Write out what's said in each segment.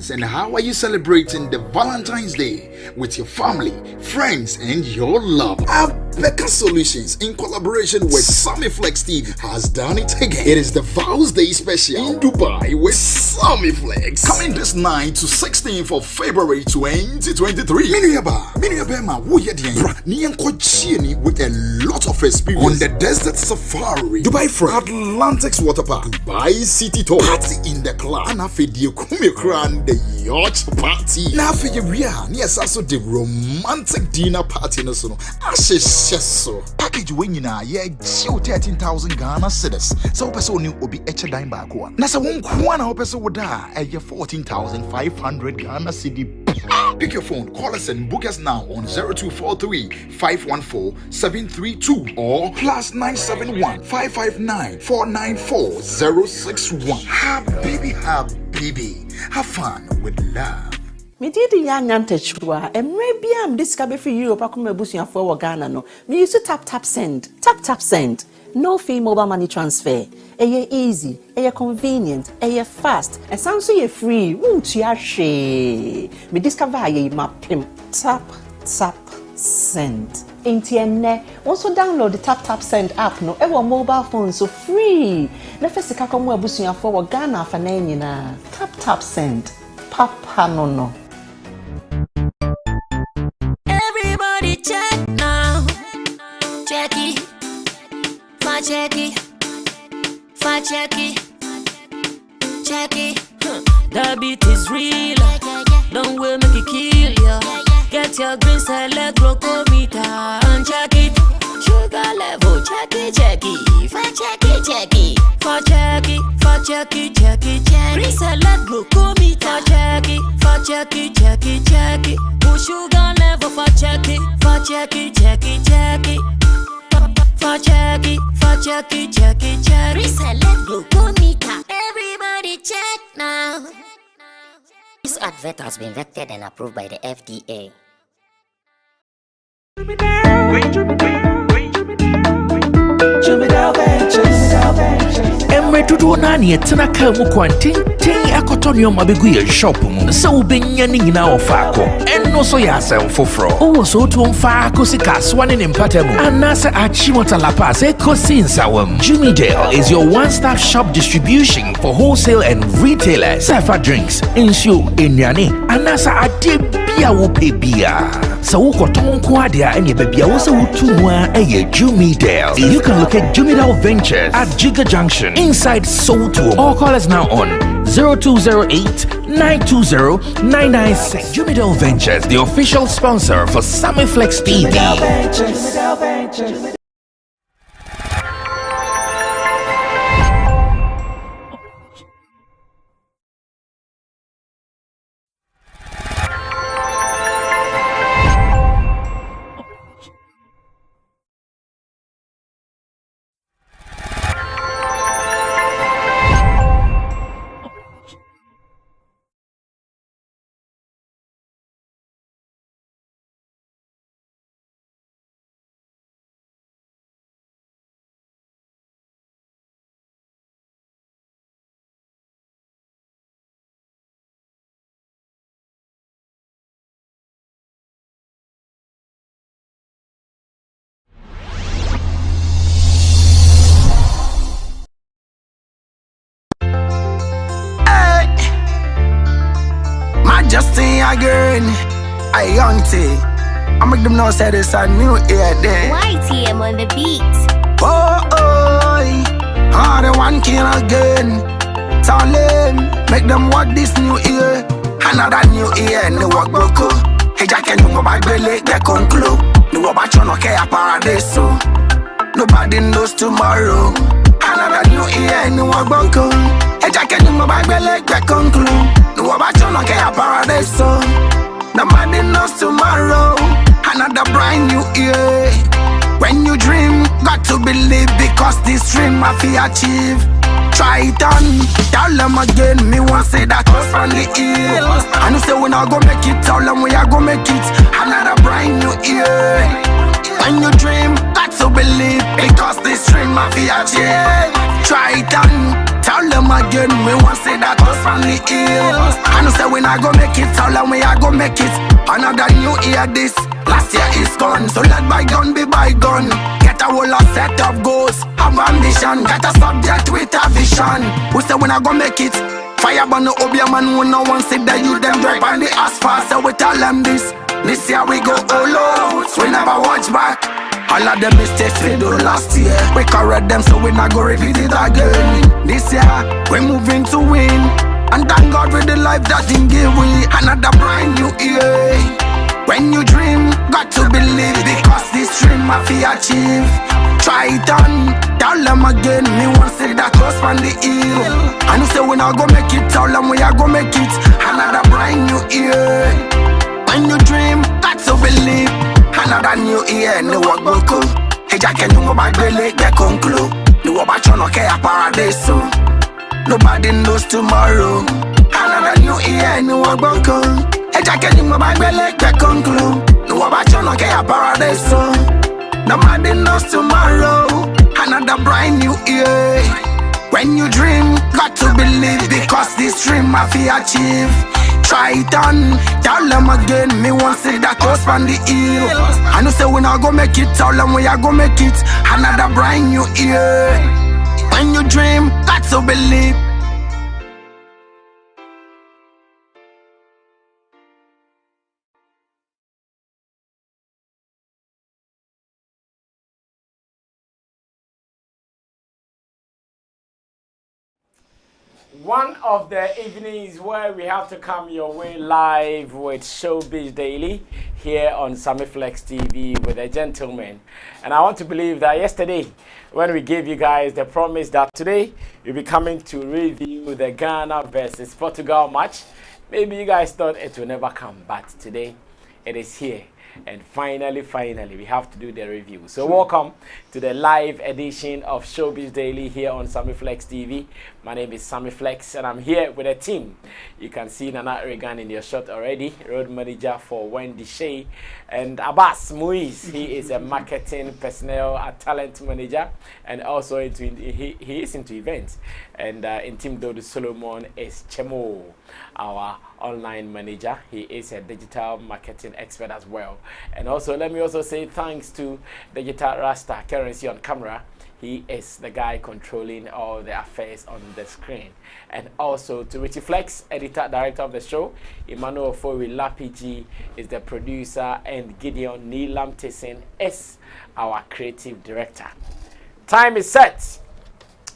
Greetings, and how are you celebrating the Valentine's Day with your family, friends, and your love? Becca Solutions, in collaboration with Sammy Flex TV, has done it again. It is the Vows Day special in Dubai with Sammy Flex, coming this 9th to 16th of February 2023. Miniaba, with a lot of experience on the desert safari, Dubai Front, Atlantic's Water Park, Dubai City Tour, party in the club, and after the the yacht party. Now for you, yes, also the romantic dinner party. So package when you know, yeah, 13,000 Ghana cedis. So person new will be echa dime back one. Now so one person would die 14,500 Ghana cedi. Pick your phone, call us and book us now on 0243 514 732 or +971 559 494 061. Habibi, have fun with love. Me did the young antechua, and maybe I'm discovered for Europe. I come a bush for Ghana. No, me used to tap send. No fee mobile money transfer. Easy, convenient, fast, and sounds so free. Won't you share? Me discover my pim tap send. Ain't ne? Also download the tap send app. No, ever mobile phone so free. The first come a bush for Ghana for na tap send. Papa no. Everybody check now. Check it. The beat is real. Don't wait, make it kill ya. Get your green salad glucometer and check it. Sugar level, check it. For check it. Green salad glucometer, check it. Push sugar level for check it. For check it. Reselect glucometer. Everybody check now. This advert has been vetted and approved by the FDA. Emre tutu nani etena ka mu kwanten akotonyo mabegu ye shop mu se ubenya ni nyina ofako enno so ya asem foforo o so to mfa sika swane ne mpatamu anase achimota la pass ekosinsa Jumidale is your one-stop shop distribution for wholesale and retailers. Safa drinks, insure, enyane, anasa ade bia wo pebia. So ukoton kwa dia enye bebia wo se utumwa eye Jumidale. You can locate Jumidale Ventures at Giga Junction inside Soto or call us now on 0208-920-996. Jumidale Ventures, the official sponsor for Sammy Flex TV. Again, I auntie. I make them know say this a new year day. YTM on the beat. Oh, the one kill again. Tell them, make them walk this new year. Another new year, no walk boko. Hey, Jack and you my belly, they conclude. No about you no care paradise. Nobody knows tomorrow. Another new year, no walk boko. Hey, Jack and you my belly, they conclude. No about you no care paradise. Nobody knows tomorrow. Another brand new year. When you dream, got to believe because this dream I feel achieve. Try it on, tell them again. Me want say that was from the hill. And you say we not go make it, tell them we are go make it. Another brand new year. When you dream, got to believe, because this dream mafia achieve. Try it on, tell them again, me want say that was from the hills. I know say when I go make it, tell them we I go make it. Another new year this, last year is gone, so let bygone be bygone. Get a whole set of goals, have ambition, get a subject with a vision. We say when I go make it, fire burn the obia man who no one see that you them drive on the asphalt, so we tell them this. This year we go all out, we never watch back. All of the mistakes we do last year, we correct them so we not go repeat it again. This year, we moving to win, and thank God for the life that He give we. Another brand new year. When you dream, got to believe, because this dream I feel achieve. Try it on, tell them again, me want say that was from the hill. And you say we not go make it, tell them we are go make it. Another brand new year. When you dream, got to believe. Another new year, no work boku. Eja kenyu mo bagbele get conclude. No about chono ke a paradise. Nobody knows tomorrow. Another new year, no work boku. Eja kenyu mo bagbele get conclude. No about chono ke a paradise. Nobody knows tomorrow. Another brand new year. When you dream, got to believe, because this dream I feel achieve. Try it on, tell them again, me want say that was from the hill. I know say we not go make it, tell them we are go make it. Another brand new year. When you dream, got to believe. One of the evenings where we have to come your way live with Showbiz Daily here on Sammy Flex TV with a gentleman. And I want to believe that yesterday, when we gave you guys the promise that today we'll be coming to review the Ghana versus Portugal match, maybe you guys thought it will never come, but today it is here. And finally, we have to do the review. So welcome to the live edition of Showbiz Daily here on Sammy Flex TV. My name is Sammy Flex, and I'm here with a team. You can see Nana Regan in your shot already, road manager for Wendy Shea, and Abbas Muiz. He is a marketing personnel, a talent manager, and also he is into events. And in Team Dodo Solomon is Chemo, our online manager. He is a digital marketing expert as well. And also, let me also say thanks to Digital Rasta Currency on camera. He is the guy controlling all the affairs on the screen. And also to Richie Flex, editor, director of the show. Emmanuel Fowi Lapiji is the producer, and Gideon Neelam Tyson is our creative director. Time is set.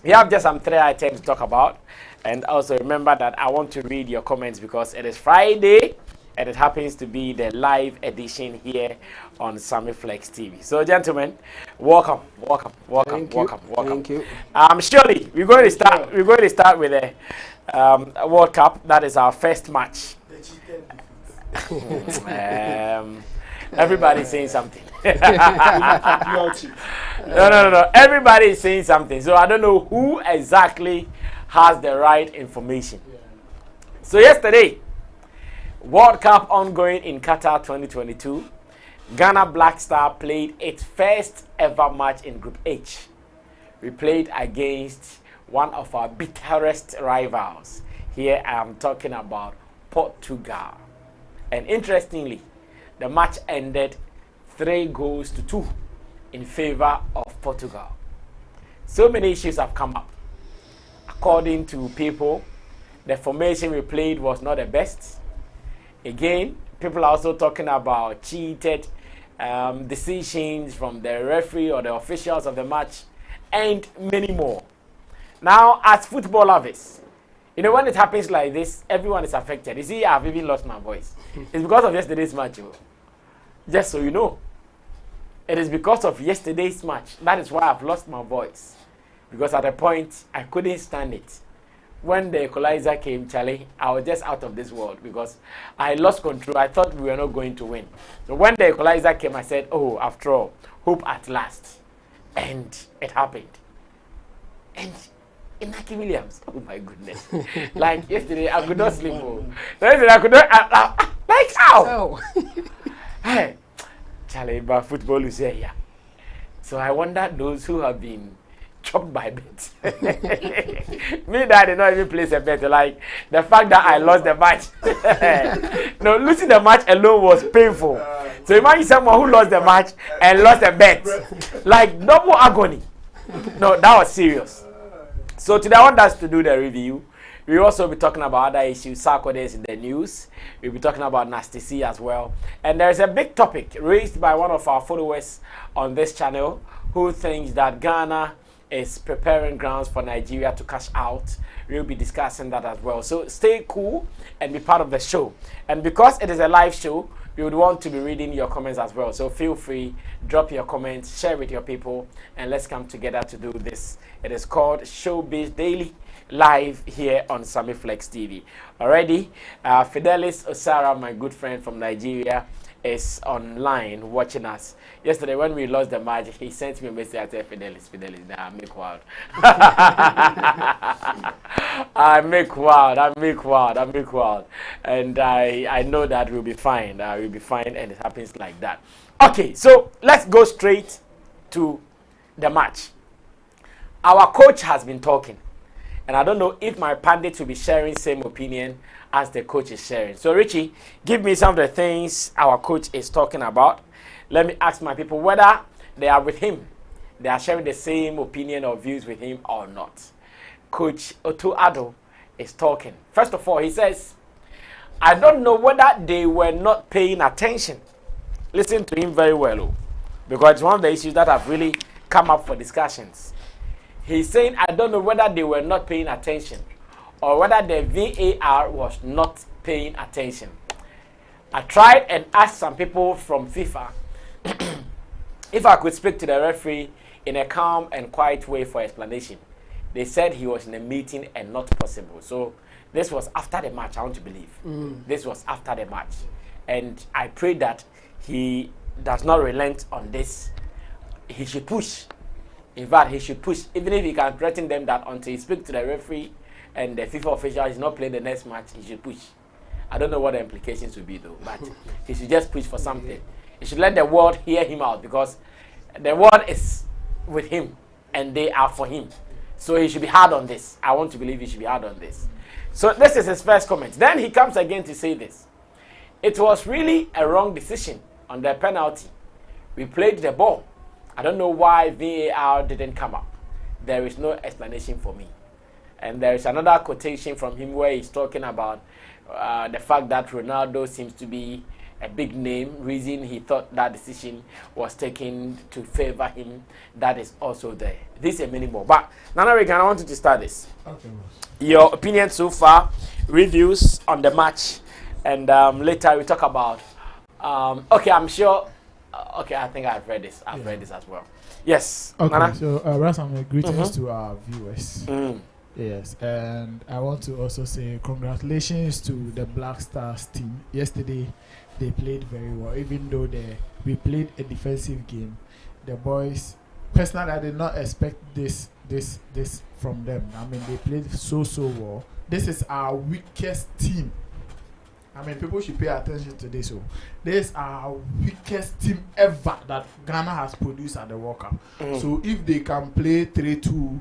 We have just some 3 items to talk about. And also remember that I want to read your comments because it is Friday and it happens to be the live edition here on Sammy Flex TV. So gentlemen, welcome. Thank you. Surely we're going to start with the World Cup. That is our first match. Everybody's saying something. No. Everybody is saying something. So I don't know who exactly has the right information. So yesterday, World Cup ongoing in Qatar 2022, Ghana Black Star played its first ever match in Group H. We played against one of our bitterest rivals. Here I am talking about Portugal. And interestingly, the match ended 3-2 in favor of Portugal. So many issues have come up. According to people, the formation we played was not the best. Again, people are also talking about cheated decisions from the referee or the officials of the match, and many more. Now, as football lovers, you know, when it happens like this, everyone is affected. You see, I've even lost my voice. It's because of yesterday's match. Just so you know, it is because of yesterday's match. That is why I've lost my voice. Because at a point, I couldn't stand it. When the equalizer came, Charlie, I was just out of this world because I lost control. I thought we were not going to win. So when the equalizer came, I said, oh, after all, hope at last. And it happened. And Inaki Williams, oh my goodness. Like yesterday, I could not sleep. Yesterday, I could not, like how? Hey, Charlie, but football is here. So I wonder those who have been chopped by bets. Me that I did not even place a bet. Like the fact that I lost the match. No, losing the match alone was painful. So imagine someone who lost the match and lost a bet. Like double agony. No, that was serious. So today I want us to do the review. We'll also be talking about other issues. Sarkodie is in the news. We'll be talking about Nasty C as well. And there's a big topic raised by one of our followers on this channel who thinks that Ghana is preparing grounds for Nigeria to cash out. We'll be discussing that as well. So stay cool and be part of the show. And because it is a live show, we would want to be reading your comments as well. So feel free, drop your comments, share with your people, and let's come together to do this. It is called Showbiz Daily, live here on Sammy Flex TV. Already, Fidelis Osara, my good friend from Nigeria, is online watching us. Yesterday when we lost the match, he sent me a message. I said, Fidelis, nah, I make wild. I make wild. And I know that we'll be fine. We'll be fine, and it happens like that. Okay, so let's go straight to the match. Our coach has been talking, and I don't know if my pundit will be sharing same opinion as the coach is sharing. So Richie, give me some of the things our coach is talking about. Let me ask my people whether they are with him, they are sharing the same opinion or views with him or not. Coach Otto Addo is talking. First of all, he says, I don't know whether they were not paying attention. Listen to him very well, because it's one of the issues that have really come up for discussions. He's saying, I don't know whether they were not paying attention or whether the VAR was not paying attention. I tried and asked some people from FIFA if I could speak to the referee in a calm and quiet way for explanation. They said he was in a meeting and not possible. So this was after the match, I want to believe. This was after the match. And I pray that he does not relent on this. He should push. In fact, he should push. Even if he can threaten them that until he speaks to the referee and the FIFA official is not playing the next match, he should push. I don't know what the implications will be though, but he should just push for something. He should let the world hear him out, because the world is with him and they are for him. So he should be hard on this. I want to believe he should be hard on this. So this is his first comment. Then he comes again to say this. It was really a wrong decision on the penalty. We played the ball. I don't know why VAR didn't come up. There is no explanation for me. And there is another quotation from him where he's talking about the fact that Ronaldo seems to be a big name. Reason he thought that decision was taken to favor him. That is also there. This is a mini more. But Nana Regan, I want you to start this. Okay. Your opinion so far, reviews on the match, and later we talk about. Okay, I'm sure. Okay, I think I've read this. I've read this as well. Yes. Okay. Nana? So, Rasam, greetings to our viewers. Yes, and I want to also say congratulations to the Black Stars team. Yesterday, they played very well, even though we played a defensive game. The boys, personally, I did not expect this from them. I mean, they played so well. This is our weakest team. I mean, people should pay attention to this. So, this is our weakest team ever that Ghana has produced at the World Cup. So, if they can play 3-2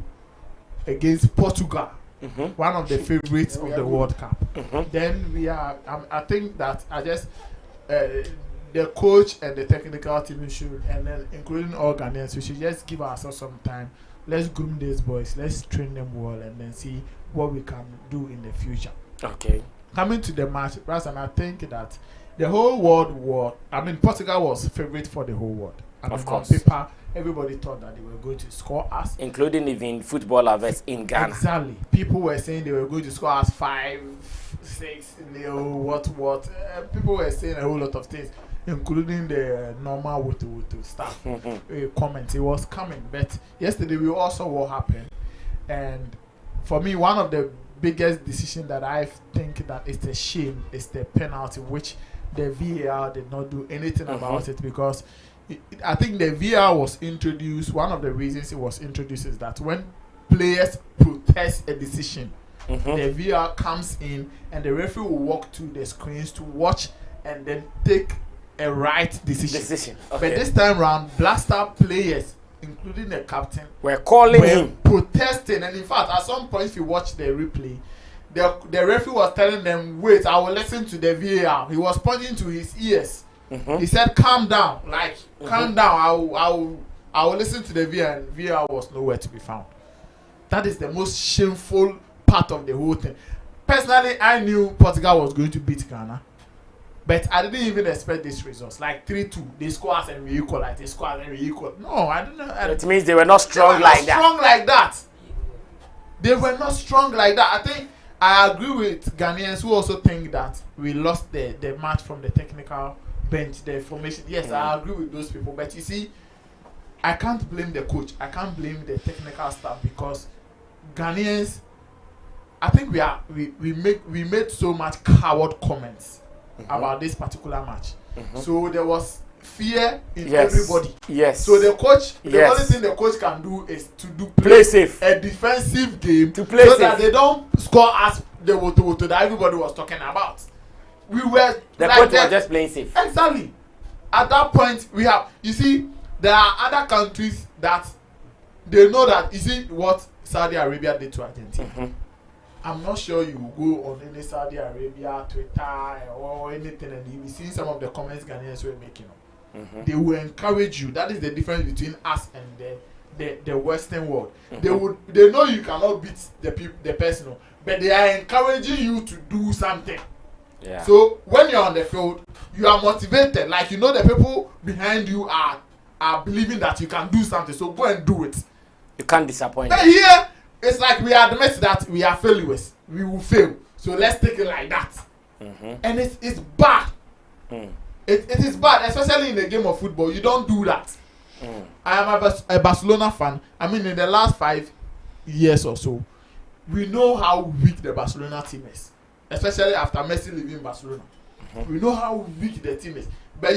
against Portugal, one of the favorites of the World Cup, then we are. I think that the coach and the technical team should, and then including all Ghanaians, we should just give ourselves some time. Let's groom these boys. Let's train them well, and then see what we can do in the future. Okay. Coming to the match, and I think that the whole world Portugal was favorite for the whole world. Of course. On paper, everybody thought that they were going to score us, including even football lovers in Ghana. Exactly. People were saying they were going to score us 5-6, what. People were saying a whole lot of things, including the normal wutu stuff. Comments. It was coming, but yesterday we also what happened, and for me, one of the biggest decision that I think that is a shame is the penalty, which the VAR did not do anything about it, because I think the VAR was introduced. One of the reasons it was introduced is that when players protest a decision, the VAR comes in and the referee will walk to the screens to watch and then take a right decision. Okay. But this time round, Blaster players including the captain, were calling him, protesting. And in fact, at some point, if you watch the replay, the referee was telling them, "Wait, I will listen to the VAR." He was pointing to his ears. He said, "Calm down, like calm down. I will listen to the VAR." And VAR was nowhere to be found. That is the most shameful part of the whole thing. Personally, I knew Portugal was going to beat Ghana, but I didn't even expect these results. Like 3-2, they score us and we equal. Like they score us and we equal. No, I don't know. It means they were not strong like that. Strong like that. They were not strong like that. I think I agree with Ghanaians who also think that we lost the match from the technical bench, the formation. Yes, I agree with those people. But you see, I can't blame the coach. I can't blame the technical staff because Ghanaians, I think we made so much coward comments about this particular match. So there was fear in everybody. Yes. So the coach, the only thing the coach can do is to play safe, a defensive game to play so safe, that they don't score as the woto that everybody was talking about. We were the like coach was just playing safe. Exactly. At that point, we have. You see, there are other countries that they know that. You see what Saudi Arabia did to Argentina. I'm not sure you will go on any Saudi Arabia Twitter or anything and you will see some of the comments Ghanaians were making. They will encourage you. That is the difference between us and the Western world. They know you cannot beat the person, but they are encouraging you to do something. Yeah. So when you're on the field, you are motivated. Like you know the people behind you are believing that you can do something. So go and do it. You can't disappoint. But here, it's like we admit that we are failures. We will fail. So let's take it like that. And it's bad. It is bad, especially in the game of football. You don't do that. I am a Barcelona fan. I mean, in the last 5 years or so, we know how weak the Barcelona team is. Especially after Messi leaving Barcelona. We know how weak the team is. But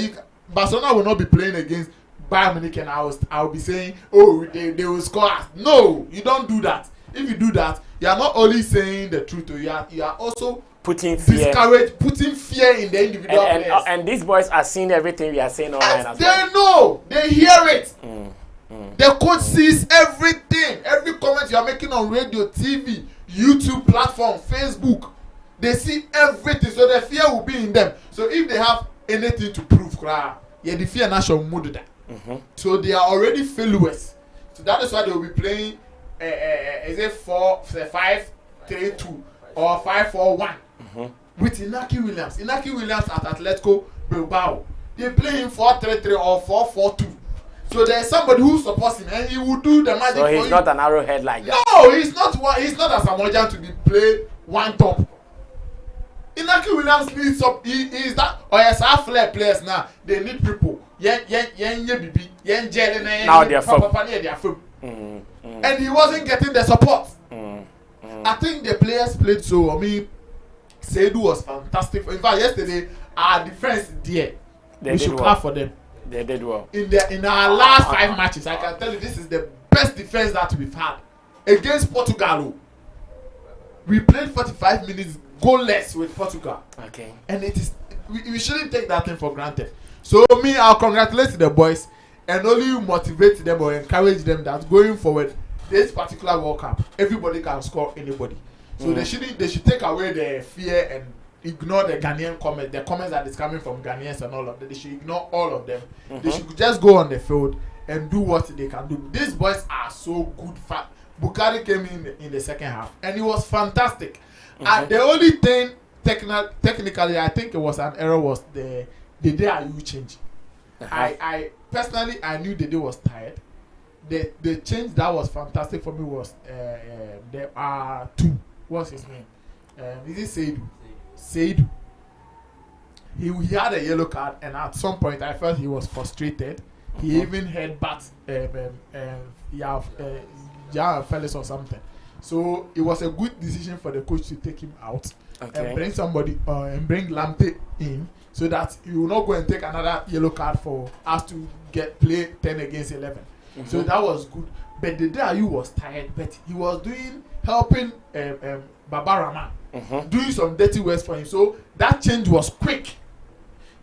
Barcelona will not be playing against Bayern Munich and I will be saying, oh, they will score us. No, you don't do that. If you do that, you are not only saying the truth, you are also putting fear in the individual players. And these boys are seeing everything we are saying online as well. They know, they hear it. The coach sees everything, every comment you are making on radio, TV, YouTube platform, Facebook. They see everything, so the fear will be in them. So if they have anything to prove, the fear national mood that. So they are already failures. So that is why they will be playing. Is it 4-5-3-2 or 5-4-1 with Inaki Williams? Inaki Williams at Atletico Bilbao. They play him 4-3-3 or 4-4-2. So there's somebody who supports him and he will do the magic. So he's not an arrowhead like that. No, he's not a Samojan to be play one top. Inaki Williams needs up. He is that. Or yes, half flair players now. They need people. Now they are from. And he wasn't getting the support. I think the players played so. I mean, Seidu was fantastic. In fact, yesterday our defense there. We should clap for them. They did well. In our last 5 matches, I can tell you this is the best defense that we've had against Portugal. We played 45 minutes goalless with Portugal. Okay. And it is we shouldn't take that thing for granted. So I'll congratulate the boys and only motivate them or encourage them that going forward, this particular World Cup, everybody can score anybody. So they should take away the fear and ignore the Ghanaian comments, the comments that is coming from Ghanaians and all of that. They should ignore all of them. They should just go on the field and do what they can do. These boys are so good. Bukari came in the second half and he was fantastic. And the only thing technically I think it was an error was the day you change. I personally I knew the day was tired. The change that was fantastic for me was there are two. What's his name? Is it Seidu? He had a yellow card and at some point I felt he was frustrated. He even headbutt Felix or something. So it was a good decision for the coach to take him out and bring somebody and bring Lamptey in so that he will not go and take another yellow card for us to play 10 against 11. So that was good. But the day Ayew was tired, but he was helping Baba Rahman, doing some dirty works for him. So that change was quick.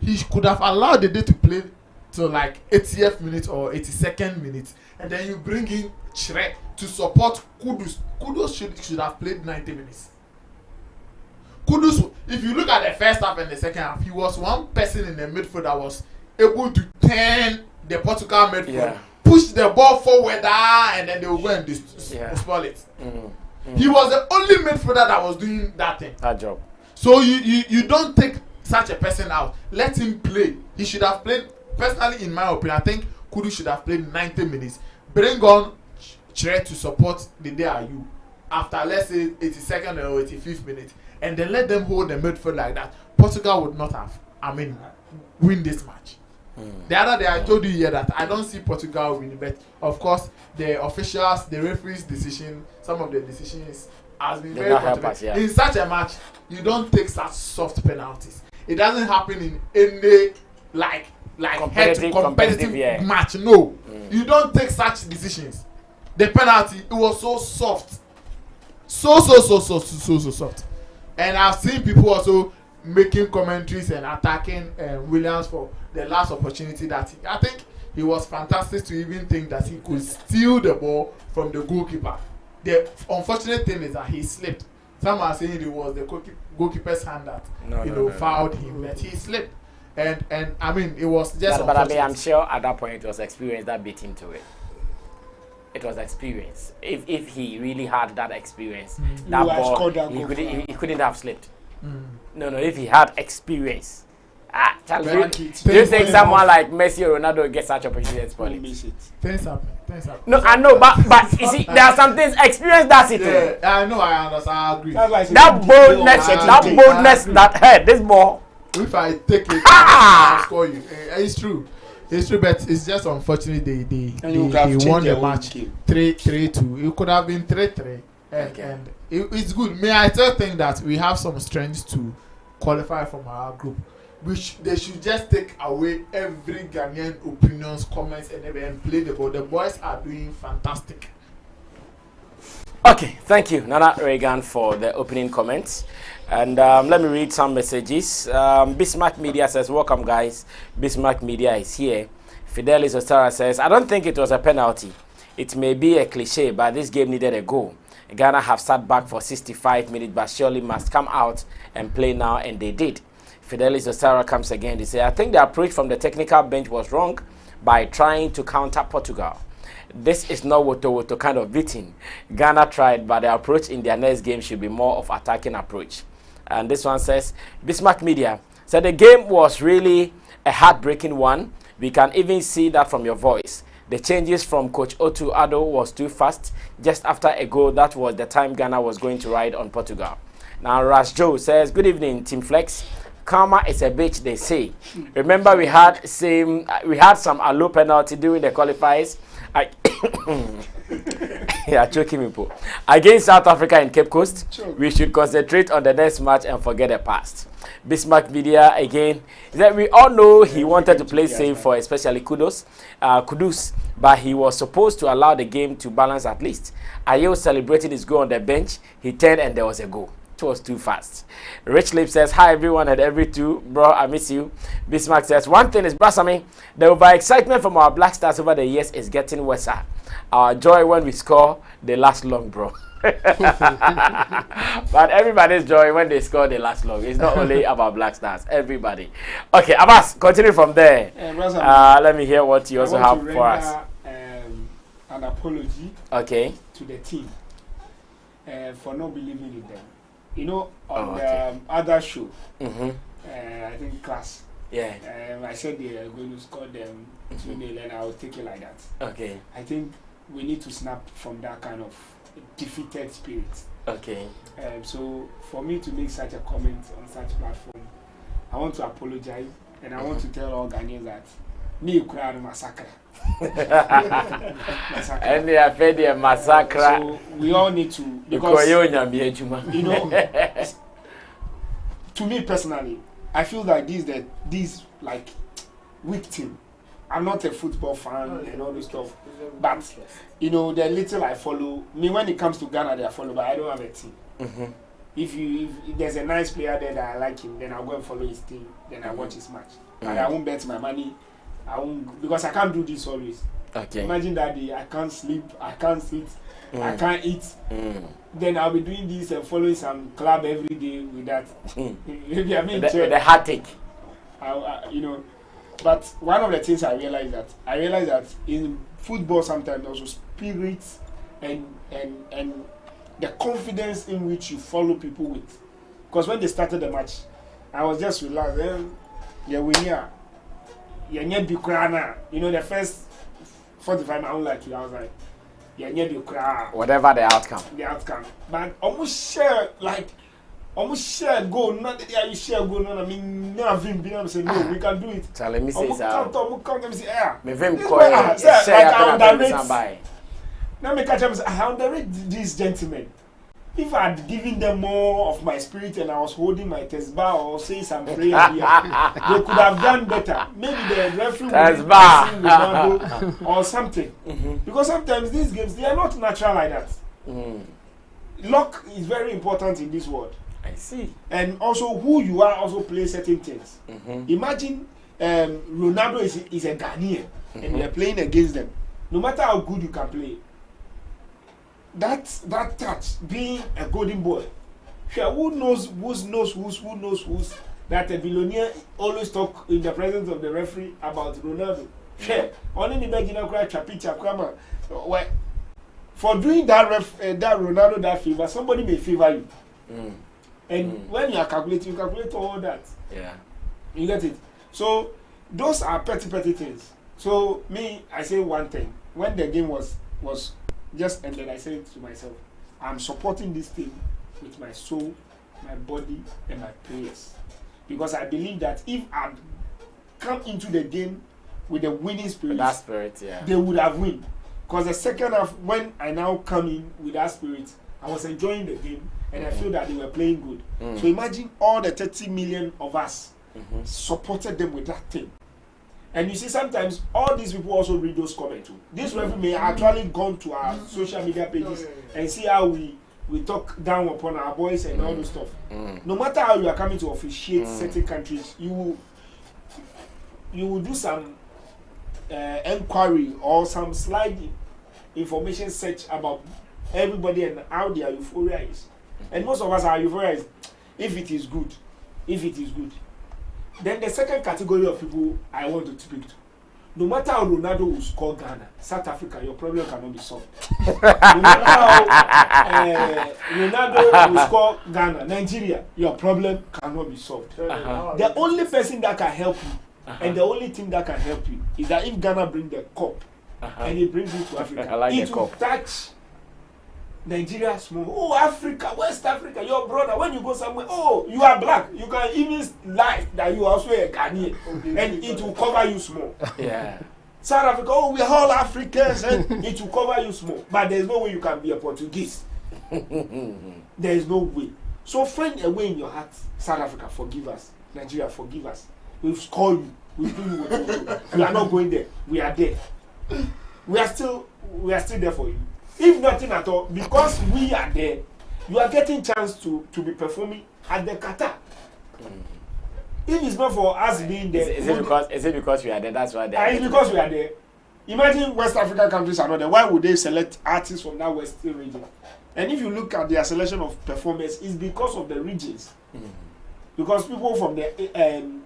He could have allowed the day to play till like 80th minute or 82nd minute, and then you bring in Chere to support Kudus. Kudus should have played 90 minutes. Kudus, if you look at the first half and the second half, he was one person in the midfield that was able to turn the Portugal midfield, push the ball forward, and then they will go and spoil it. He was the only midfielder that was doing that thing. That job. So you don't take such a person out. Let him play. He should have played. Personally, in my opinion, I think Kudus should have played 90 minutes. Bring on Chere to support the DRU after, let's say, 82nd or 85th minute, and then let them hold the midfield like that. Portugal would not have, win this match. The other day I told you here that I don't see Portugal winning, but of course the officials, the referees' decision, some of the decisions has been very important. In such a match, you don't take such soft penalties. It doesn't happen in any like competitive match. No, you don't take such decisions. The penalty, it was so soft, so soft. And I've seen people also making commentaries and attacking Williams for the last opportunity that I think he was fantastic to even think that he could steal the ball from the goalkeeper. The unfortunate thing is that he slipped. Some are saying it was the goalkeeper's hand that fouled him, but he slipped. And it was just. But I'm sure at that point it was experience that beat him to it. It was experience. If he really had that experience, that ball, he couldn't have slipped. No, if he had experience. Do you think someone like Messi or Ronaldo gets such opportunity and spoil it? Things happen. No, I know, but you see, there are some things experience does it. I know, I understand, I agree. That boldness, that head, this ball. If I take it, I'll score you. It's true, but it's just unfortunate they won the match 3-2. It could have been 3-3, and it's good. May I still think that we have some strengths to qualify from our group. They should just take away every Ghanaian opinions, comments, and play the ball. The boys are doing fantastic. Okay, thank you, Nana Reagan, for the opening comments. And let me read some messages. Bismarck Media says, welcome guys. Bismarck Media is here. Fidelis Ostara says, I don't think it was a penalty. It may be a cliche, but this game needed a goal. Ghana have sat back for 65 minutes, but surely must come out and play now, and they did. Fidelis Ostara comes again. They say, I think the approach from the technical bench was wrong by trying to counter Portugal. This is not Woto kind of beating. Ghana tried, but the approach in their next game should be more of attacking approach. And this one says, Bismarck Media said the game was really a heartbreaking one. We can even see that from your voice. The changes from Coach Otu Addo was too fast. Just after a goal, that was the time Ghana was going to ride on Portugal. Now, Ras Joe says, good evening, Team Flex. Karma is a bitch, they say. Remember, we had some allow penalty during the qualifiers. Choking me, against South Africa in Cape Coast. We should concentrate on the next match and forget the past. Bismarck Media again is that we all know he wanted to play safe for especially Kudus, but he was supposed to allow the game to balance at least. Ayew celebrated his goal on the bench. He turned and there was a goal. Was too fast. Rich Lip says, hi everyone at every two. Bro, I miss you. Bismarck says, one thing is, Sammy, the overexcitement from our Black Stars over the years is getting worse. Our joy when we score, they last long, bro. But everybody's joy when they score, they last long. It's not only about Black Stars, everybody. Okay, Abbas, continue from there. Let me hear what you also have for us. An apology to the team for not believing in them. You know, on the other show, I think class. Yeah. I said they are going to score them 2-0, and I will take it like that. Okay. I think we need to snap from that kind of defeated spirit. Okay. So for me to make such a comment on such platform, I want to apologize, and I want to tell all Ghanaians that me crowd massacre. And they are fed a massacre. So we all need to, because you know, to me personally, I feel like these like weak team. I'm not a football fan and all this stuff, but you know, the little I follow, me when it comes to Ghana, they follow, but I don't have a team. If there's a nice player there that I like him, then I'll go and follow his team, then I watch his match. But I won't bet my money I won't, because I can't do this always. Okay. Imagine that day, I can't sleep, I can't sit, I can't eat. Then I'll be doing this and following some club every day with that. Maybe I mean the heartache. You know, but one of the things I realized that in football sometimes also spirit and the confidence in which you follow people with. Because when they started the match, I was just relaxed. Yeah, we here. Yeah, you know, the first 45 I don't like you. I was like, yeah, whatever the outcome. But almost share goal. Not that you share goal. No, I mean, no, I'm saying no, we can do it. Tell me say yeah. Me vim call share. Now me catch up. I underrate these gentlemen. If I had given them more of my spirit and I was holding my tesbah or say some prayer here, they could have done better. Maybe the referee would be or something. Because sometimes these games, they are not natural like that. Luck is very important in this world. I see. And also who you are also play certain things. Imagine Ronaldo is a Ghanaian and you're playing against them. No matter how good you can play, that touch, being a golden boy, who knows who's that a billionaire always talk in the presence of the referee about Ronaldo. Only the for doing that that Ronaldo that favor, somebody may favor you. And when you are calculating, you calculate all that. Yeah. You get it? So those are petty things. So me, I say one thing. When the game was just ended, I said to myself, I'm supporting this team with my soul, my body, and my prayers. Because I believe that if I'd come into the game with the winning spirit, they would have won. Because the second half, when I now come in with that spirit, I was enjoying the game, and I feel that they were playing good. So imagine all the 30 million of us supported them with that thing. And you see, sometimes all these people also read those comments too. This referee may actually gone to our social media pages and see how we talk down upon our boys and all those stuff. No matter how you are coming to officiate certain countries, you will do some enquiry or some slide information search about everybody and how their euphoria is. And most of us, our euphoria is if it is good. Then the second category of people I want to speak to. No matter how Ronaldo will score Ghana, South Africa, your problem cannot be solved. No matter how Ronaldo will score Ghana, Nigeria, your problem cannot be solved. The only person that can help you, and the only thing that can help you, is that if Ghana bring the cup, and it brings it to Africa, it will touch Nigeria small. Oh, Africa, West Africa, your brother, when you go somewhere, oh, you are black. You can even lie that you are also a Ghanaian, and it will cover you small. Yeah. South Africa, oh, we are all Africans, and it will cover you small. But there is no way you can be a Portuguese. There is no way. So find a way in your heart. South Africa, forgive us. Nigeria, forgive us. We've scored you. We've done what we do. We are not going there. We are there. We are still there for you. If nothing at all, because we are there, you are getting chance to be performing at the Qatar. If it's not for us being there, is it because we are there? That's why they are it's because we are there. Imagine West African countries are not there. Why would they select artists from that Western region? And if you look at their selection of performers, it's because of the regions. Because people from the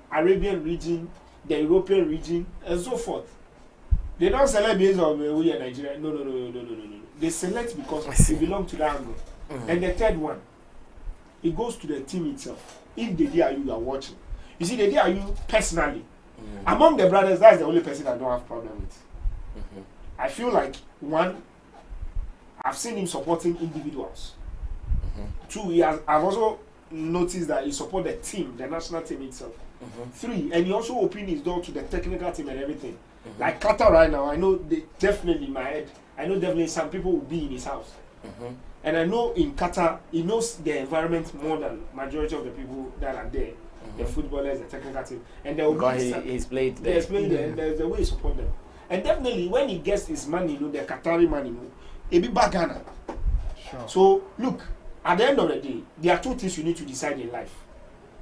Arabian region, the European region, and so forth. They don't select based on we are Nigeria. No. They select because they belong to that angle. And the third one, it goes to the team itself. If the day you are watching, you see the day you personally, among the brothers, that's the only person I don't have problem with. I feel like one, I've seen him supporting individuals. Two, I've also noticed that he support the team, the national team itself. Three, and he also opened his door to the technical team and everything. Like Qatar right now, I know they definitely in my head, I know definitely some people will be in his house. And I know in Qatar, he knows the environment more than majority of the people that are there. The footballers, the technical team. And there will be he's played there. He's played there, and there's the way he support them. And definitely when he gets his money, the Qatari money, he'll be back Ghana. Sure. So look, at the end of the day, there are two things you need to decide in life.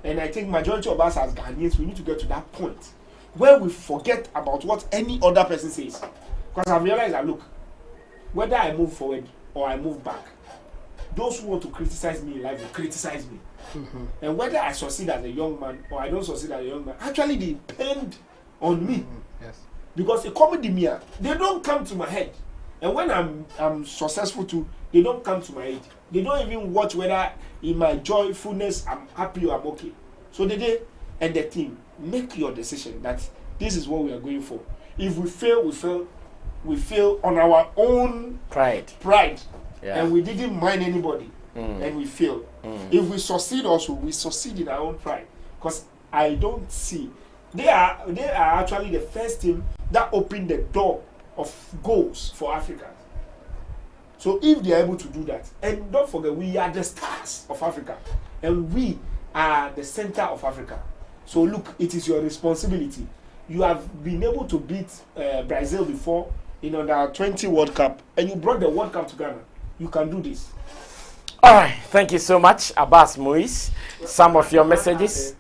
And I think majority of us as Ghanaians, we need to get to that point where we forget about what any other person says. Because I realized that, look, whether I move forward or I move back, those who want to criticize me in life will criticize me. And whether I succeed as a young man or I don't succeed as a young man, actually depend on me. Yes. Because a comedy me, they don't come to my head. And when I'm successful too, they don't come to my head. They don't even watch whether in my joyfulness I'm happy or I'm okay. So they and the team, make your decision that this is what we are going for. If we fail, we fail on our own pride. Yeah. And we didn't mind anybody. And we fail. If we succeed also, we succeed in our own pride. Because I don't see they are actually the first team that opened the door of goals for Africa. So if they are able to do that, and don't forget, we are the stars of Africa, and we are the center of Africa. So look, it is your responsibility. You have been able to beat Brazil before in under 20 World Cup, and you brought the World Cup to Ghana. You can do this. All right, thank you so much, Abbas Moise. Some of your messages,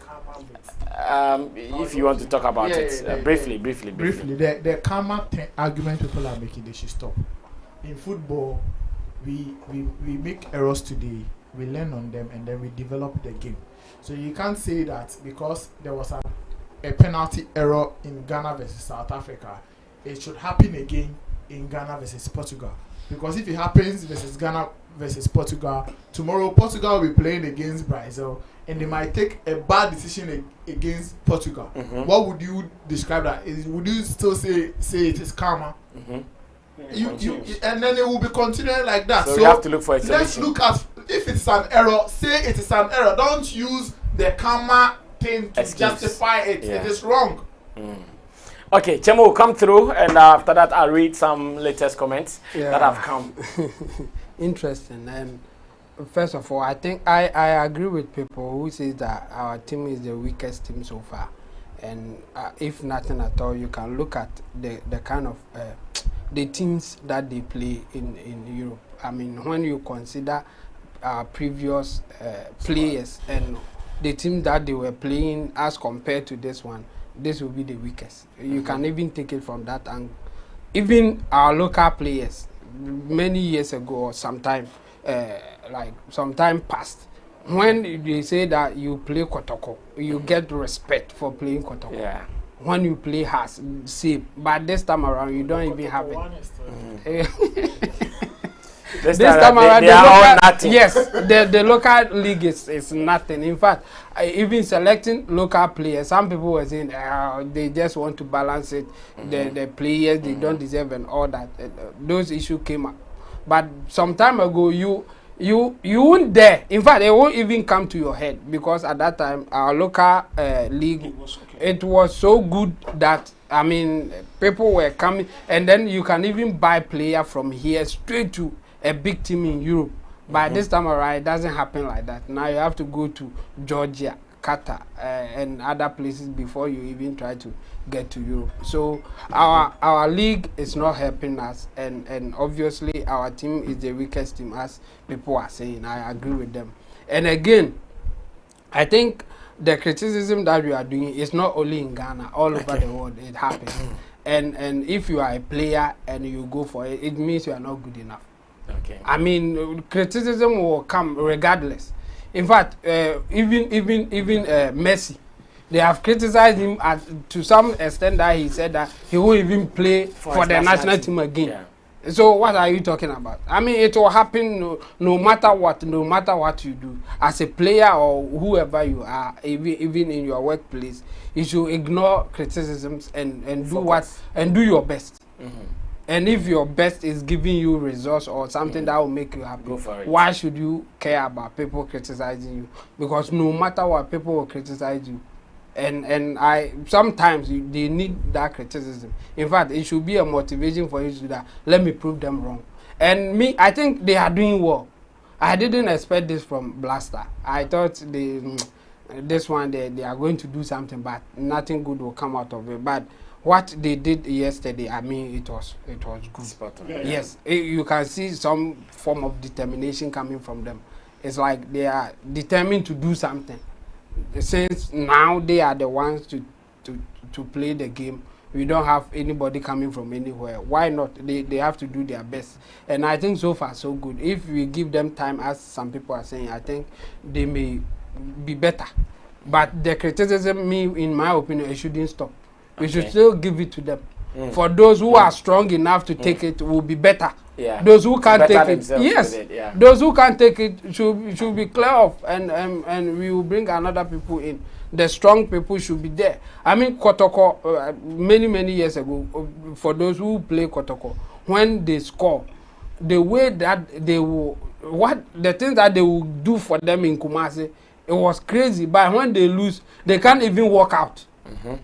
if you want to talk about it, briefly. The karma argument people are making, they should stop. In football, we make errors today, we learn on them, and then we develop the game. So you can't say that because there was a penalty error in Ghana versus South Africa, it should happen again in Ghana versus Portugal. Because if it happens versus Ghana versus Portugal, tomorrow Portugal will be playing against Brazil, and they might take a bad decision against Portugal. What would you describe that? Would you still say it is karma? And then it will be continuing like that. So we have to look for a solution. Let's look at if it's an error. Say it is an error. Don't use the karma thing to justify it. It is wrong. Okay, Chemo will come through, and after that, I'll read some latest comments that have come. Interesting. And first of all, I think I agree with people who say that our team is the weakest team so far. And if nothing at all, you can look at the kind of the teams that they play in Europe. I mean, when you consider our previous players and the team that they were playing as compared to this one, this will be the weakest. You can even take it from that angle. Even our local players, many years ago or sometime past, when they say that you play Kotoko, you get respect for playing Kotoko. Yeah. When you play Has, same. But this time around, you don't even have it. This time around, the local league is nothing. In fact, even selecting local players, some people were saying they just want to balance it. The players, they don't deserve and all that. Those issues came up. But some time ago, you won't dare. In fact, it won't even come to your head, because at that time our local league, it was so good that, I mean, people were coming, and then you can even buy player from here straight to a big team in Europe. But this time around, it doesn't happen like that. Now you have to go to Georgia, Qatar, and other places before you even try to get to Europe. So our league is not helping us, and obviously our team is the weakest team, as people are saying. I agree with them. And again, I think the criticism that we are doing is not only in Ghana, all over the world it happens. And if you are a player and you go for it, it means you are not good enough. Okay. I mean, criticism will come regardless. In fact, even Messi, they have criticized him to some extent that he said that he won't even play for the national team again. Yeah. So what are you talking about? I mean, it will happen no matter what you do. As a player or whoever you are, even in your workplace, you should ignore criticisms and do your best. And if your best is giving you results or something that will make you happy, why should you care about people criticizing you? Because no matter what, people will criticize you. And sometimes they need that criticism. In fact, it should be a motivation for you to do that. Let me prove them wrong. And I think they are doing well. I didn't expect this from Blaster. I thought this one they are going to do something, but nothing good will come out of it. But what they did yesterday, I mean, it was good. Yes, you can see some form of determination coming from them. It's like they are determined to do something. Since now they are the ones to to play the game. We don't have anybody coming from anywhere. Why not? They have to do their best. And I think so far so good. If we give them time, as some people are saying, I think they may be better. But the criticism, in my opinion, it shouldn't stop. We should still give it to them. For those who are strong enough to take it, will be better. Yeah. Those who can't take it, yes. Yeah. Those who can't take it should be clear off, and we will bring another people in. The strong people should be there. I mean, Kotoko, many years ago, for those who play Kotoko, when they score, the way that they will, the things that they will do for them in Kumasi, it was crazy. But when they lose, they can't even walk out.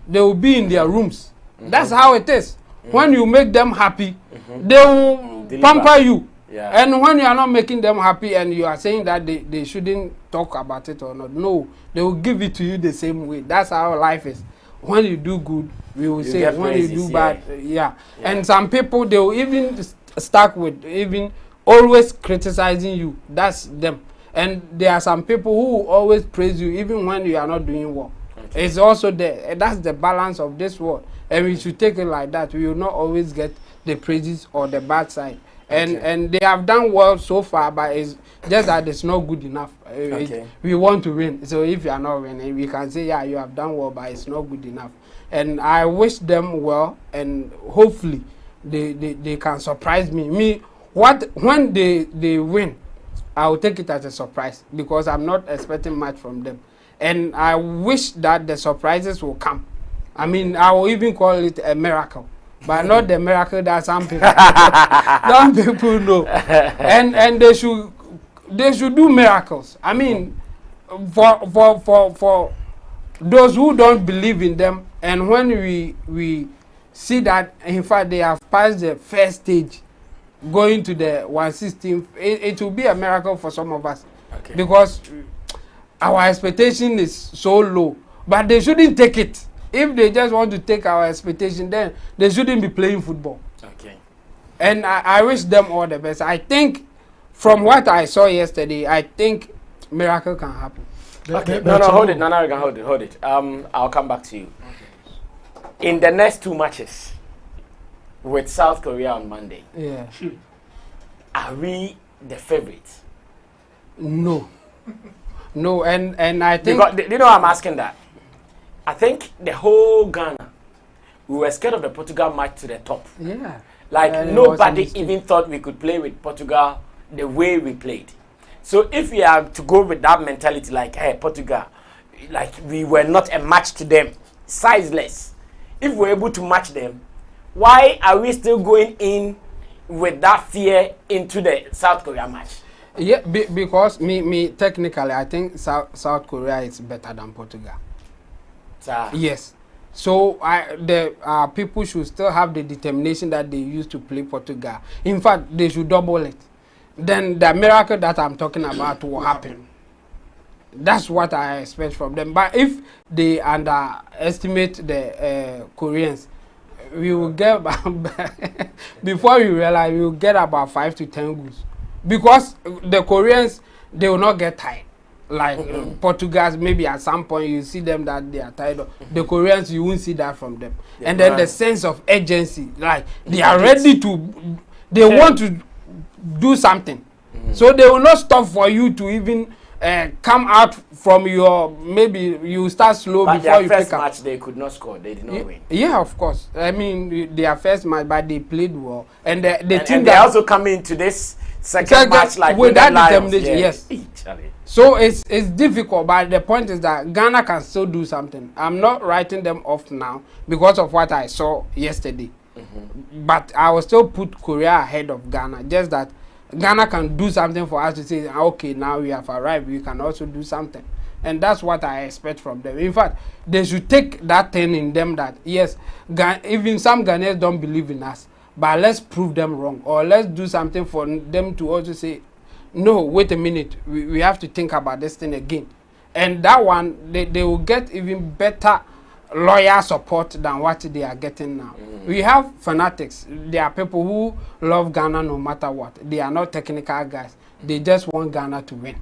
They will be in their rooms. That's how it is. When you make them happy, they will pamper you. Yeah. And when you are not making them happy and you are saying that they shouldn't talk about it or not, no, they will give it to you the same way. That's how life is. When you do good, we will say. When you do bad, yeah. And some people, they will even start with even always criticizing you. That's them. And there are some people who will always praise you even when you are not doing well. Okay. It's also there. And that's the balance of this world. And we should take it like that. We will not always get the praises or the bad side. And they have done well so far, but it's just that it's not good enough. We want to win. So if you are not winning, we can say, yeah, you have done well, but it's not good enough. And I wish them well, and hopefully they can surprise me. When they win, I will take it as a surprise because I'm not expecting much from them. And I wish that the surprises will come. I mean, I will even call it a miracle. But not the miracle that some people know. And they should do miracles. I mean, for those who don't believe in them, and when we see that in fact they have passed the first stage, going to the 116th, it will be a miracle for some of us. Because our expectation is so low. But they shouldn't take it. If they just want to take our expectation, then they shouldn't be playing football. Okay. And I wish them all the best. I think, from what I saw yesterday, I think miracle can happen. Okay. No, hold it. No, we can hold it. I'll come back to you. Okay. In the next 2 matches, with South Korea on Monday, are we the favorites? No. No, and I think... Because, you know why I'm asking that? I think the whole Ghana, we were scared of the Portugal match to the top. Yeah. Like nobody even thought we could play with Portugal the way we played. So if we are to go with that mentality, like, hey, Portugal, like we were not a match to them, sizeless. If we're able to match them, why are we still going in with that fear into the South Korea match? Yeah, because me technically, I think South Korea is better than Portugal. Yes. So the people should still have the determination that they used to play Portugal. In fact, they should double it. Then the miracle that I'm talking about will happen. That's what I expect from them. But if they underestimate the Koreans, we will get before we realize we will get about 5 to 10 goals. Because the Koreans, they will not get tired. Like Portuguese, maybe at some point you see them that they are tired of. The Koreans, you won't see that from them. And then the sense of urgency, like they are ready to, they want to do something. So they will not stop for you to even come out from your, maybe you start slow but before you pick up. Their first match, they could not score. They did not win. Yeah, of course. I mean, their first match, but they played well. And they also come into this second match like with that determination. Yes. So it's difficult, but the point is that Ghana can still do something. I'm not writing them off now because of what I saw yesterday. But I will still put Korea ahead of Ghana. Just that Ghana can do something for us to say, okay, now we have arrived. We can also do something. And that's what I expect from them. In fact, they should take that thing in them that, yes, even some Ghanaians don't believe in us. But let's prove them wrong. Or let's do something for them to also say, no, wait a minute, we have to think about this thing again. And that one, they will get even better loyal support than what they are getting now. We have fanatics. There are people who love Ghana no matter what. They are not technical guys. They just want Ghana to win.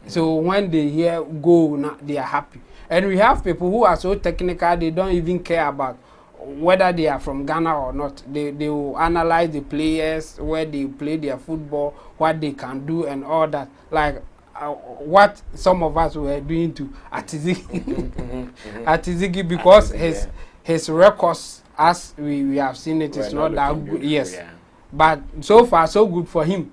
So when they hear goal, they are happy. And we have people who are so technical, they don't even care about whether they are from Ghana or not. They will analyze the players, where they play their football, what they can do and all that. Like what some of us were doing to Atizigi because his records, as we have seen it, is not that good. Yes. Yeah. But so far so good for him.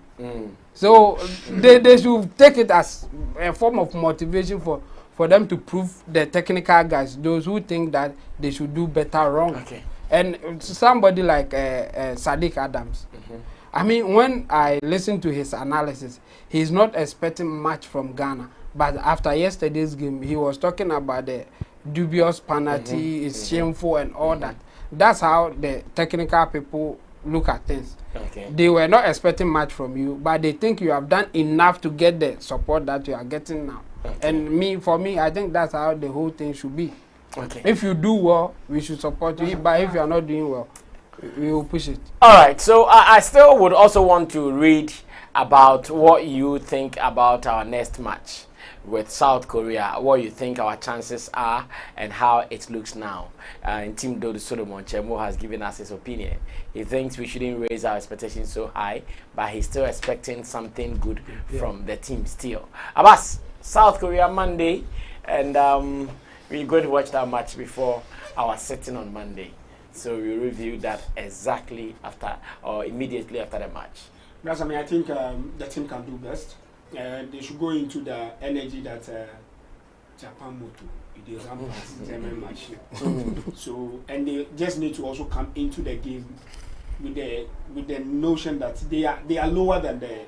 So they should take it as a form of motivation for them to prove the technical guys, those who think that they should do better wrong. Okay. And somebody like Sadiq Adams, I mean, when I listen to his analysis, he's not expecting much from Ghana. But after yesterday's game, he was talking about the dubious penalty, it's shameful and all that. That's how the technical people look at things. Okay. They were not expecting much from you, but they think you have done enough to get the support that you are getting now. Okay. And for me, I think that's how the whole thing should be. Okay. If you do well, we should support you. But if you are not doing well, we will push it. All right. So I still would also want to read about what you think about our next match with South Korea, what you think our chances are and how it looks now. And Team Dodo Solomon Chemo has given us his opinion. He thinks we shouldn't raise our expectations so high, but he's still expecting something good from the team still. Abbas, South Korea Monday, and we're going to watch that match before our sitting on Monday. So we'll review that exactly after or immediately after the match. That's, I mean, I think the team can do best. They should go into the energy that Japan moto. It is match. So and they just need to also come into the game with the notion that they are lower than the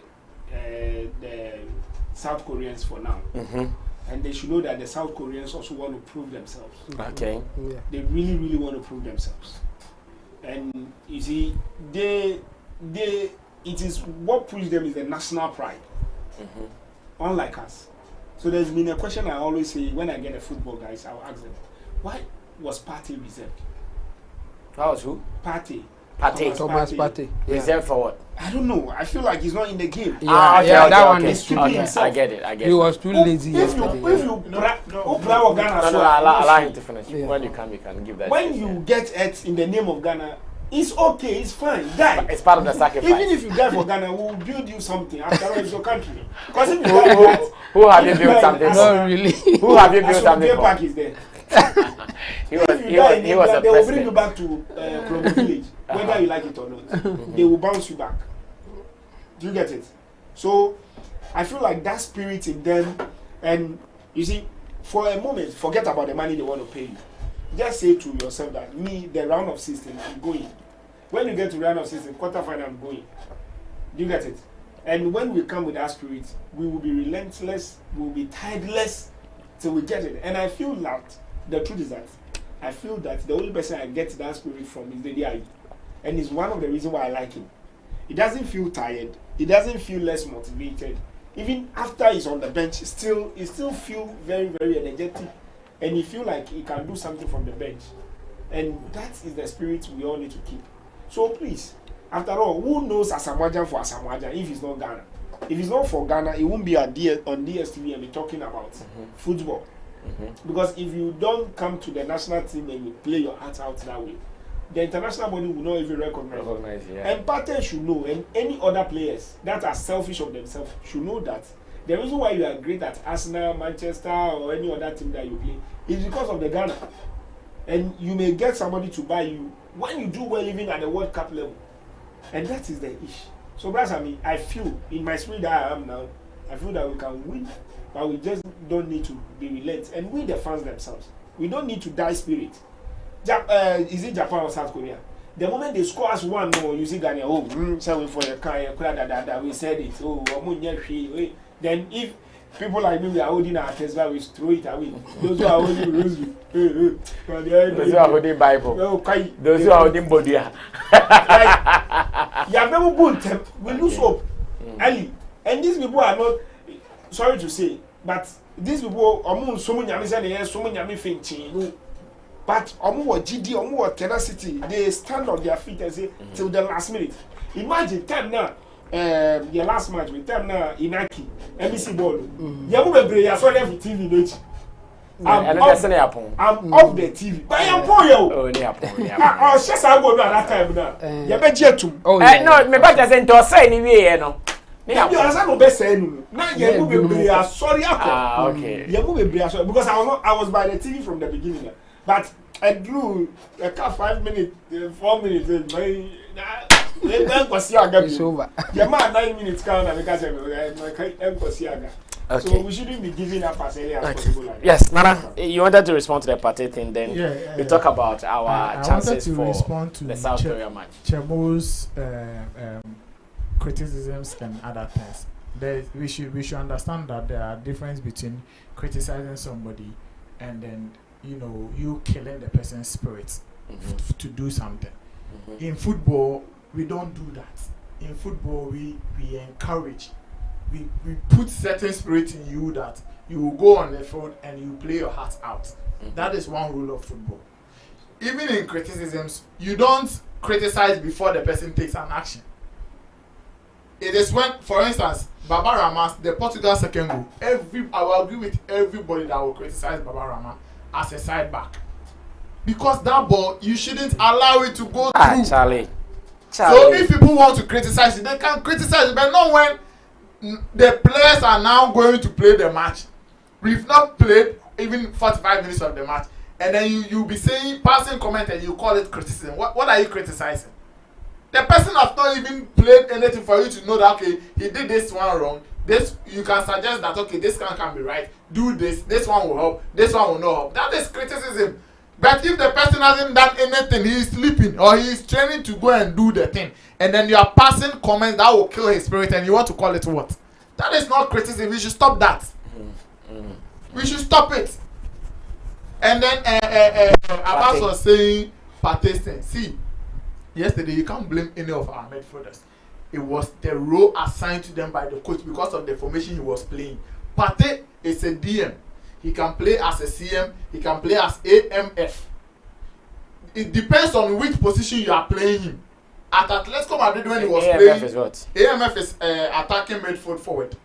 South Koreans for now. And they should know that the South Koreans also want to prove themselves. Okay. Yeah. They really, really want to prove themselves. And you see, it is what pushes them is the national pride. Unlike us. So there's been a question I always say when I get a football guys, I'll ask them, why was Partey reserved? That was who? Partey. Thomas Partey. Reserved for what? I don't know. I feel like he's not in the game. That one is too. I get it. He was too lazy yesterday. Allow him to finish. When you can give that. When you get it in the name of Ghana, it's okay, it's fine. Die. It's part of the sacrifice. Even if you die for Ghana, we'll build you something. After all, it's your country. Because if you die who have you built something? Not really. Who have you built something for? Park is there. He was a they will bring you back to Krobo Village, whether you like it or not. They will bounce you back. Do you get it? So I feel like that spirit in them, and you see, for a moment, forget about the money they want to pay you. Just say to yourself that the round of 16, I'm going. When you get to round of 16, quarterfinal, I'm going. Do you get it? And when we come with that spirit, we will be relentless, we will be tireless till we get it. And I feel that the truth is that I feel that the only person I get that spirit from is the DI. And it's one of the reasons why I like him. He doesn't feel tired. He doesn't feel less motivated. Even after he's on the bench, he still feel very, very energetic. And he feel like he can do something from the bench. And that is the spirit we all need to keep. So please, after all, who knows Asamoah for Asamoah if he's not Ghana? If it's not for Ghana, it won't be on DSTV and be talking about football. Because if you don't come to the national team and you play your heart out that way, the international body will not even recognize you. Yeah. And Partey should know, and any other players that are selfish of themselves should know that the reason why you are great at Arsenal, Manchester, or any other team that you play is because of the Ghana. And you may get somebody to buy you when you do well even at the World Cup level. And that is the issue. So that's I feel in my spirit that I am now, I feel that we can win, but we just don't need to be relentless. And we the fans themselves, we don't need to die spirit. Is it Japan or South Korea? The moment they score us one more, you see Ghana, shall for your car, we said it, then if people like me, we are holding our Tesla, we throw it away. Those who are holding rosary, those who are holding Bible, those who are holding Bodia. You have never good, we lose hope early. And these people are not, sorry to say, but these people are so many things. But GD, tenacity, they stand on their feet and say till the last minute. Imagine time now, your last match with time now Inaki, NBC ball. You have a saw them TV. I'm off the TV. But I'm poor yo. Oh, yeah. Oh, just I go at that time now. You bet you too. Oh, no, me back just into say anyway, no. You are not best saying. Now you be sorry. Okay. You will be sorry because I was by the TV from the beginning. But I drew a 5 minutes, 4 minutes. It's over. Your man 9 minutes count because okay. So we shouldn't be giving up as early as possible. Like yes, Nana, you wanted to respond to the party thing, then we talk about our chances for the South Korea match. Chemo's criticisms and other things. We should understand that there are difference between criticizing somebody and then you killing the person's spirit to do something. In football, we don't do that. In football, we encourage. We put certain spirit in you that you will go on the field and you play your heart out. That is one rule of football. Even in criticisms, you don't criticize before the person takes an action. It is when, for instance, Baba Rama, the Portugal second goal, I will agree with everybody that will criticize Baba Rama as a side back. Because that ball, you shouldn't allow it to go through. Charlie. So if people want to criticize you, they can criticize you, but not when the players are now going to play the match. We've not played even 45 minutes of the match, and then you be saying passing comment and you call it criticism. What are you criticizing? The person has not even played anything for you to know that okay, he did this one wrong. This you can suggest that okay, this can be right. Do this. This one will help. This one will not help. That is criticism. But if the person hasn't done anything, he is sleeping or he is training to go and do the thing, and then you are passing comments that will kill his spirit, and you want to call it what? That is not criticism. We should stop that. We should stop it. And then Abbas was saying, Partey, see, yesterday you can't blame any of our midfielders. It was the role assigned to them by the coach because of the formation he was playing. Partey is a DM. He can play as a CM. He can play as AMF. It depends on which position you are playing him. At Atletico Madrid when he was AMF playing, is what? AMF is attacking midfield forward.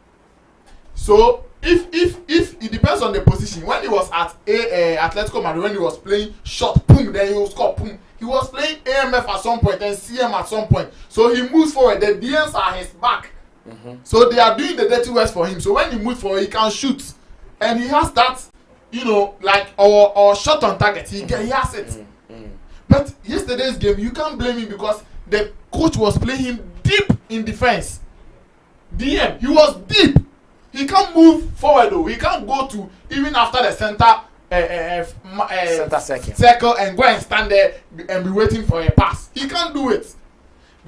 So if it depends on the position. When he was at Atletico Madrid, when he was playing short, boom, then he will score, boom. He was playing AMF at some point and CM at some point. So he moves forward. The DMs are his back. So they are doing the dirty work for him. So when he moves forward, he can shoot. And he has that, like or shot on target. He has it. But yesterday's game, you can't blame him because the coach was playing him deep in defense. DM, he was deep. He can't move forward though. He can't go to even after the center circle and go and stand there and be waiting for a pass. He can't do it.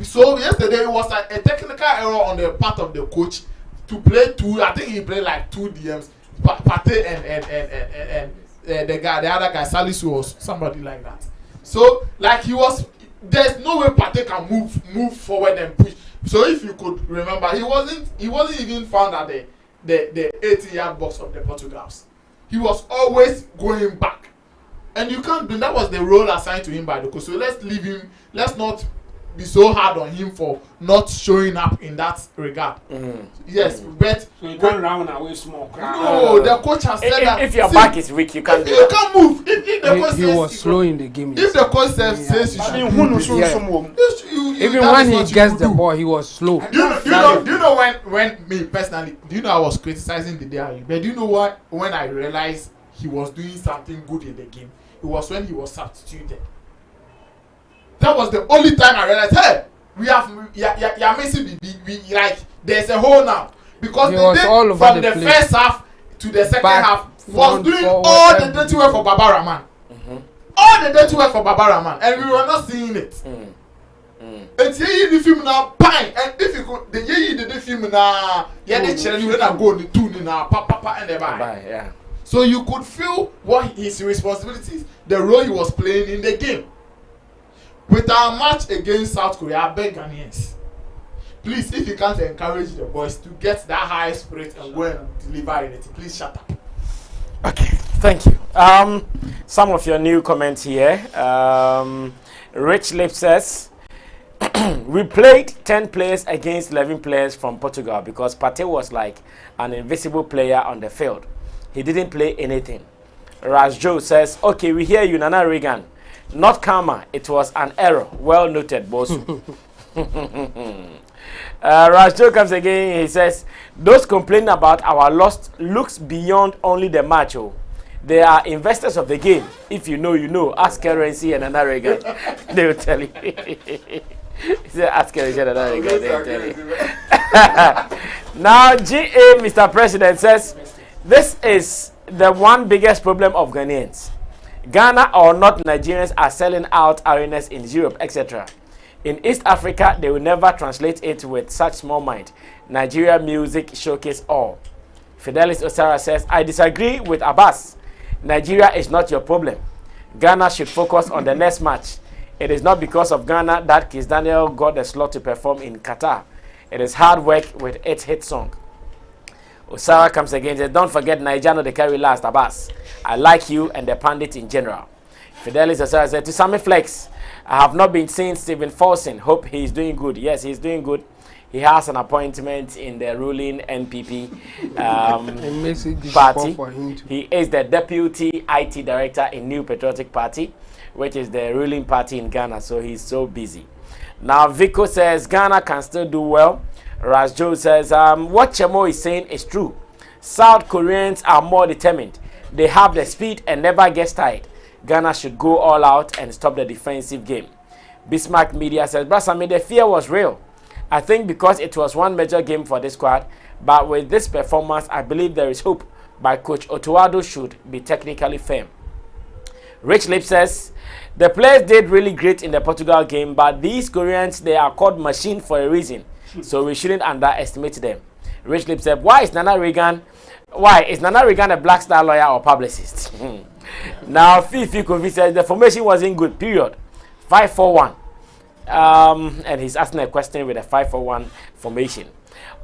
So yesterday it was a technical error on the part of the coach to play two. I think he played like two DMs. Partey and the other guy, Salisu or somebody like that. So like there's no way Partey can move forward and push. So if you could remember, he wasn't even found at the 80-yard box of the Portugals. He was always going back, and you can't do that. Was the role assigned to him by the coach. So let's leave him. Let's not be so hard on him for not showing up in that regard. Yes, but so you can't round away small. No, the coach has said that if your back is weak, you can't. You can't move. If the coach he was slow in the game. If the coach says you should, even when he gets the ball, he was slow. Do you know when me personally? Do you know I was criticizing the day? But do you know what? When I realized he was doing something good in the game, it was when he was substituted. That was the only time I realized, hey, you're missing like there's a hole now. Because from the first half to the second half was doing all the dirty work for Baba Rahman. All the dirty work for Baba Rahman, and we were not seeing it. And see the film now, pine. And if you could, the year the film now, the children will not go the tune now, papa and the bye. Yeah. So you could feel what his responsibilities, the role he was playing in the game. With our match against South Korea, I beg Ghanaians, please, if you can't encourage the boys to get that high spirit and go and deliver it, please shut up. Okay, thank you. Some of your new comments here. Rich Lip says, we played 10 players against 11 players from Portugal because Partey was like an invisible player on the field. He didn't play anything. Rajjo says, okay, we hear you, Nana Reagan. Not karma, it was an error. Well noted, boss. Rajjo comes again, he says, those complaining about our loss looks beyond only the match. Oh. They are investors of the game. If you know, you know. Ask Currency and Nana Reagan. They will tell you. He said, ask Currency and Nana Reagan. They will tell you. Now, GA, Mr. President, says, this is the one biggest problem of Ghanaians. Ghana or not Nigerians are selling out arenas in Europe, etc. In East Africa, they will never translate it with such small mind. Nigeria music showcase all. Fidelis Osara says, I disagree with Abbas. Nigeria is not your problem. Ghana should focus on the next match. It is not because of Ghana that Kiss Daniel got the slot to perform in Qatar. It is hard work with its hit song. Osara comes again and says, don't forget Nigeria, they carry last, Abbas. I like you and the pundit in general. Fidelis Osara said, to Sammy Flex, I have not been seeing Stephen Folsom. Hope he is doing good. Yes, he's doing good. He has an appointment in the ruling NPP party. He is the deputy IT director in New Patriotic Party, which is the ruling party in Ghana. So he's so busy. Now, Vico says Ghana can still do well. Rajjo says what Chemo is saying is true. South Koreans are more determined. They have the speed and never get tired. Ghana should go all out and stop the defensive game. Bismarck Media says, Brasami, the fear was real. I think because it was one major game for this squad, but with this performance, I believe there is hope. But Coach Otuado should be technically firm. Rich Lip says, the players did really great in the Portugal game, but these Koreans, they are called machine for a reason. So we shouldn't underestimate them. Rich Lip said, why is Nana Reagan a Black Star lawyer or publicist? Now, Fifi Kofi says, the formation wasn't good, period. 5-4-1. And he's asking a question with a 5-4-1 formation.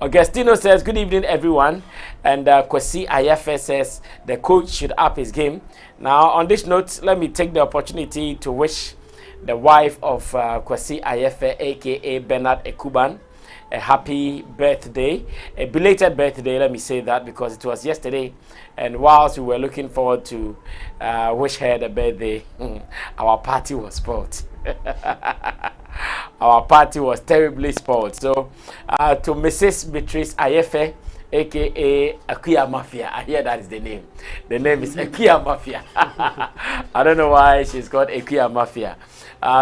Augustino says, good evening, everyone. And Kwesi Ayafe says, the coach should up his game. Now, on this note, let me take the opportunity to wish the wife of Kwesi Ayafe, a.k.a. Bernard Ekuban, a happy birthday, a belated birthday, let me say that, because it was yesterday. And whilst we were looking forward to wish her the birthday, our party was spoiled. Our party was terribly spoiled. So, to Mrs. Beatrice Ayefe, a.k.a. Akuya Mafia. I hear that is the name. The name is Akuya Mafia. I don't know why she's called Akuya Mafia.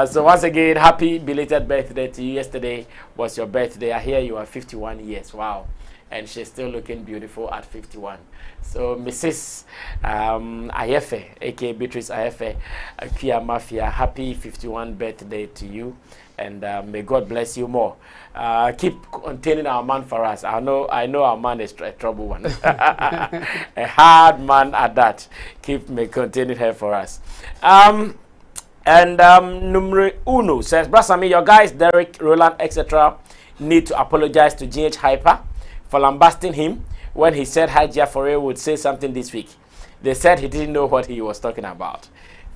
So once again, happy belated birthday to you. Yesterday was your birthday. I hear you are 51 years. Wow. And she's still looking beautiful at 51. So Mrs. Ayefe, a.k.a. Beatrice Ayefe, Akuya Mafia, happy 51 birthday to you. And may God bless you more. Keep containing our man for us. I know our man is a trouble one. A hard man at that. Keep containing her for us. Numero uno says, Brasami, your guys, Derek, Roland, etc., need to apologize to GH Hyper for lambasting him when he said Hajia Foray would say something this week. They said he didn't know what he was talking about.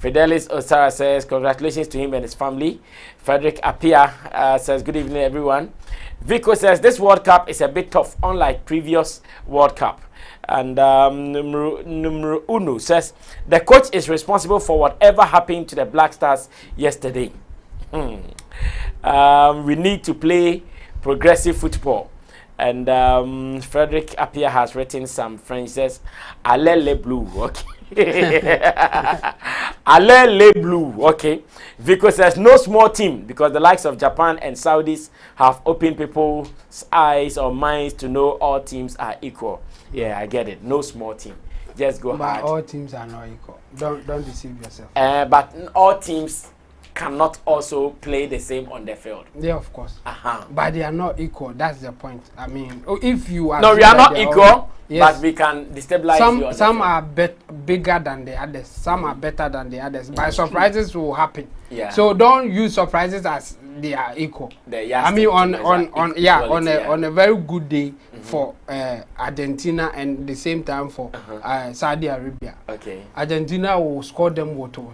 Fidelis Osara says, congratulations to him and his family. Frederick Apia says, good evening, everyone. Vico says, this World Cup is a bit tough, unlike previous World Cup. And Numero Uno says, the coach is responsible for whatever happened to the Black Stars yesterday. We need to play progressive football. And Frederick Apia has written some French, says, Allez les Bleus, okay. Allez les Bleus, okay. Vico says, no small team, because the likes of Japan and Saudis have opened people's eyes or minds to know all teams are equal. Yeah, I get it. No small team. Just go hard. But all teams are not equal. Don't deceive yourself. But all teams cannot also play the same on the field. Yeah, of course. But they are not equal. That's the point. I mean, if you are... No, we are not equal, yes, but we can destabilize you. Some are bigger than the others. Some are better than the others. But surprises will happen. Yeah. So don't use surprises as they are equal. I mean, on a very good day for Argentina and the same time for Saudi Arabia. Okay. Argentina will score them woto.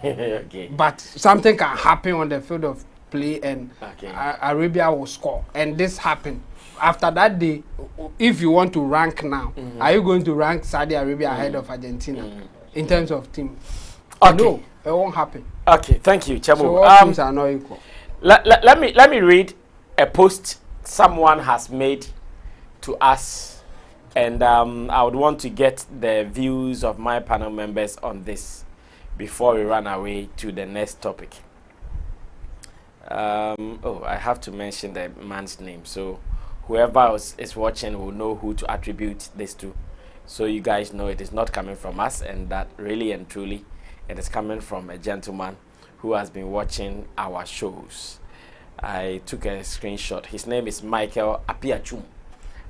Okay. But something can happen on the field of play and Arabia will score. And this happened. After that day, if you want to rank now, are you going to rank Saudi Arabia ahead of Argentina? in terms of team. Okay. No, it won't happen. Okay, thank you, Chamo. So all teams are not equal. Let me read a post someone has made to us, and I would want to get the views of my panel members on this before we run away to the next topic. I have to mention the man's name, so whoever is watching will know who to attribute this to. So you guys know it is not coming from us, and that really and truly it is coming from a gentleman who has been watching our shows. I took a screenshot. His name is Michael Apiachum.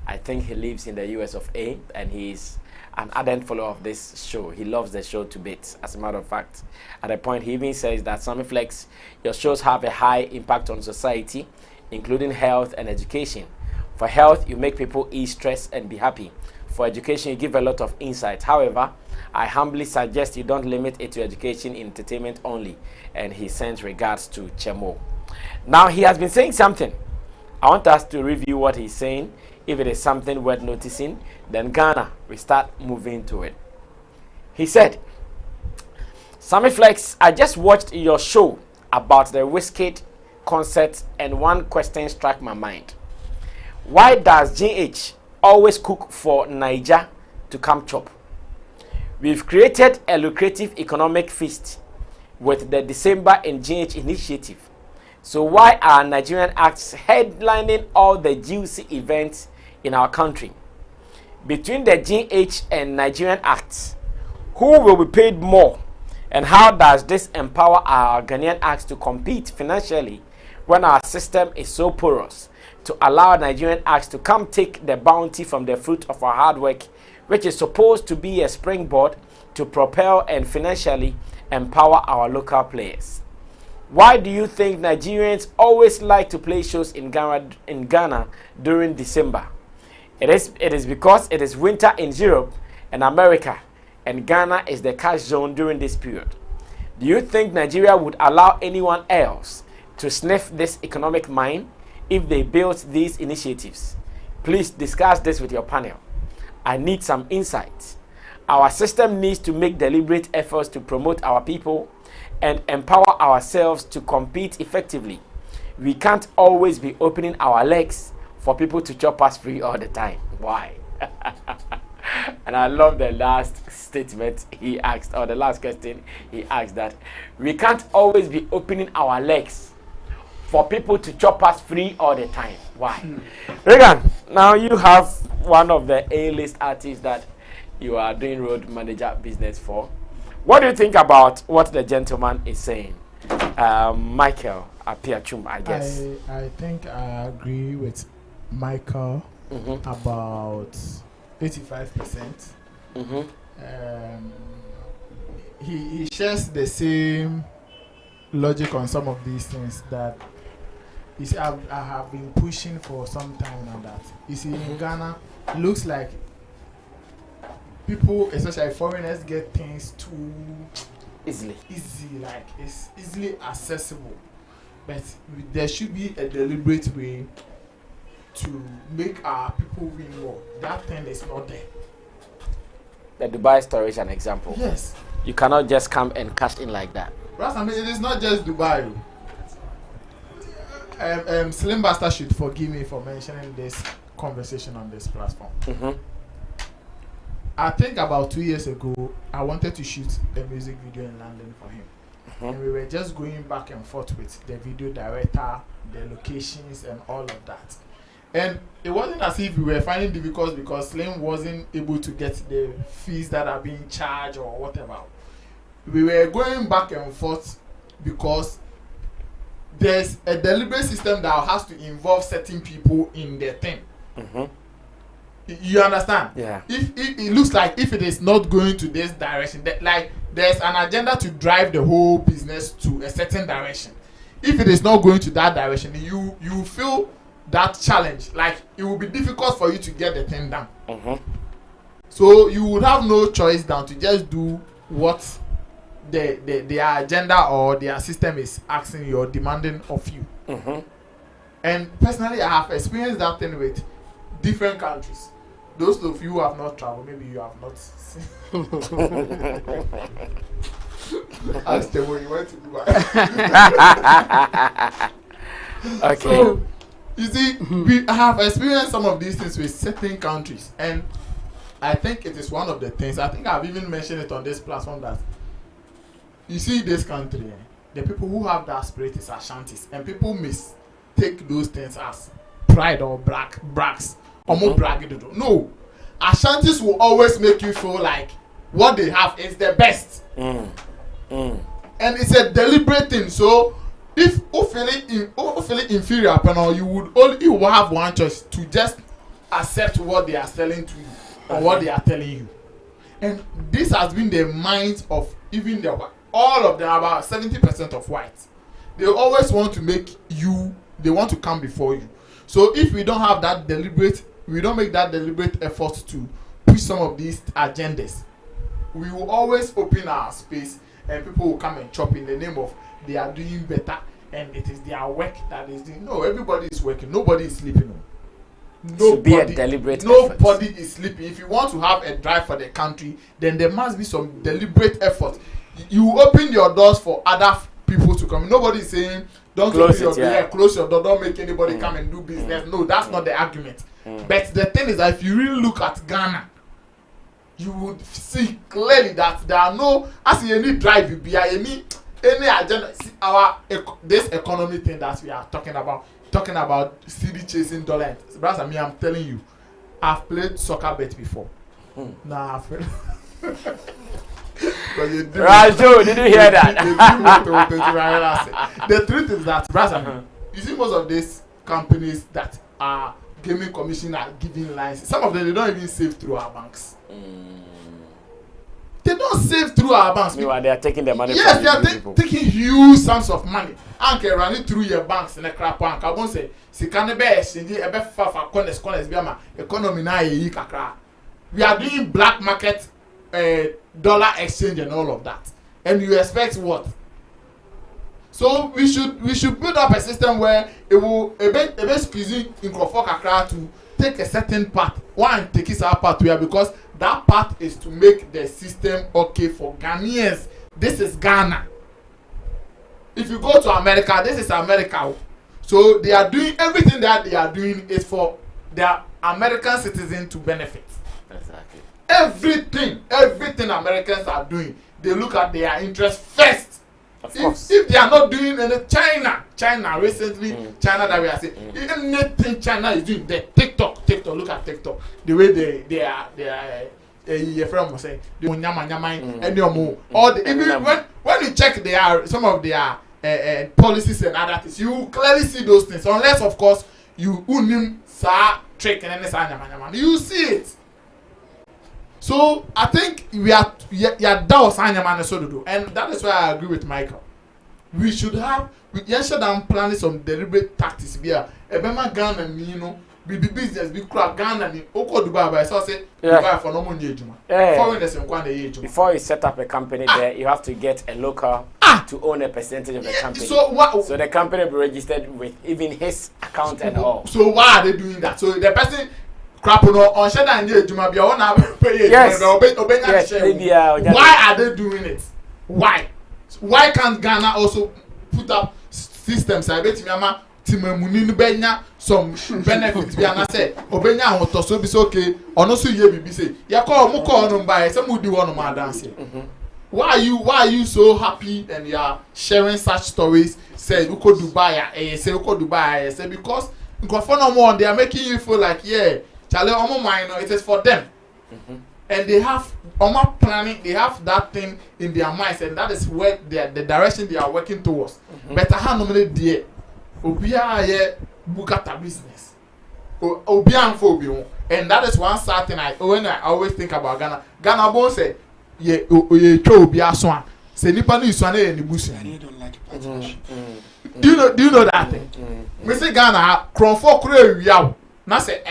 I think he lives in the US of A, and he's an ardent follower of this show. He loves the show to bits. As a matter of fact, at a point he even says that Sammy Flex, your shows have a high impact on society, including health and education. For health, you make people ease stress and be happy. For education, you give a lot of insight. However, I humbly suggest you don't limit it to education, entertainment only. And he sends regards to Chemo. Now, he has been saying something. I want us to review what he's saying. If it is something worth noticing, then Ghana, we start moving to it. He said, Sammy Flex, I just watched your show about the Wizkid concert, and one question struck my mind. Why does GH always cook for Niger to come chop? We've created a lucrative economic feast with the December and GH initiative. So why are Nigerian acts headlining all the juicy events in our country? Between the GH and Nigerian acts, who will be paid more? And how does this empower our Ghanaian acts to compete financially when our system is so porous to allow Nigerian acts to come take the bounty from the fruit of our hard work, which is supposed to be a springboard to propel and financially empower our local players? Why do you think Nigerians always like to play shows in Ghana during December? It is because it is winter in Europe and America, and Ghana is the cash zone during this period. Do you think Nigeria would allow anyone else to sniff this economic mine if they built these initiatives? Please discuss this with your panel. I need some insights. Our system needs to make deliberate efforts to promote our people and empower ourselves to compete effectively. We can't always be opening our legs for people to chop us free all the time. Why? And I love the last statement he asked, or the last question he asked, that we can't always be opening our legs for people to chop us free all the time. Why? Regan, now you have one of the A-list artists that you are doing road manager business for. What do you think about what the gentleman is saying? Michael Apiachum, I guess. I think I agree with Michael about 85%. He shares the same logic on some of these things that you see, I have been pushing for some time now. That you see, in Ghana, it looks like people, especially foreigners, get things too easy, like it's easily accessible. But there should be a deliberate way to make our people win more. That thing is not there. The Dubai story is an example. Yes. You cannot just come and cash in like that. I mean, it is not just Dubai. Slim Bastard should forgive me for mentioning this conversation on this platform. I think about 2 years ago, I wanted to shoot the music video in London for him. And we were just going back and forth with the video director, the locations, and all of that. And it wasn't as if we were finding difficult because Slim wasn't able to get the fees that are being charged or whatever. We were going back and forth because there's a deliberate system that has to involve certain people in the thing. You understand? Yeah. If it looks like if it is not going to this direction, like there's an agenda to drive the whole business to a certain direction. If it is not going to that direction, you feel that challenge. Like it will be difficult for you to get the thing done. So you would have no choice than to just do what their agenda or their system is asking you or demanding of you. And personally, I have experienced that thing with different countries. those of you who have not traveled, maybe you have not seen. Ask them when you went to Dubai. Okay. So, you see, we have experienced some of these things with certain countries, and I think it is one of the things. I think I've even mentioned it on this platform that you see this country, the people who have that spirit is Ashantis, and people mistake those things as pride or brags or more bragging. No, Ashantis will always make you feel like what they have is the best, and it's a deliberate thing. So if you feel inferior, you will have one choice to just accept what they are selling to you or what they are telling you, and this has been the minds of even all of them, about 70% of whites. They always want to make you. They want to come before you. So if we don't have that we don't make that deliberate effort to push some of these agendas, we will always open our space and people will come and chop in the name of they are doing better and it is their work that is doing. No, everybody is working. Nobody is sleeping. Nobody is sleeping. If you want to have a drive for the country, then there must be some deliberate effort. You open your doors for other people to come. Nobody is saying don't close your door, close your door, don't make anybody come and do business. No, that's not the argument. But the thing is that if you really look at Ghana, you would see clearly that there are no, as in any drive you be any agenda. See, this economy thing that we are talking about CD chasing dollar. Brother, I'm telling you, I've played soccer bet before. Nah, Rajo, did you hear that? The truth is that, brother, you see most of these companies that are gaming commission are giving license. Some of them, they don't even save through our banks. They don't save through our banks. Meanwhile, they are taking the money. Yes, they are taking huge sums of money. And can run it through your banks in a crap bank. I won't say, see, can the best in the corners, economy now, we are doing black market dollar exchange and all of that. And you expect what? So we should build up a system where it will squeezing in Kakra to take a certain path. One take his path where, because that path is to make the system okay for Ghanaians. This is Ghana. If you go to America, this is America. So they are doing everything that they are doing is for their American citizens to benefit. Exactly. Everything Americans are doing, they look at their interest first. Of course. If they are not doing any China recently, China that we are saying, anything China is doing, the TikTok, look at TikTok, the way they are your friend was saying, the and all the even when you check some of their policies and other things, you clearly see those things. Unless of course you trick and you see it. So I think we are and that is why I agree with Michael. We should plan some deliberate tactics. Ghana, be business, be crap Ghana, Dubai, but I say Dubai for no money. Before you set up a company there, you have to get a local to own a percentage of the company. So the company will be registered with even his account and all. So why are they doing that? So the person crap on Shada and Juma be on pay. Yes. Why are they doing it? Why can't Ghana also put up systems? I bet Mama Timamuni Benya some benefits be an say Obenya on so be okay or no so ye be say ya call muko on by some would do one man dancing. Why are you so happy and you are sharing such stories? Say you could Dubai, say you could Dubai, say because they are making you feel like it is for them. And they have planning, they have that thing in their minds, and that is where the direction they are working towards. Better hand normally dear Obia Bukata business. Obia and that is one certain when I always think about Ghana. Ghana bon say ye Obia Swan. Say Nipa no Iswane and the bush. I don't like partnership. Do you know that thing? Me say Ghana Cronfo Kure Yaw. Na say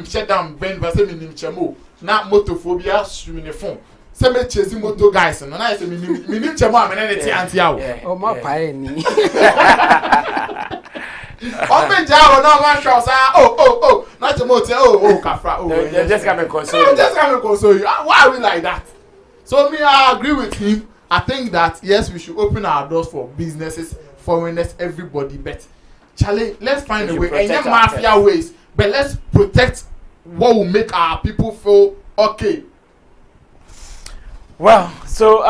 shut down Ben Vase minim chemo na motophobia swimming phone. Say me chasing moto guys no na say minim chemo am na ti anti awo. O ma pae ni. Open jar no one shows. Oh. Not to motel. Oh, Kafra. Oh, they just come and console. No, just come and console you. Why are we like that? So me, I agree with him. I think that yes, we should open our doors for businesses, foreigners, everybody. But Charlie, let's find a way. And yeah, mafia ways. But let's protect what will make our people feel okay. Well, so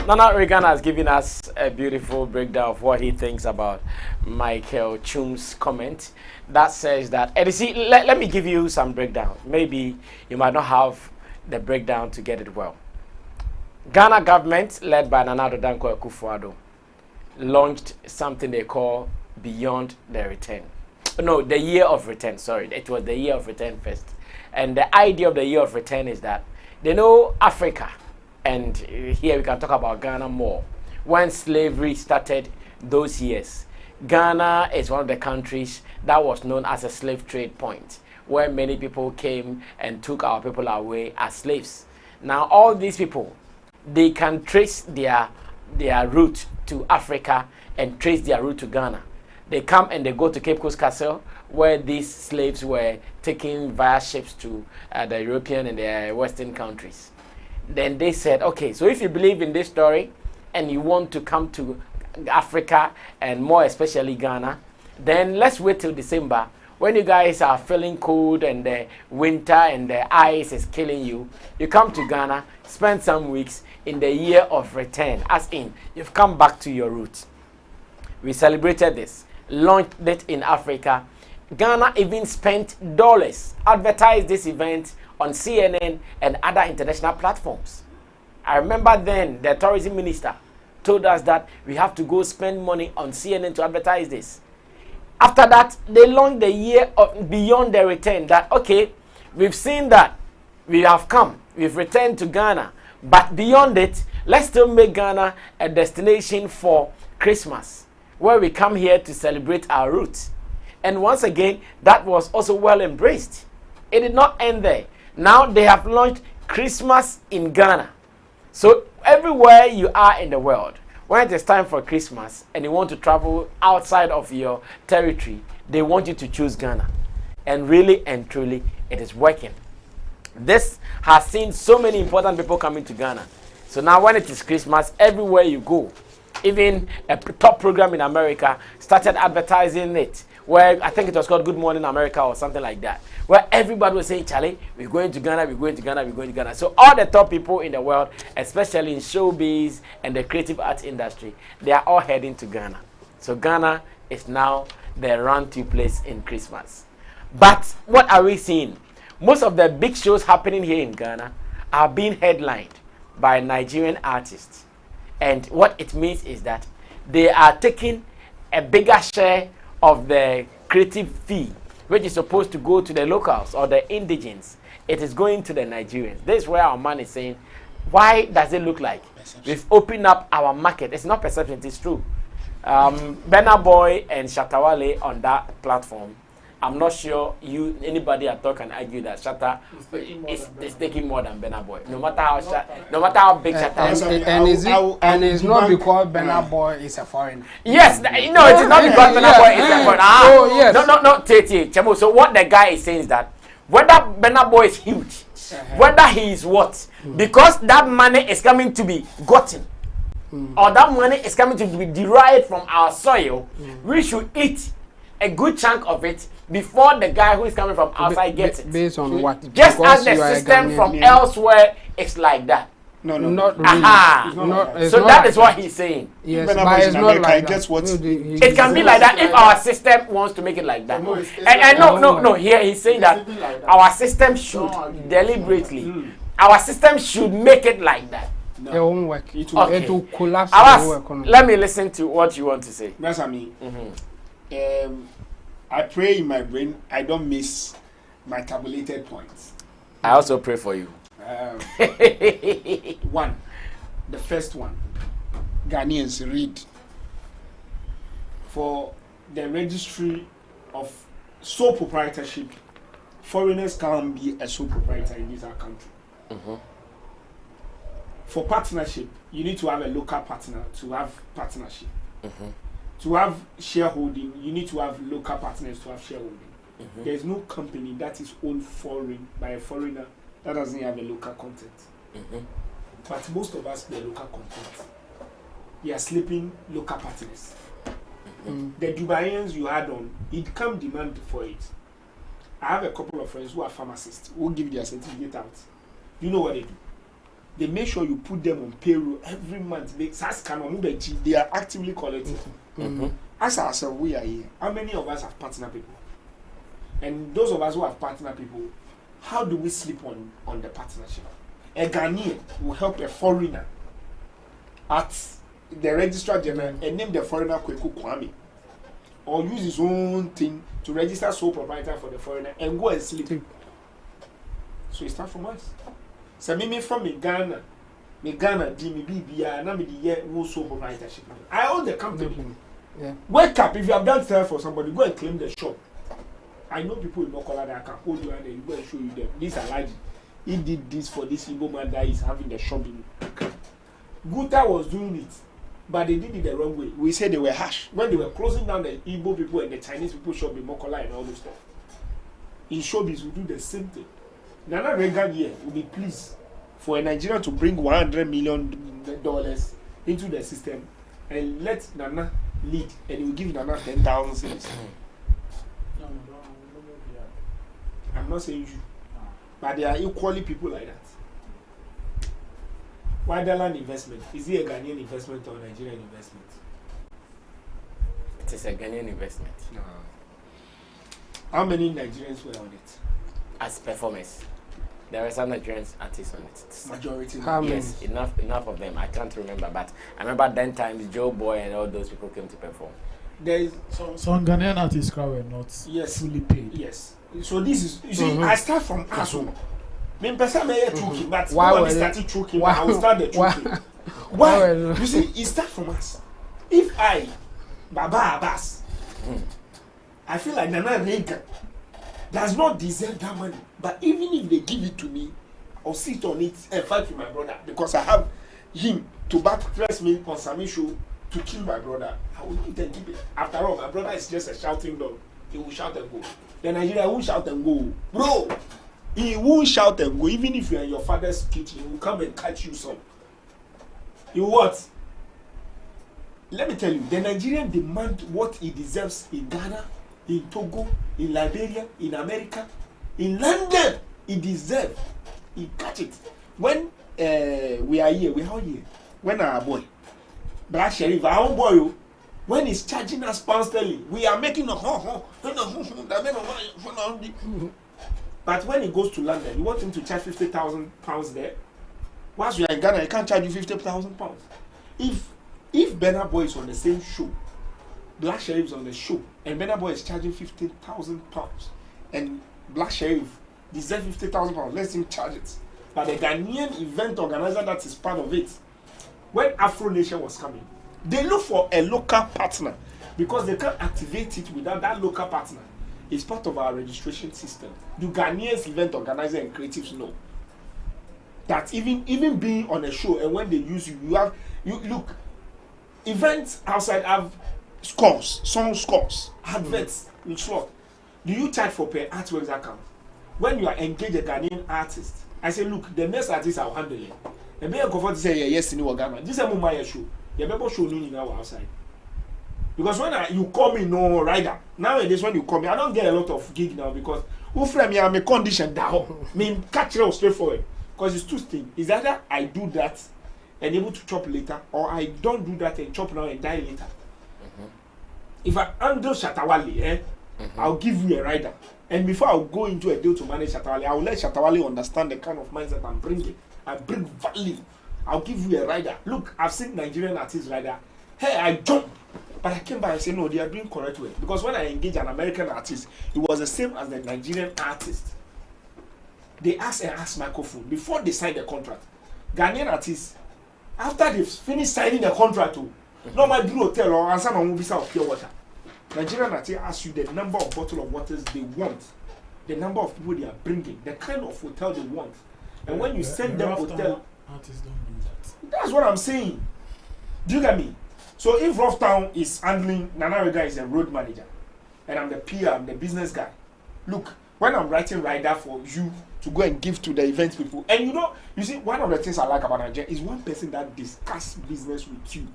Nana Regan has given us a beautiful breakdown of what he thinks about Michael Chum's comment that says that, and you see, let me give you some breakdown. Maybe you might not have the breakdown to get it well. Ghana government, led by Nana Danko Akufo-Addo, launched something they call Beyond the Return. No, the Year of Return, sorry. It was the Year of Return first. And the idea of the Year of Return is that they know Africa, and here we can talk about Ghana more. When slavery started those years, Ghana is one of the countries that was known as a slave trade point, where many people came and took our people away as slaves. Now, all these people, they can trace their route to Africa and trace their route to Ghana. They come and they go to Cape Coast Castle, where these slaves were taken via ships to the European and the Western countries. Then they said, okay, so if you believe in this story and you want to come to Africa and more especially Ghana, then let's wait till December when you guys are feeling cold and the winter and the ice is killing you. You come to Ghana, spend some weeks in the Year of Return, as in you've come back to your roots. We celebrated this, launched it in Africa. Ghana even spent dollars, advertised this event on CNN and other international platforms. I remember then the tourism minister told us that we have to go spend money on CNN to advertise this. After that, they launched the Year of Beyond the Return, that okay, we've seen that we have come, we've returned to Ghana, but beyond it, let's still make Ghana a destination for Christmas, where we come here to celebrate our roots. And once again, that was also well embraced. It did not end there. Now they have launched Christmas in Ghana. So everywhere you are in the world, when it is time for Christmas and you want to travel outside of your territory, they want you to choose Ghana. And really and truly, it is working. This has seen so many important people coming to Ghana. So now when it is Christmas, everywhere you go, even a top program in America started advertising it, where I think it was called Good Morning America or something like that, where everybody was saying, Charlie, we're going to Ghana, we're going to Ghana, we're going to Ghana. So all the top people in the world, especially in showbiz and the creative arts industry, they are all heading to Ghana. So Ghana is now the run-to place in Christmas. But what are we seeing? Most of the big shows happening here in Ghana are being headlined by Nigerian artists. And what it means is that they are taking a bigger share of the creative fee, which is supposed to go to the locals or the indigenes. It is going to the Nigerians. This is where our man is saying, why does it look like we've opened up our market? It's not perception, it's true. Burna Boy and Shatta Wale on that platform, I'm not sure anybody at all can argue that Shatta is taking more than Burna Boy. No matter how big Shatta is. And it's not because Burna Boy is a foreigner. Yes, no, it is not because Burna Boy is a foreigner. Oh, yes. No, Tete, Chemo. So what the guy is saying is that whether Burna Boy is huge, whether he is what, because that money is coming to be gotten, or that money is coming to be derived from our soil, we should eat a good chunk of it before the guy who is coming from outside gets it. Based on what? Just because as the system from elsewhere is like that. No, not really. So that is what he's saying. Yes, but it's not like that. It can be like that if our system wants to make it like that. And no. Here he's saying that our system should deliberately, our system should make it like that. No. It won't work. It will collapse. Let me listen to what you want to say. That's me. I pray in my brain I don't miss my tabulated points. I also pray for you. The first one, Ghanaians read. For the registry of sole proprietorship, foreigners can't be a sole proprietor in this country. For partnership, you need to have a local partner to have partnership. to have shareholding, you need to have local partners to have shareholding. There is no company that is owned foreign by a foreigner that doesn't have a local content. But most of us, the local content, we are sleeping local partners. The Dubaians you had on, it come demand for it. I have a couple of friends who are pharmacists who give their certificate out. You know what they do? They make sure you put them on payroll every month. They are actively collecting. As ourselves, we are here. How many of us have partner people? And those of us who have partner people, how do we sleep on the partnership? A Ghanaian will help a foreigner at the registrar general and name the foreigner Kweku Kwame, or use his own thing to register sole proprietor for the foreigner and go and sleep. So it starts from us. So me from Ghana, di me BBA, na me the year who sole proprietorship. I own the company. Yeah. Wake up, if you have done stuff for somebody, go and claim the shop. I know people in Mokola that I can hold you and then go and show you them. This Alaji, he did this for this Igbo man that is having the shop in Guta was doing it, but they did it the wrong way. We said they were harsh when they were closing down the Igbo people and the Chinese people shop in Mokola and all those stuff. In showbiz, we do the same thing. Nana Reagan here will be pleased for a Nigerian to bring $100 million into the system and let Nana lead, and he will give Nana 10,000 cedis. I'm not saying you, but there are equally people like that. Why the land investment? Is it a Ghanaian investment or a Nigerian investment? It is a Ghanaian investment. No. How many Nigerians were on it? As performers. There are some Nigerian artists on it. Majority. Yes, enough of them. I can't remember, but I remember then times Joe Boy and all those people came to perform. There is some Ghanaian artists were not fully paid. Yes. So this is, you see, I start from Aso. Me person may choking, but why when started choking, I will start the choking. Why? You see, it starts from us. If I, Baba Abbas, I feel like Nana Reagan does not deserve that money. But even if they give it to me, I'll sit on it and fight with my brother because I have him to backpress me on Sammy show to kill my brother. I will not even keep it. After all, my brother is just a shouting dog. He will shout and go. The Nigeria won't shout and go. Bro, he won't shout and go. Even if you're in your father's kitchen, he will come and catch you some. You what? Let me tell you, the Nigerian demand what he deserves in Ghana, in Togo, in Liberia, in America, in London. He deserves. He catch it. When we are here, when our boy, Black Sheriff, our own boy, when he's charging us pound sterling, we are making a but when he goes to London, you want him to charge £50,000 there. Once you are in Ghana, he can't charge you £50,000. If Burna Boy is on the same show, Black Sheriff is on the show, and Burna Boy is charging £15,000, and Black Sheriff deserves £50,000, let him charge it. But the Ghanaian event organizer that is part of it, when Afro Nation was coming, they look for a local partner because they can't activate it without that local partner. It's part of our registration system. Do Ghanaians event organizers and creatives know that even being on a show and when they use you, you look, events outside have scores, song scores, adverts in slot. Do you charge for per artworks account? When you are engaged a Ghanaian artist, I say, look, the next artist I'll handle it. The mayor comfort say yes in Ghana. This is a Mumbai show. The people show me now outside. Because when you call me no rider, nowadays when you call me, I don't get a lot of gig now because who frame me, I'm a condition down. Me catch it straightforward. Because it's two things. Is either I do that and able to chop later, or I don't do that and chop now and die later. If I handle Shatawale, I'll give you a rider. And before I go into a deal to manage Shatawale, I will let Shatawale understand the kind of mindset I'm bringing. I bring value. I'll give you a rider. Look, I've seen Nigerian artists rider. Hey, I jump. But I came by and said, no, they are doing correct way. Because when I engage an American artist, it was the same as the Nigerian artist. They ask microphone before they sign the contract. Ghanaian artists, after they've finished signing the contract, normally do hotel or answer my movie of pure water. Nigerian artists ask you the number of bottles of waters they want, the number of people they are bringing, the kind of hotel they want. And when you send them hotel, artists don't do that. That's what I'm saying. Do you get me? So if Rough Town is handling, Nanarega is a road manager, and I'm the PR, I'm the business guy. Look, when I'm writing rider for you to go and give to the event people, and you see, one of the things I like about Nigeria is one person that discuss business with you.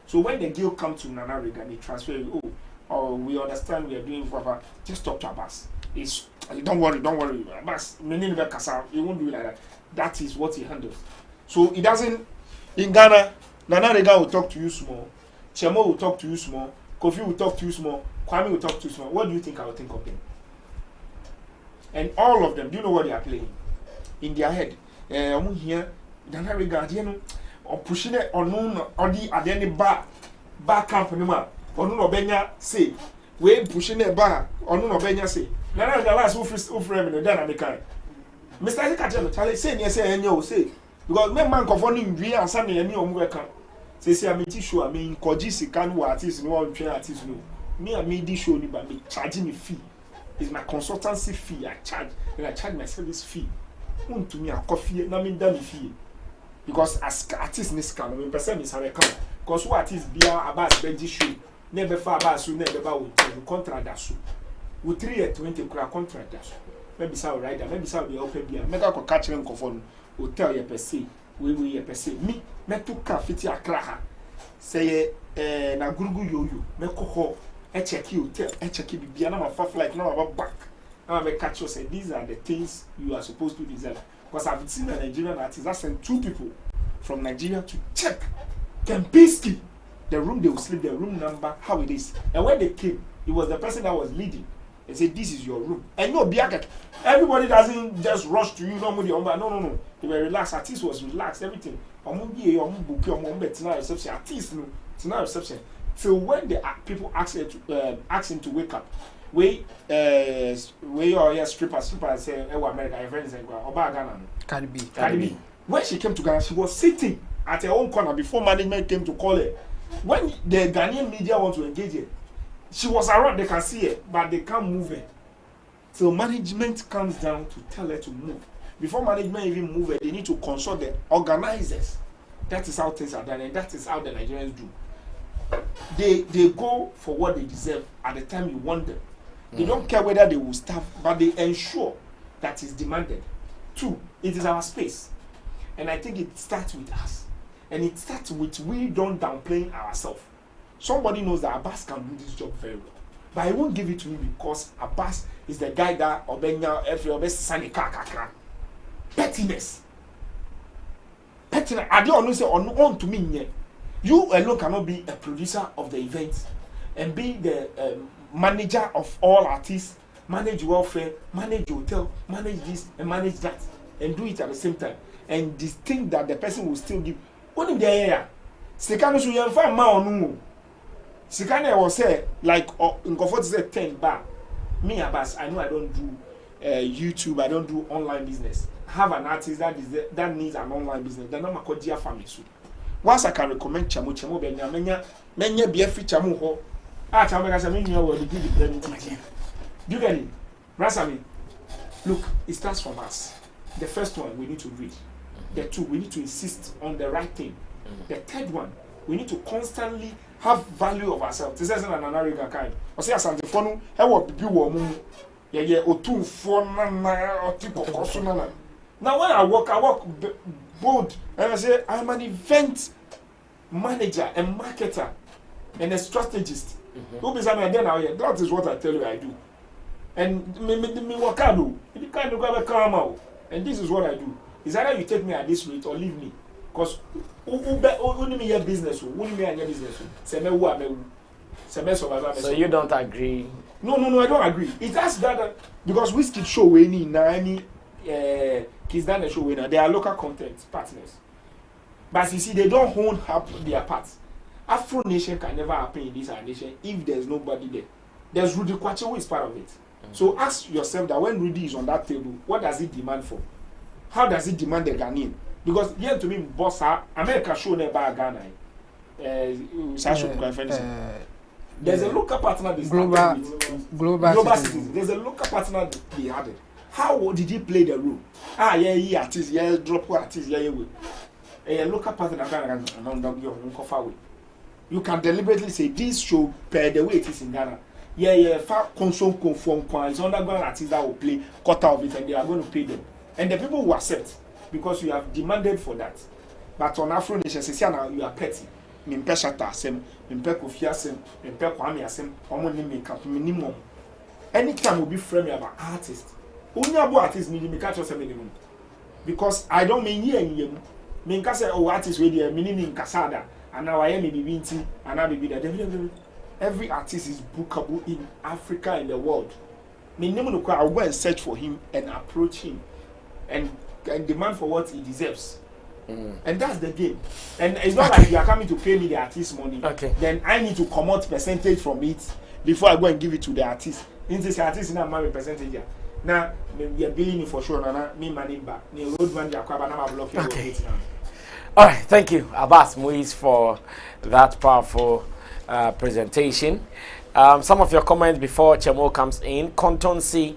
So when the deal comes to Nanarega and they transfer you, we understand we are doing proper, just talk to Abbas. Don't worry, Abbas, he won't do it like that. That is what he handles. So he doesn't, in Ghana, Nanarega will talk to you small, Chemo will talk to you small, Kofi will talk to you small, Kwame will talk to you small. What do you think I will think of them? And all of them, do you know what they are playing? In their head. Here, Nanarega, or pushing it or no, or the at any bar camp anymore, or no Benya say, we pushing a bar, or no Benya say. Nanarega last who frame in the dynamic. Mr. Kachel, Charlie say, yes, and you say, because men man confounding real and Sammy and you move camp. Say, I'm a tissue, I mean, Kojisi can artist, no one train artist, no. Me, I made this show, but me charging me fee. It's my consultancy fee. I charge, and I charge my service fee. To me, a coffee, no mean dummy fee. Because as artists in this camp, we perceive is how I come. Because what artists be about Benji show, never far about so never about contract that so. With 3 years 20 contract that so. Maybe so rider, maybe so be open beer. Make a catch them conform. Hotel ye per se, we per se. Me to fiti akra. Say na gurugu yo. Me koko. Check you, check you. Be na far flight, now about back. Now I catch you say these are the things you are supposed to deserve. Because I've seen a Nigerian artist that sent 2 people from Nigeria to check Kempinski, the room they will sleep, the room number, how it is. And when they came, it was the person that was leading. They said, this is your room. And no, everybody doesn't just rush to you. No. They were relaxed. Artist was relaxed, everything. Reception. So when the people ask him to wake up, we are strippers say, America, your friends and Ghana. Cardi B. When she came to Ghana, she was sitting at her own corner before management came to call her. When the Ghanaian media want to engage her, she was around, they can see her, but they can't move her. So management comes down to tell her to move. Before management even move her, they need to consult the organizers. That is how things are done, and that is how the Nigerians do. They go for what they deserve at the time you want them. They don't care whether they will starve, but they ensure that is demanded. 2, it is our space. And I think it starts with us. And it starts with we don't downplaying ourselves. Somebody knows that Abbas can do this job very well. But I won't give it to him because Abbas is the guy that Obenya every Sani Kakakra. Pettiness. I don't know say on to me. You alone cannot be a producer of the event and be the manager of all artists, manage welfare, manage hotel, manage this and manage that, and do it at the same time. And this thing that the person will still give. Only the area. Sekano so you find ma onu. Sekano was say like in comfort say 10 bar. Me Abbas, I know I don't do YouTube, I don't do online business. I have an artist that needs an online business. Then I'm a dear family so. Once I can recommend Chamo Benya, menya be a free Chamo ho. Chamo can say me will give the planning. Do you get it? Rasami, look, it starts from us. The first one, we need to read. The 2, we need to insist on the right thing. The 3rd one, we need to constantly have value of ourselves. This isn't an Anariga kind. I say, Asantefonu, how would be woman? Yeah, or 2 4 or tipo Kosuna. Now, when I walk bold, and I say, I'm an event manager and marketer and a strategist. That is what I tell you I do. And me work out. You can't do a and this is what I do. Is either you take me at this rate or leave me. Because only me your business, only me and your business. So you don't agree? No, I don't agree. It has that because Whiskey show any Kids done show winner. They are local content partners. But you see, they don't own up their parts. Afro Nation can never happen in this nation if there's nobody there. There's Rudy Kwache who is part of it. So ask yourself that when Rudy is on that table, what does he demand for? How does he demand the Ghanaian? Because here to me, boss, America show never Ghana. There's a local partner. Global citizens. There's a local partner they had it. How did he play the role? Artist, drop artist, a local partner you can deliberately say this show per the way it is in Ghana. Yeah, far consume conform it's underground artists that will play quarter of it and they are going to pay them. And the people will accept because you have demanded for that. But on Afro Nation, now you are petty. Mimpe Shata Sem, Mimpe Kofi Asem, Mimpe Kwame Asem, minimum. Anytime will be friendly about artists. Only about artists meaning catch us a minimum. Because I don't mean ye and ye. Mean say oh artists with the meaning in Casada and now I am maybe Vinci and I be the every artist is bookable in Africa and the world. Minimum I'll go and search for him and approach him and demand for what he deserves. And that's the game. And it's not like you are coming to pay me the artist money. Then I need to come out percentage from it before I go and give it to the artist. In this artist in a money percentage. Now you're billing me for sure. Now me money back. Okay. All right. Thank you, Abbas Muiz, for that powerful presentation. Some of your comments before Chemo comes in. Contonsi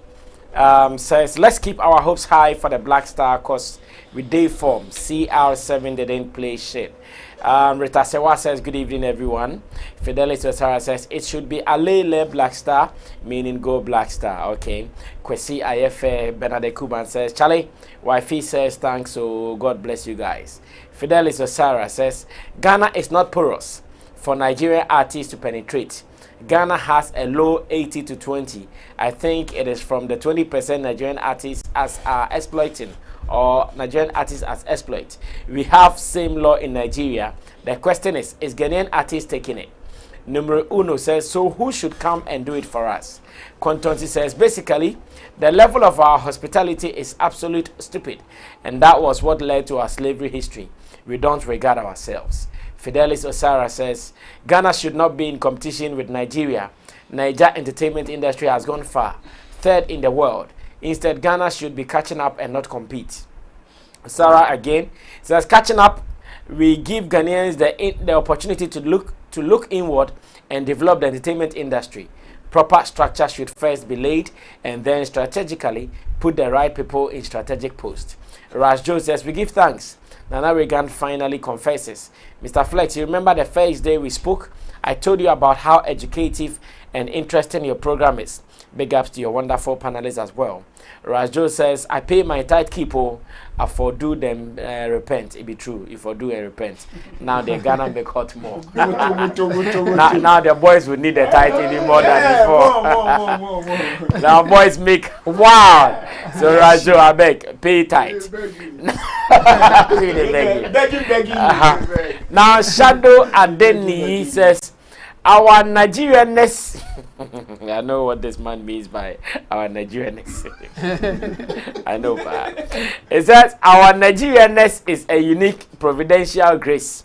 says, let's keep our hopes high for the Black Star because with day form, CR7 they didn't play shit. Rita Sewa says, good evening everyone. Fidelis Osara says, it should be Alele Black Star, meaning go Black Star. Okay. Kwesi Ayefe Bernadette Kuban says, Charlie, wifey says, thanks, so God bless you guys. Fidelis Osara says, Ghana is not porous for Nigerian artists to penetrate. Ghana has a low 80 to 20. I think it is from the 20% Nigerian artists as are exploiting or Nigerian artists as exploit. We have same law in Nigeria. The question is Ghanaian artists taking it? Numero uno says, so who should come and do it for us? Contonsi says, basically, the level of our hospitality is absolute stupid. And that was what led to our slavery history. We don't regard ourselves. Fidelis Osara says, Ghana should not be in competition with Nigeria. Niger entertainment industry has gone far, third in the world. Instead, Ghana should be catching up and not compete. Sarah again says, catching up, we give Ghanaians the opportunity to look inward and develop the entertainment industry. Proper structure should first be laid and then strategically put the right people in strategic posts. Raj Joe says, we give thanks. Nana Reagan finally confesses. Mr. Flex, you remember the first day we spoke? I told you about how educative and interesting your program is. Big ups to your wonderful panelists as well. Rajjo says, I pay my tithe keeper, I for do them repent. It be true, if I do and repent. Now they're gonna make hot more. now the boys will need the tithe any more than before. Now boys make wow. So Rajjo, I beg, pay tithe. Begging. Now Shadow Adeni says, our Nigerianness. I know what this man means by our Nigerianness. I know, but it says our Nigerianness is a unique providential grace.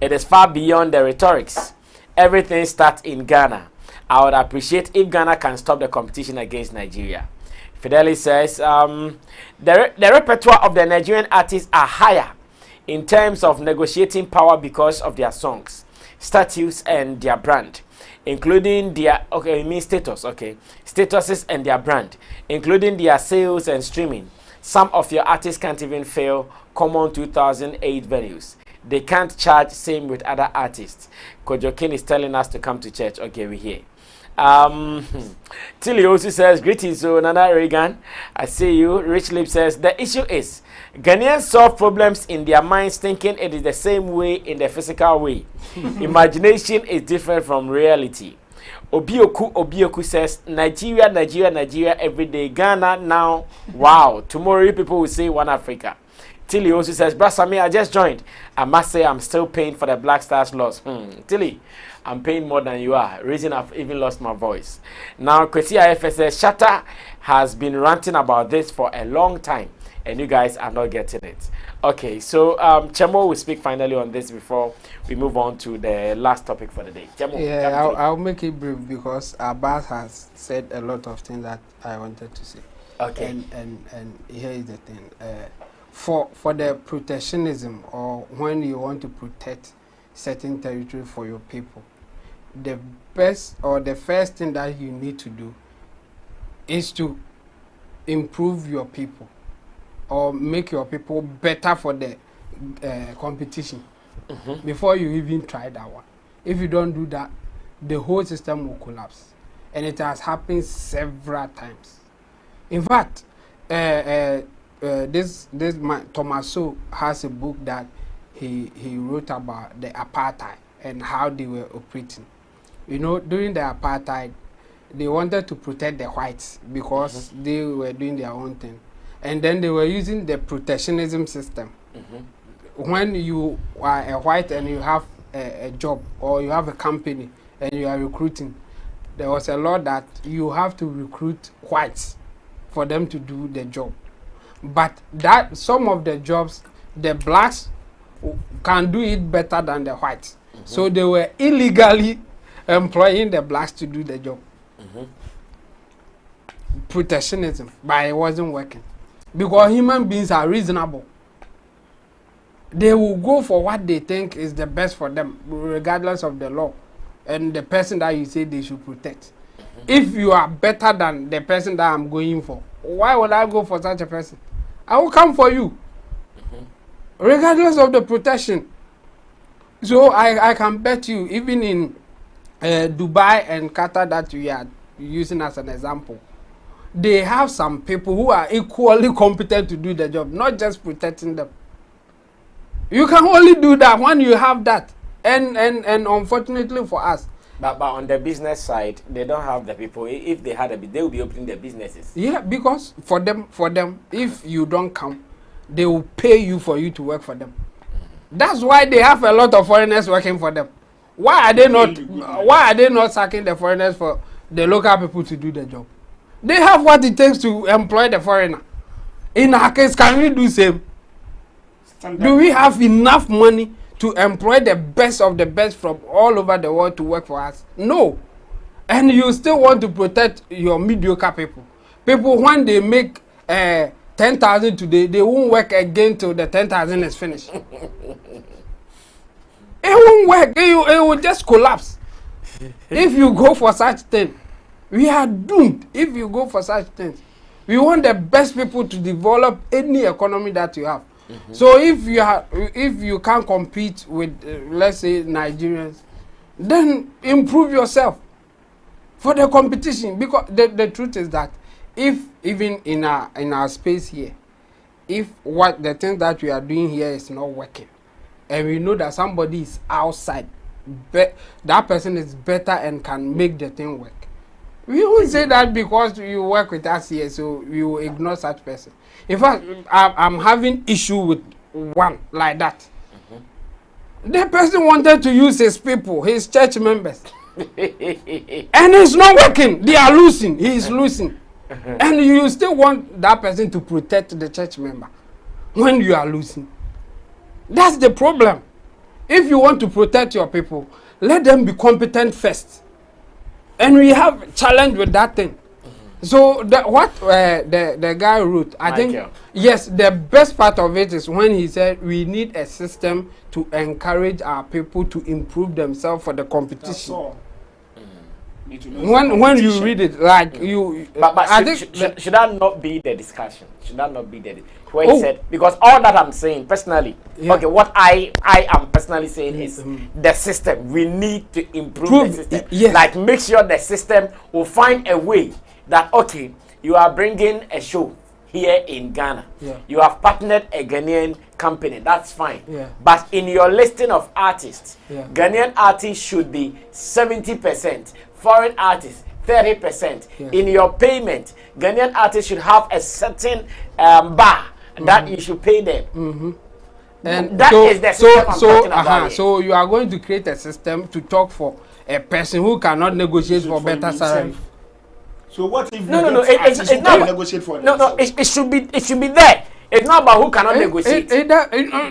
It is far beyond the rhetorics. Everything starts in Ghana. I would appreciate if Ghana can stop the competition against Nigeria. Fidelis says the repertoire of the Nigerian artists are higher in terms of negotiating power because of their songs, statues, and their brand, including their statuses and their brand, including their sales and streaming. Some of your artists can't even fail common 2008 venues. They can't charge, same with other artists. Kojokin is telling us to come to church. Okay, we hear. Tilly also says, greetings, so Nana Reagan. I see you. Rich Lip says, the issue is Ghanaians solve problems in their minds thinking it is the same way in the physical way. Imagination is different from reality. Obioku says, Nigeria every day. Ghana now. Wow. Tomorrow you people will say One Africa. Tilly also says, Brasami, I just joined. I must say I'm still paying for the Black Stars loss. Tilly, I'm paying more than you are. Reason I've even lost my voice. Now, Kwesi IFS says, Shatta has been ranting about this for a long time, and you guys are not getting it. Okay, so Chemo will speak finally on this before we move on to the last topic for the day. Chemo, yeah, I'll make it brief because Abbas has said a lot of things that I wanted to say. Okay. And here is the thing. For the protectionism, or when you want to protect certain territory for your people, the best or the first thing that you need to do is to improve your people or make your people better for the competition. before you even try that one. If you don't do that, the whole system will collapse, and it has happened several times. In fact, this man Tomaso has a book that he wrote about the apartheid and how they were operating. You know, during the apartheid, they wanted to protect the whites because they were doing their own thing, and then they were using the protectionism system. When you are a white and you have a job or you have a company and you are recruiting, there was a law that you have to recruit whites for them to do the job. But that some of the jobs, the blacks can do it better than the whites. So they were illegally employing the blacks to do the job. Protectionism, but it wasn't working. Because human beings are reasonable. They will go for what they think is the best for them, regardless of the law and the person that you say they should protect. If you are better than the person that I'm going for, why would I go for such a person? I will come for you, regardless of the protection. So I can bet you, even in Dubai and Qatar that we are using as an example, they have some people who are equally competent to do the job, not just protecting them. You can only do that when you have that, and unfortunately for us. But on the business side, they don't have the people. If they had they will be opening their businesses. Yeah, because for them, if you don't come, they will pay you for you to work for them. That's why they have a lot of foreigners working for them. Why are they not? Why are they not sacking the foreigners for the local people to do the job? They have what it takes to employ the foreigner. In our case, can we do same? Do we have enough money to employ the best of the best from all over the world to work for us? No. And you still want to protect your mediocre people. People, when they make 10,000 today, they won't work again till the 10,000 is finished. It won't work. It will just collapse. If you go for such thing, we are doomed. If you go for such things, we want the best people to develop any economy that you have. So if you can't compete with let's say Nigerians, then improve yourself for the competition. Because the truth is that if even in our space here, if what the thing that we are doing here is not working, and we know that somebody is outside, that person is better and can make the thing work, we won't say that because you work with us here, so we will ignore such person. In fact, I'm having issue with one like that. The person wanted to use his people, his church members. And it's not working. They are losing. He is losing. And you still want that person to protect the church member when you are losing. That's the problem. If you want to protect your people, let them be competent first. And we have challenge with that thing. So the guy wrote, I think, yes, the best part of it is when he said we need a system to encourage our people to improve themselves for the competition. When you read it, like you, but I think should that not be the discussion? Should that not be the where he said, because all that I'm saying personally, okay, what I am personally saying is the system. We need to improve the system. Like make sure the system will find a way that okay, you are bringing a show here in Ghana. You have partnered a Ghanaian company. That's fine. But in your listing of artists, Ghanaian artists should be 70%. Foreign artists, 30%. In your payment, Ghanaian artists should have a certain bar that you should pay them. And that is the system I'm talking about. So you are going to create a system to talk for a person who cannot negotiate for better salary. So what if it's not negotiate for it should be there. It's not about who cannot negotiate.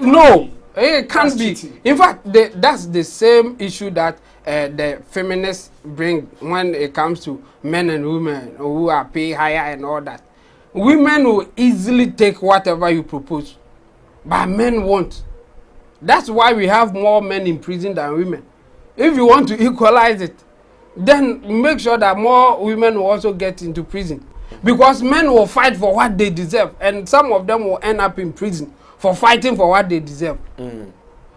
No, it can't be. In fact, that's the same issue that the feminists bring when it comes to men and women who are paid higher and all that. Women will easily take whatever you propose, but men won't. That's why we have more men in prison than women. If you want to equalize it, then make sure that more women will also get into prison, because men will fight for what they deserve, and some of them will end up in prison for fighting for what they deserve.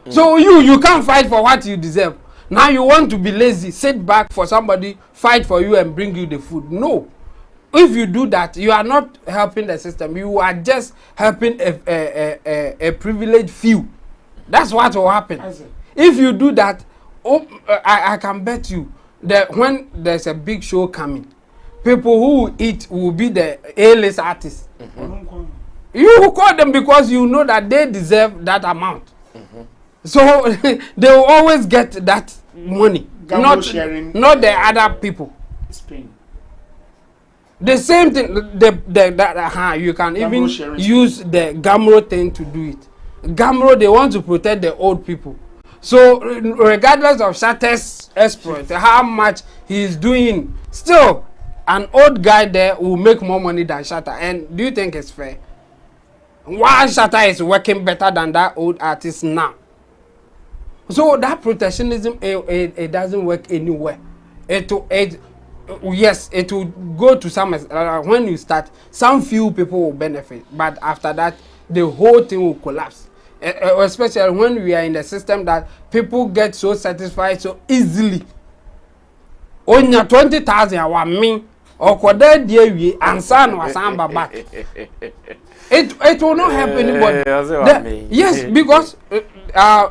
So you can't fight for what you deserve. Now you want to be lazy, sit back for somebody fight for you and bring you the food. No. If you do that, you are not helping the system. You are just helping a privileged few. That's what will happen. If you do that, I can bet you that when there's a big show coming, people who eat will be the A-list artists. You will call them because you know that they deserve that amount. So they will always get that money, not the other people. Spain. The same thing. You can even use the Gamro thing to do it. Gamro, they want to protect the old people. So regardless of Shatter's exploit, how much he is doing, still an old guy there will make more money than Shatter. And do you think it's fair? Why Shatter is working better than that old artist now? So that protectionism, it doesn't work anywhere. Yes, it will go to some, when you start, some few people will benefit, but after that, the whole thing will collapse. Especially when we are in the system that people get so satisfied so easily. Only 20,000 our me or kwade die we ansa no asamba back. It will not help anybody. Yes, because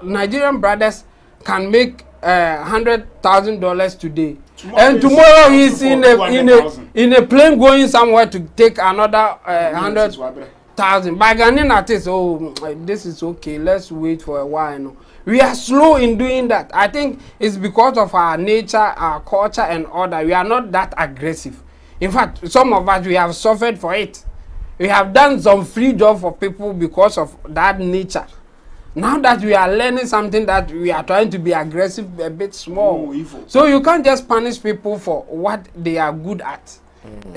Nigerian brothers can make $100,000 today. And tomorrow he's in a plane going somewhere to take another 100,000. By Ghanaian artists, this is okay. Let's wait for a while. No. We are slow in doing that. I think it's because of our nature, our culture, and order. We are not that aggressive. In fact, some of us we have suffered for it. We have done some free job for people because of that nature. Now that we are learning something that we are trying to be aggressive, a bit small. So you can't just punish people for what they are good at.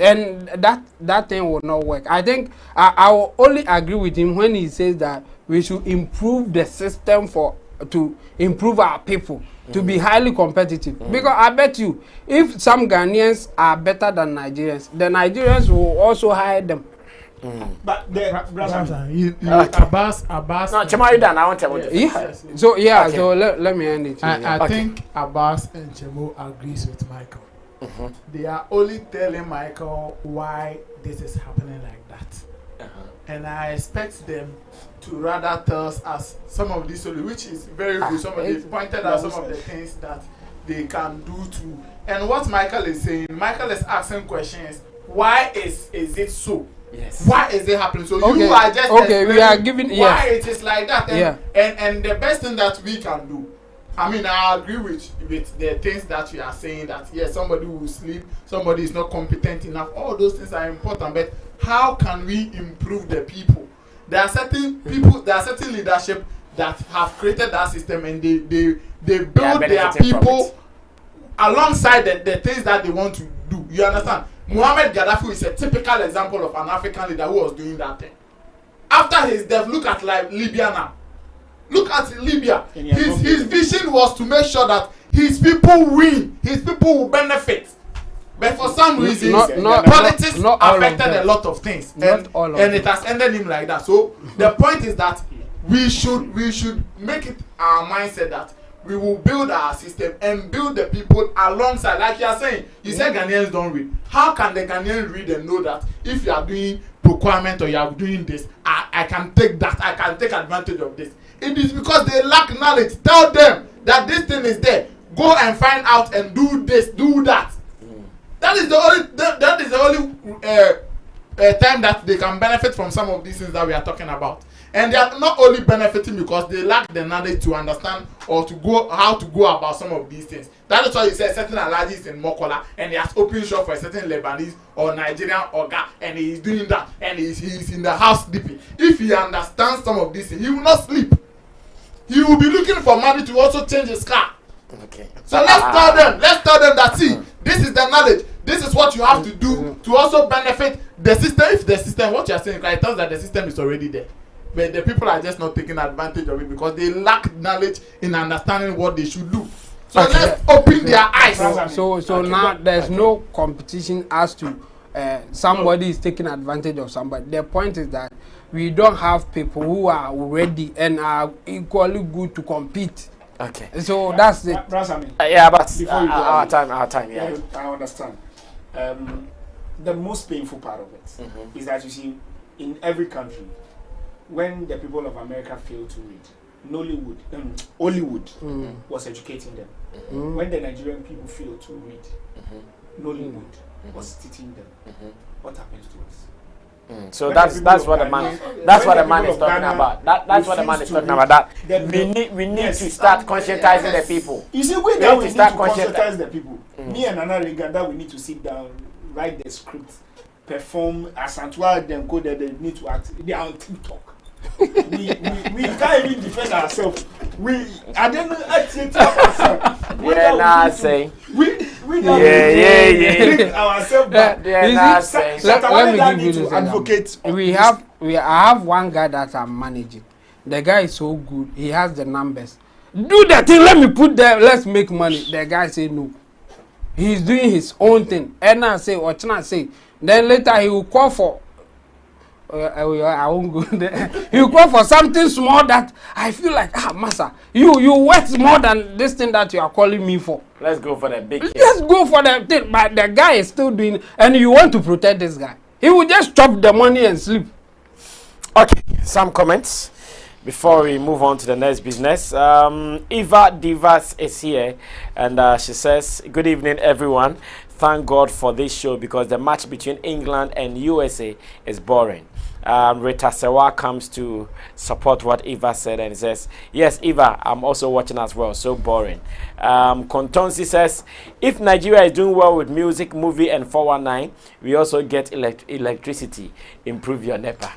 And that thing will not work. I think I will only agree with him when he says that we should improve the system to improve our people, to be highly competitive. Because I bet you, if some Ghanaians are better than Nigerians, the Nigerians will also hire them. But the Abbas. No, Chema, you done. I want to. Yeah. So yeah. Okay. So let me end it. I think Abbas and Chemo agrees with Michael. They are only telling Michael why this is happening like that, and I expect them to rather tell us some of these, which is very good. They've pointed out some of the things that they can do too. And what Michael is saying, Michael is asking questions. Why is it so? Yes. Why is it happening? So you are just we are giving why it is like that. And the best thing that we can do. I mean, I agree with the things that you are saying, that yes, somebody will sleep, somebody is not competent enough. All those things are important, but how can we improve the people? There are certain people, there are certain leadership that have created that system, and they build their people alongside the things that they want to do. You understand? Muhammad Gaddafi is a typical example of an African leader who was doing that thing. After his death, look at Libya now. Look at Libya. His vision was to make sure that his people win, his people will benefit. But for some reason, politics affected a lot of things, and it has ended him like that. So the point is that we should make it our mindset that we will build our system and build the people alongside. Like you are saying, you said Ghanaians don't read. How can the Ghanaian read and know that if you are doing procurement or you are doing this, I can take that, I can take advantage of this? It is because they lack knowledge. Tell them that this thing is there. Go and find out and do this, do that. That is the only time that they can benefit from some of these things that we are talking about. And they are not only benefiting because they lack the knowledge to understand or to go how to go about some of these things. That is why you say certain allergies in Mokola, and he has opened shop for a certain Lebanese or Nigerian Oga, and he is doing that, and he's in the house sleeping. If he understands some of these things, he will not sleep. He will be looking for money to also change his car. Okay. So let's tell them that, see, this is the knowledge. This is what you have to do to also benefit the system. If the system, what you are saying, it tells that the system is already there. But the people are just not taking advantage of it because they lack knowledge in understanding what they should do. So let's open their eyes. So now there's no competition as to somebody is taking advantage of somebody. The point is that we don't have people who are ready and are equally good to compete. Okay. So that's it. Yeah, but our time. Yeah. I understand. The most painful part of it is that you see, in every country, when the people of America fail to read, Hollywood was educating them. When the Nigerian people fail to read, Nollywood was teaching them. What happens to us? So that's what the man is talking about. That's what the man is talking about. That we need to start conscientizing the people. You see, we need to start conscientize the people. Me and Nana Reganda, we need to sit down, write the script, perform Asantua, them go there, they need to act. They are on TikTok. we can't even defend ourselves. I don't know actually ourselves. We not saying. We bring ourselves back. Let me give you advocate. I have one guy that I'm managing. The guy is so good. He has the numbers. Do the thing. Let me put there. Let's make money. The guy say no. He's doing his own thing. And I say, what can I say? Then later he will call for. I won't go there. He will call for something small that I feel like, Massa, you worth more than this thing that you are calling me for. Let's go for the big thing. Let's go for the thing. But the guy is still doing, and you want to protect this guy. He will just chop the money and sleep. Okay, some comments before we move on to the next business. Eva Divas is here, and she says, good evening, everyone. Thank God for this show because the match between England and USA is boring. Rita Sewa comes to support what Eva said and says, yes, Eva, I'm also watching as well. So boring. Kontonsi says, if Nigeria is doing well with music, movie, and 419, we also get electricity. Improve your NEPA.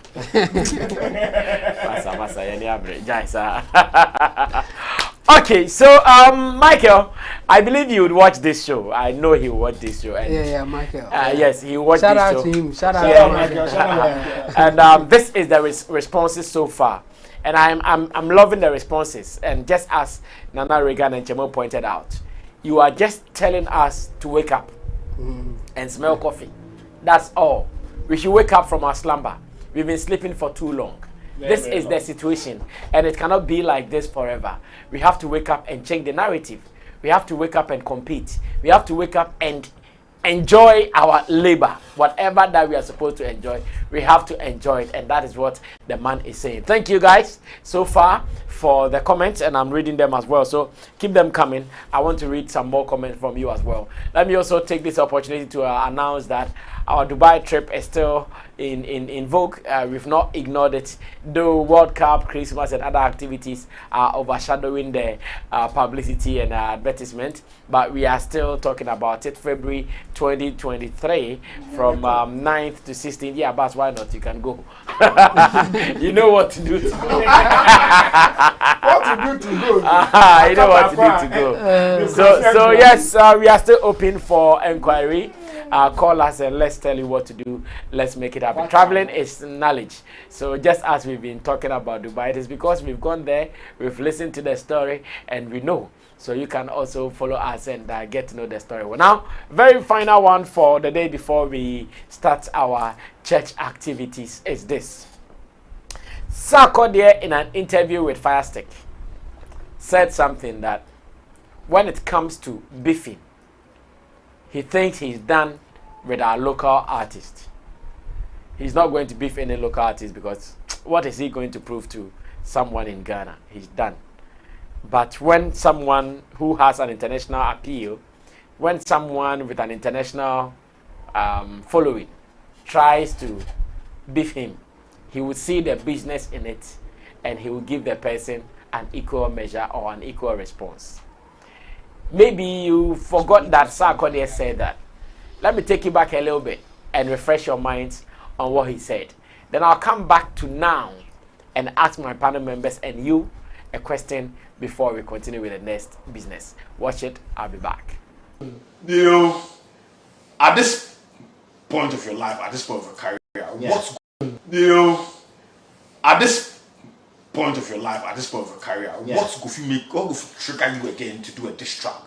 Okay, so Michael, I believe you would watch this show. I know he would watch this show. And, yeah, Michael. Yes, he would watch this show. Shout out to him. Shout out, Michael. Shout out. And this is the responses so far, and I'm loving the responses. And just as Nana Regan and Chemo pointed out, you are just telling us to wake up and smell coffee. That's all. We should wake up from our slumber. We've been sleeping for too long. This is the situation, and it cannot be like this forever. We have to wake up and change the narrative. We have to wake up and compete. We have to wake up and enjoy our labor. Whatever that we are supposed to enjoy, we have to enjoy it, and that is what the man is saying. Thank you guys so far for the comments, and I'm reading them as well, so keep them coming. I want to read some more comments from you as well. Let me also take this opportunity to announce that our Dubai trip is still in vogue. We've not ignored it, though World Cup, Christmas, and other activities are overshadowing the publicity and advertisement, but we are still talking about it. February 2023 from 9th to 16th. Yeah, but why not? You can go. You know what to do to go. What to do to go? You know what to do to go. So yes, we are still open for inquiry. Call us and let's tell you what to do. Let's make it happen. Traveling is knowledge. So just as we've been talking about Dubai, it is because we've gone there, we've listened to the story, and we know. So you can also follow us and get to know the story. Well, now, very final one for the day before we start our church activities is this. Sarkodie, in an interview with Firestick, said something that when it comes to beefing, he thinks he's done with our local artist. He's not going to beef any local artist because what is he going to prove to someone in Ghana? He's done. But when someone who has an international appeal, when someone with an international following tries to beef him, he will see the business in it and he will give the person an equal measure or an equal response. Maybe you forgot that Sarkodie said that. Let me take you back a little bit and refresh your minds on what he said. Then I'll come back to now and ask my panel members and you a question before we continue with the next business. Watch it. I'll be back. At this point of your life, at this point of your career, what's at this point of your life, at this point of your career, what's going to make, what will trigger you again to do a diss track?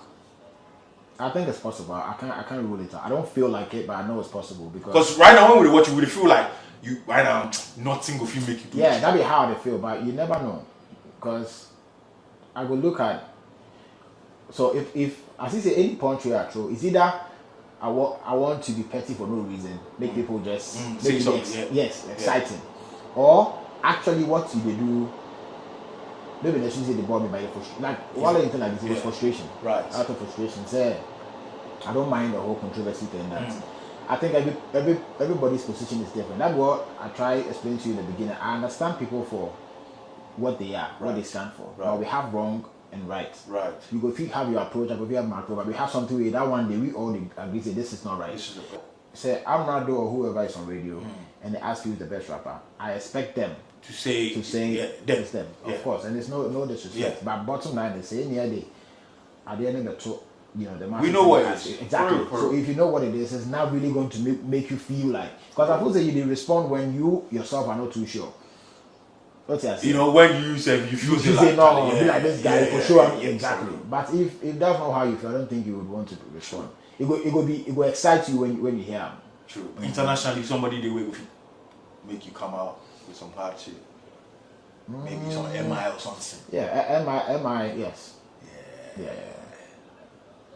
I think it's possible. I can't rule it out. I don't feel like it, but I know it's possible because right now when we watch, you would feel like you right now nothing of you make it. Yeah, that'd be how they feel, but you never know. Because I will look at. So if as you say any punch you are throw, it's either I want to be petty for no reason, make people just make it exciting, or actually what you they do. Maybe they should say they bought me by the frustration. Like one of the like this, it was frustration. Right. Out of frustration, say I don't mind the whole controversy thing. That I think everybody's position is different. That's what I try explaining to you in the beginning. I understand people for what they are, what they stand for. Right. But we have wrong and right. Right. You go if you have your approach, I go if you have my approach, but we have something with that one day we all agree say this is not right. Say I'm Ronaldo or whoever is on radio and they ask you who's the best rapper. I expect them to say it's them, of course, and there's no disrespect. But bottom line, they say any day at the end of the talk, the we know what it is exactly. So if you know what it is, it's not really going to make you feel like because I suppose that you respond when you yourself are not too sure. What's that? When you say you feel you say no, be like this guy for sure. Exactly. But if that's not how you feel, I don't think you would want to respond. It will excite you when you hear him. True. Internationally, somebody they will make you come out with some hard shit. Maybe some MI or something. Yeah, MI, yes. Yeah.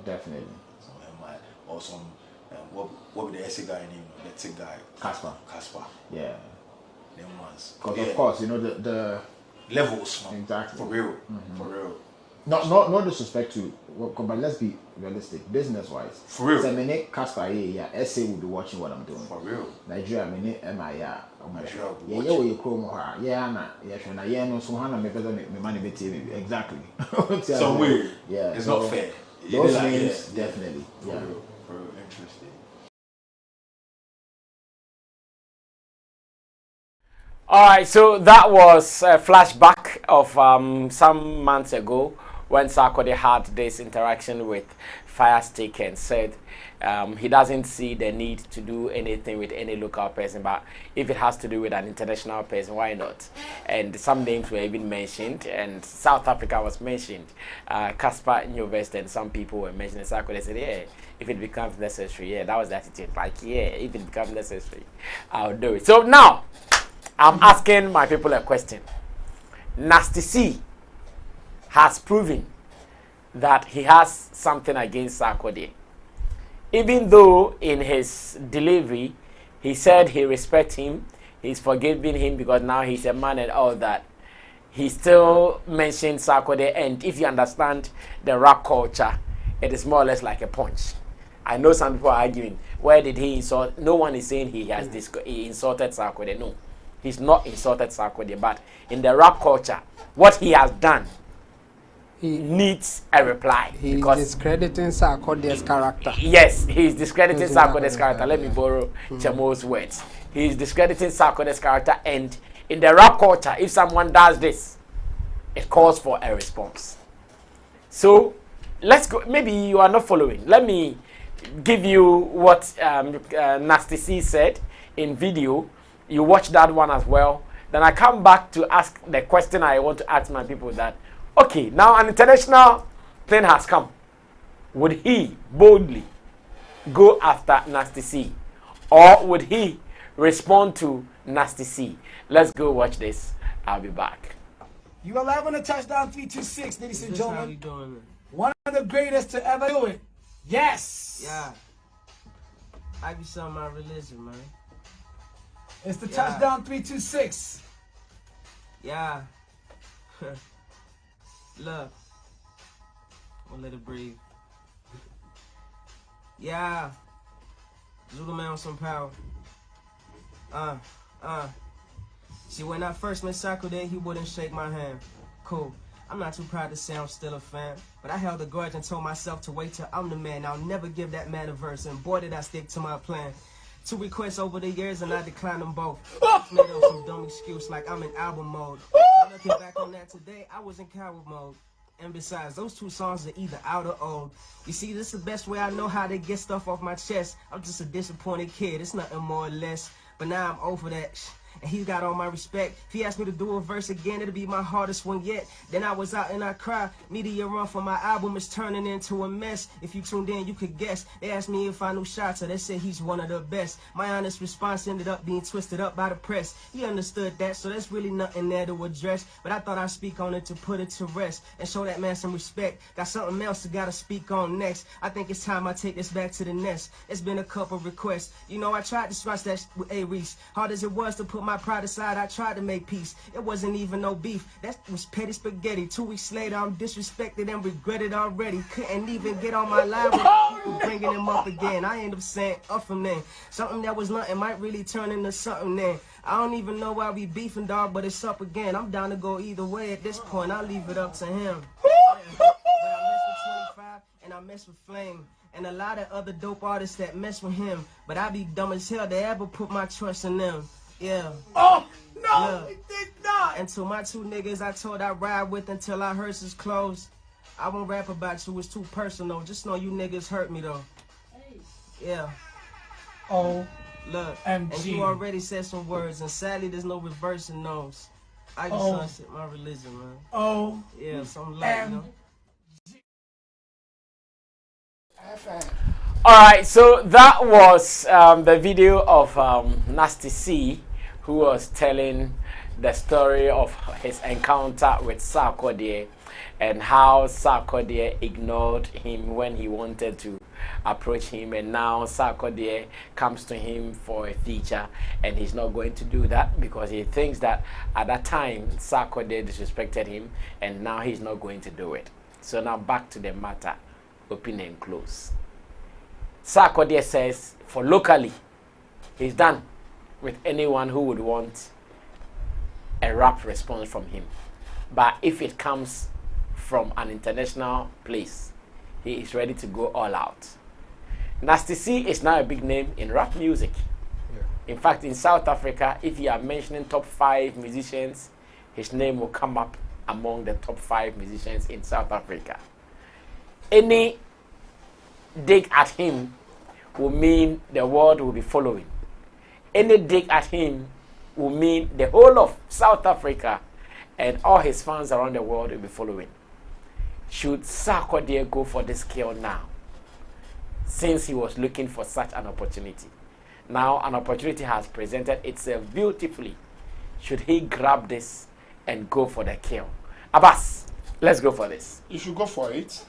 Definitely. Some MI or some what would the essay guy name? The tick guy. Casper. Yeah. Them ones. Because of course, the levels. Exactly. For real. For real. No disrespect to, but let's be realistic, business-wise. For real. So, I Casper, essay will be watching what I'm doing. For real. Nigeria, MI, exactly. Some way. Yeah. It's not fair. Those names, definitely. For real. Interesting. All right, so that was a flashback of some months ago when Sarkodie had this interaction with Firestick and said he doesn't see the need to do anything with any local person, but if it has to do with an international person, why not? And some names were even mentioned, and South Africa was mentioned. Casper Nyovest and some people were mentioned. Sarkodie said, yeah, if it becomes necessary, that was the attitude. Like, if it becomes necessary, I'll do it. So now, I'm asking my people a question. Nasty C has proven that he has something against Sarkodie. Even though in his delivery, he said he respects him, he's forgiving him because now he's a man and all that, he still mentioned Sarkodie, and if you understand the rap culture, it is more or less like a punch. I know some people are arguing, where did he insult? No one is saying he has he insulted Sarkodie, no. He's not insulted Sarkodie, but in the rap culture, what he has done needs a reply. He's discrediting Sarkodie's character. Yes, he's discrediting Sarkodie's character. Let me borrow Chamo's words. He's discrediting Sarkodie's character, and in the rap culture, if someone does this, it calls for a response. So, let's go. Maybe you are not following. Let me give you what Nasty C said in video. You watch that one as well. Then I come back to ask the question I want to ask my people that, okay, now an international thing has come. Would he boldly go after Nasty C? Or would he respond to Nasty C? Let's go watch this. I'll be back. You are live on the Touchdown 326, ladies and gentlemen. How you doing, one of the greatest to ever do it. Yes. Yeah. I be showing my religion, man. It's the Touchdown 326. Yeah. Look. I'll let it breathe. Yeah. Zulu man with some power. See, when I first met Sarkodie, he wouldn't shake my hand. Cool. I'm not too proud to say I'm still a fan, but I held a grudge and told myself to wait till I'm the man. I'll never give that man a verse, and boy did I stick to my plan. 2 requests over the years and I declined them both. Made up some dumb excuse like I'm in album mode. Looking back on that today, I was in coward mode. And besides, those 2 songs are either out or old. You see, this is the best way I know how to get stuff off my chest. I'm just a disappointed kid, it's nothing more or less. But now I'm over that. and he got all my respect. If he asked me to do a verse again, it'll be my hardest one yet. Then I was out and I cried. Media run for my album is turning into a mess. If you tuned in, you could guess. They asked me if I knew Shotta, they said he's one of the best. My honest response ended up being twisted up by the press. He understood that, so there's really nothing there to address. But I thought I'd speak on it to put it to rest and show that man some respect. Got something else I gotta speak on next. I think it's time I take this back to the nest. It's been a couple requests. You know, I tried to scratch that with A-Reese. Hard as it was to put my pride aside, I tried to make peace. It wasn't even no beef. That was petty spaghetti. 2 weeks later, I'm disrespected and regretted already. Couldn't even get on my line with bringing him up again. I end up saying up from then. Something that was nothing might really turn into something then. I don't even know why we beefing, dog, but it's up again. I'm down to go either way at this point. I'll leave it up to him. But I mess with 25 and I mess with Flame. And a lot of other dope artists that mess with him. But I be dumb as hell to ever put my trust in them. Yeah. Oh, no, he did not. And to my 2 niggas I told I ride with until our hearses closed. I won't rap about you, it's too personal. Just know you niggas hurt me though. Yeah. Oh. Look, and you already said some words, and sadly there's no reversing those. I just sunset my religion, man. Oh. Yeah, something like, you know. Alright, so that was the video of Nasty C, who was telling the story of his encounter with Sarkodie and how Sarkodie ignored him when he wanted to approach him, and now Sarkodie comes to him for a feature and he's not going to do that because he thinks that at that time Sarkodie disrespected him and now he's not going to do it. So now back to the matter, open and close. Sarkodie says for locally he's done with anyone who would want a rap response from him, but if it comes from an international place, he is ready to go all out. Nasty C is now a big name in rap music. In fact, in South Africa, if you are mentioning top 5 musicians, his name will come up among the top 5 musicians in South Africa. Any dig at him will mean the world will be following. Any dig at him will mean the whole of South Africa and all his fans around the world will be following. Should Sarkodie go for this kill now, since he was looking for such an opportunity? Now an opportunity has presented itself beautifully. Should he grab this and go for the kill? Abbas, let's go for this. You should go for it.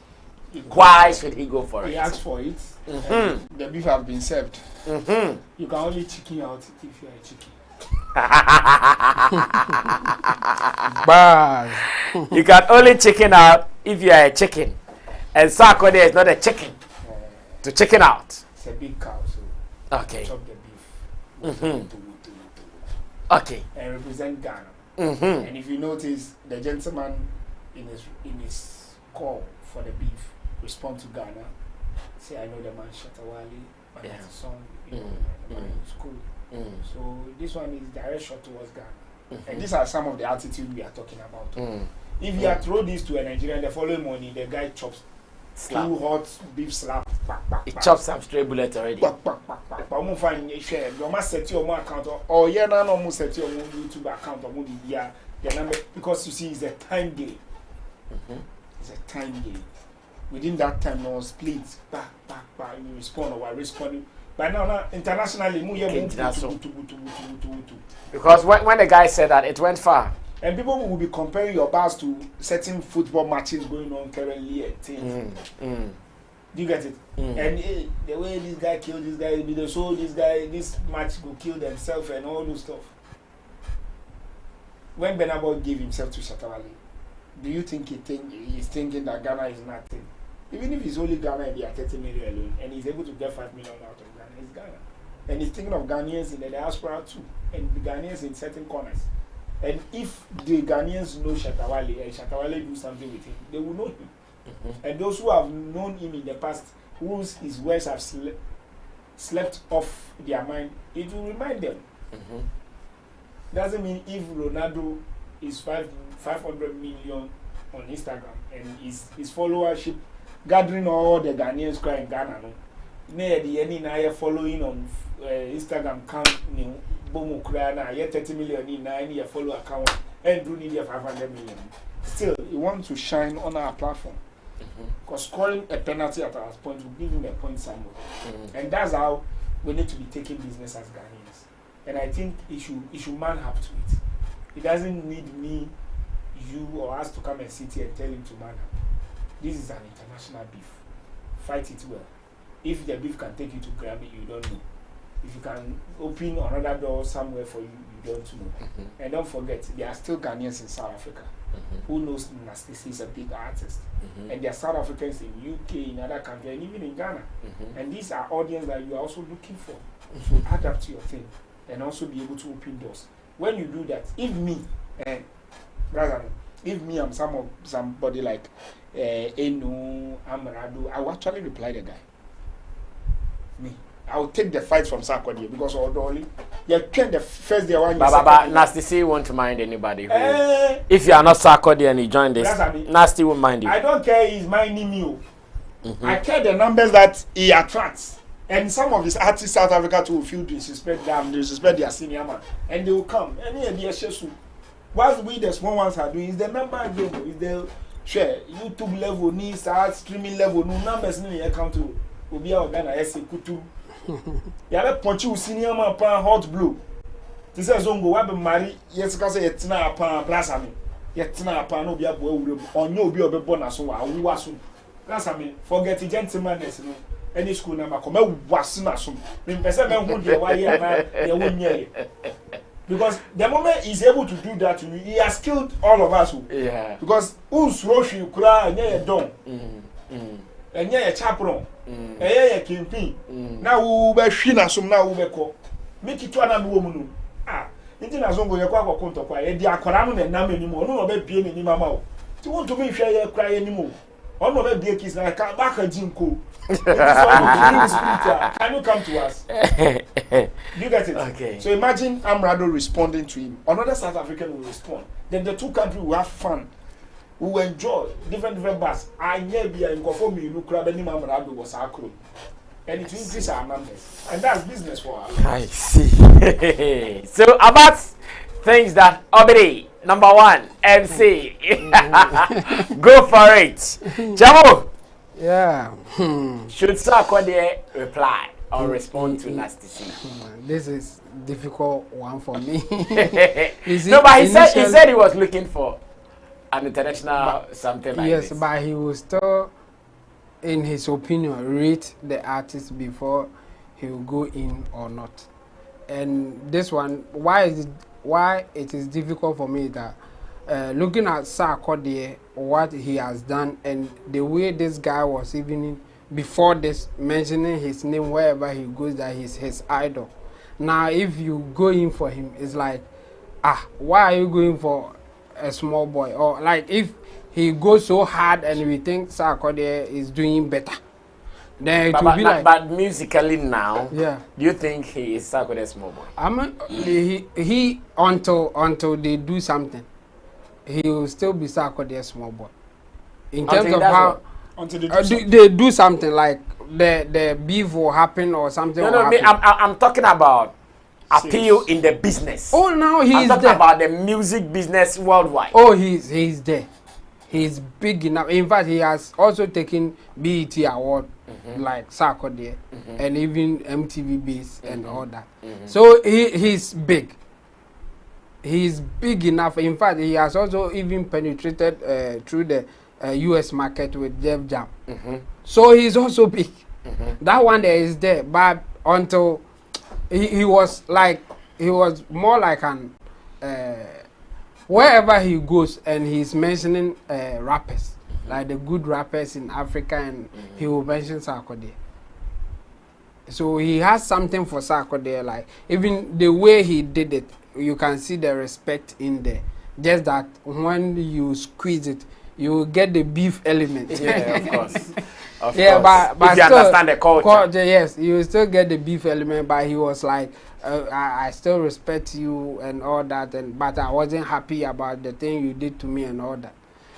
Why should he go for it? He asked for it. The beef have been served. You can only chicken out if you are a chicken. You can only chicken out if you are a chicken, and Sarkodie is not a chicken to chicken out. It's a big cow, so okay. Chop the beef. Okay. And represent Ghana. And if you notice, the gentleman in his call for the beef respond to Ghana. Say, I know the man Shatawali, but that's a song. You know, the man is cool. So this one is direct shot towards Ghana. And these are some of the attitude we are talking about. If you throw this to a Nigerian, the following morning the guy chops 2 hot beef slap. He chops some stray bullets already. YouTube account because you see it's a time game. It's a time game. Within that time, no split, you respond or I respond. But now internationally, because when the guy said that, it went far. And people will be comparing your bars to certain football matches going on currently at things. Do you get it? And the way this guy killed this guy, be the show this guy, this match will kill themselves and all those stuff. When Benabot gave himself to Shatawali, do you think he's thinking that Ghana is nothing? Even if he's only Ghana and they are 30 million alone, and he's able to get 5 million out of Ghana, it's Ghana. And he's thinking of Ghanaians in the diaspora too, and the Ghanaians in certain corners. And if the Ghanaians know Shatawali and Shatawali do something with him, they will know him. And those who have known him in the past, whose his words have slept off their mind, it will remind them. Doesn't mean if Ronaldo is 500 million on Instagram and his followership gathering all the Ghanaians crying Ghana, no, the any following on Instagram count, bomu kura na ye 30 million in na any follow account and do need 500 million. Still, he wants to shine on our platform. Because scoring a penalty at our point will give him a point somewhere. And that's how we need to be taking business as Ghanaians. And I think he should man up to it. He doesn't need me, you, or us to come and sit here and tell him to man up. This is an international beef. Fight it well. If the beef can take you to Grammy, you don't know. If you can open another door somewhere for you, you don't know. And don't forget, there are still Ghanaians in South Africa who knows Nasty C is a big artist. And there are South Africans in UK, in other countries, and even in Ghana. And these are audience that you are also looking for. So adapt to your thing and also be able to open doors. When you do that, if me, brother, if me, I'm somebody like Eno, Amarado, I will actually reply the guy. Me. I will take the fight from Sarkodie because Odoli, you can the first day one. But Nasty C won't mind anybody. If you are not Sarkodie and you join this, Nasty won't mind you. I don't care he's minding you. I care the numbers that he attracts. And some of his artists South Africa too will feel disrespect them, disrespect their senior man. And they will come. Any idea shesu. What we the small ones are doing is the number game, is the share YouTube level, ni start streaming level, no numbers ni come to Obi Ogana ese kutu. Yale punch you senior man pan hot blue. This is zongo wa be marry yes ka say yetina pan plaza me. Yetina pan no bi abo awure onye obi obebo na so wa awuwa so. Plaza me forget gentlemanness no. Any school number come was na so. Me pese me hu de wa here na ye wonye. Because the moment he's able to do that to me, he has killed all of us. Yeah. Because who's Roshi Kura and ye don. And ye chaperon. Ye kimpin. Now we be shina some now we be ko. Make it one and woman. Ah, inti na zongo ye kwa konto kwa e di akora no na nam animo no be bie ni mama o. Ti won to me hwe ye kra ye animo. On no be bie kiss na ka back a jinko. Can you come to us? You get it? Okay. So imagine Amrado responding to him. Another South African will respond. Then the two countries will have fun. We will enjoy different bars. I never in conform me look crab any Amrado was our crew. And it will increase our numbers. And that's business for us. I see. So about things that obey. Number one, MC. Go for it. Jamo. Yeah. Should Sarkodie reply or respond to Nasty C? This is difficult one for me. No, but he said he was looking for an international something like this. Yes, but he will still, in his opinion, rate the artist before he will go in or not. And this one, why it is difficult for me that looking at Sarkodie, what he has done, and the way this guy was even before this mentioning his name wherever he goes, that he's his idol. Now, if you go in for him, it's like, why are you going for a small boy? Or like if he goes so hard and we think Sarkodie is doing better, then it will be like. But musically now, yeah. Do you think he is Sarkodie's small boy? He until they do something, he will still be Sarkodie's small boy. In terms of how they do something like the beef will happen or something. No, I'm talking about appeal in the business. Oh, now he's talking about the music business worldwide. Oh, he's there. He's big enough. In fact, he has also taken BET award like Sarkodie and even MTV Base and all that. So he's big. He's big enough. In fact, he has also even penetrated through the US market with Def Jam. So he's also big. That one there is there, but until he was more like an wherever he goes and he's mentioning rappers, like the good rappers in Africa, and he will mention Sarkodie. So he has something for Sarkodie, like even the way he did it, you can see the respect in there. Just that when you squeeze it, you get the beef element. Yeah, of course. But if you understand the culture. Yes, you still get the beef element, but he was like, I still respect you and all that, but I wasn't happy about the thing you did to me and all that.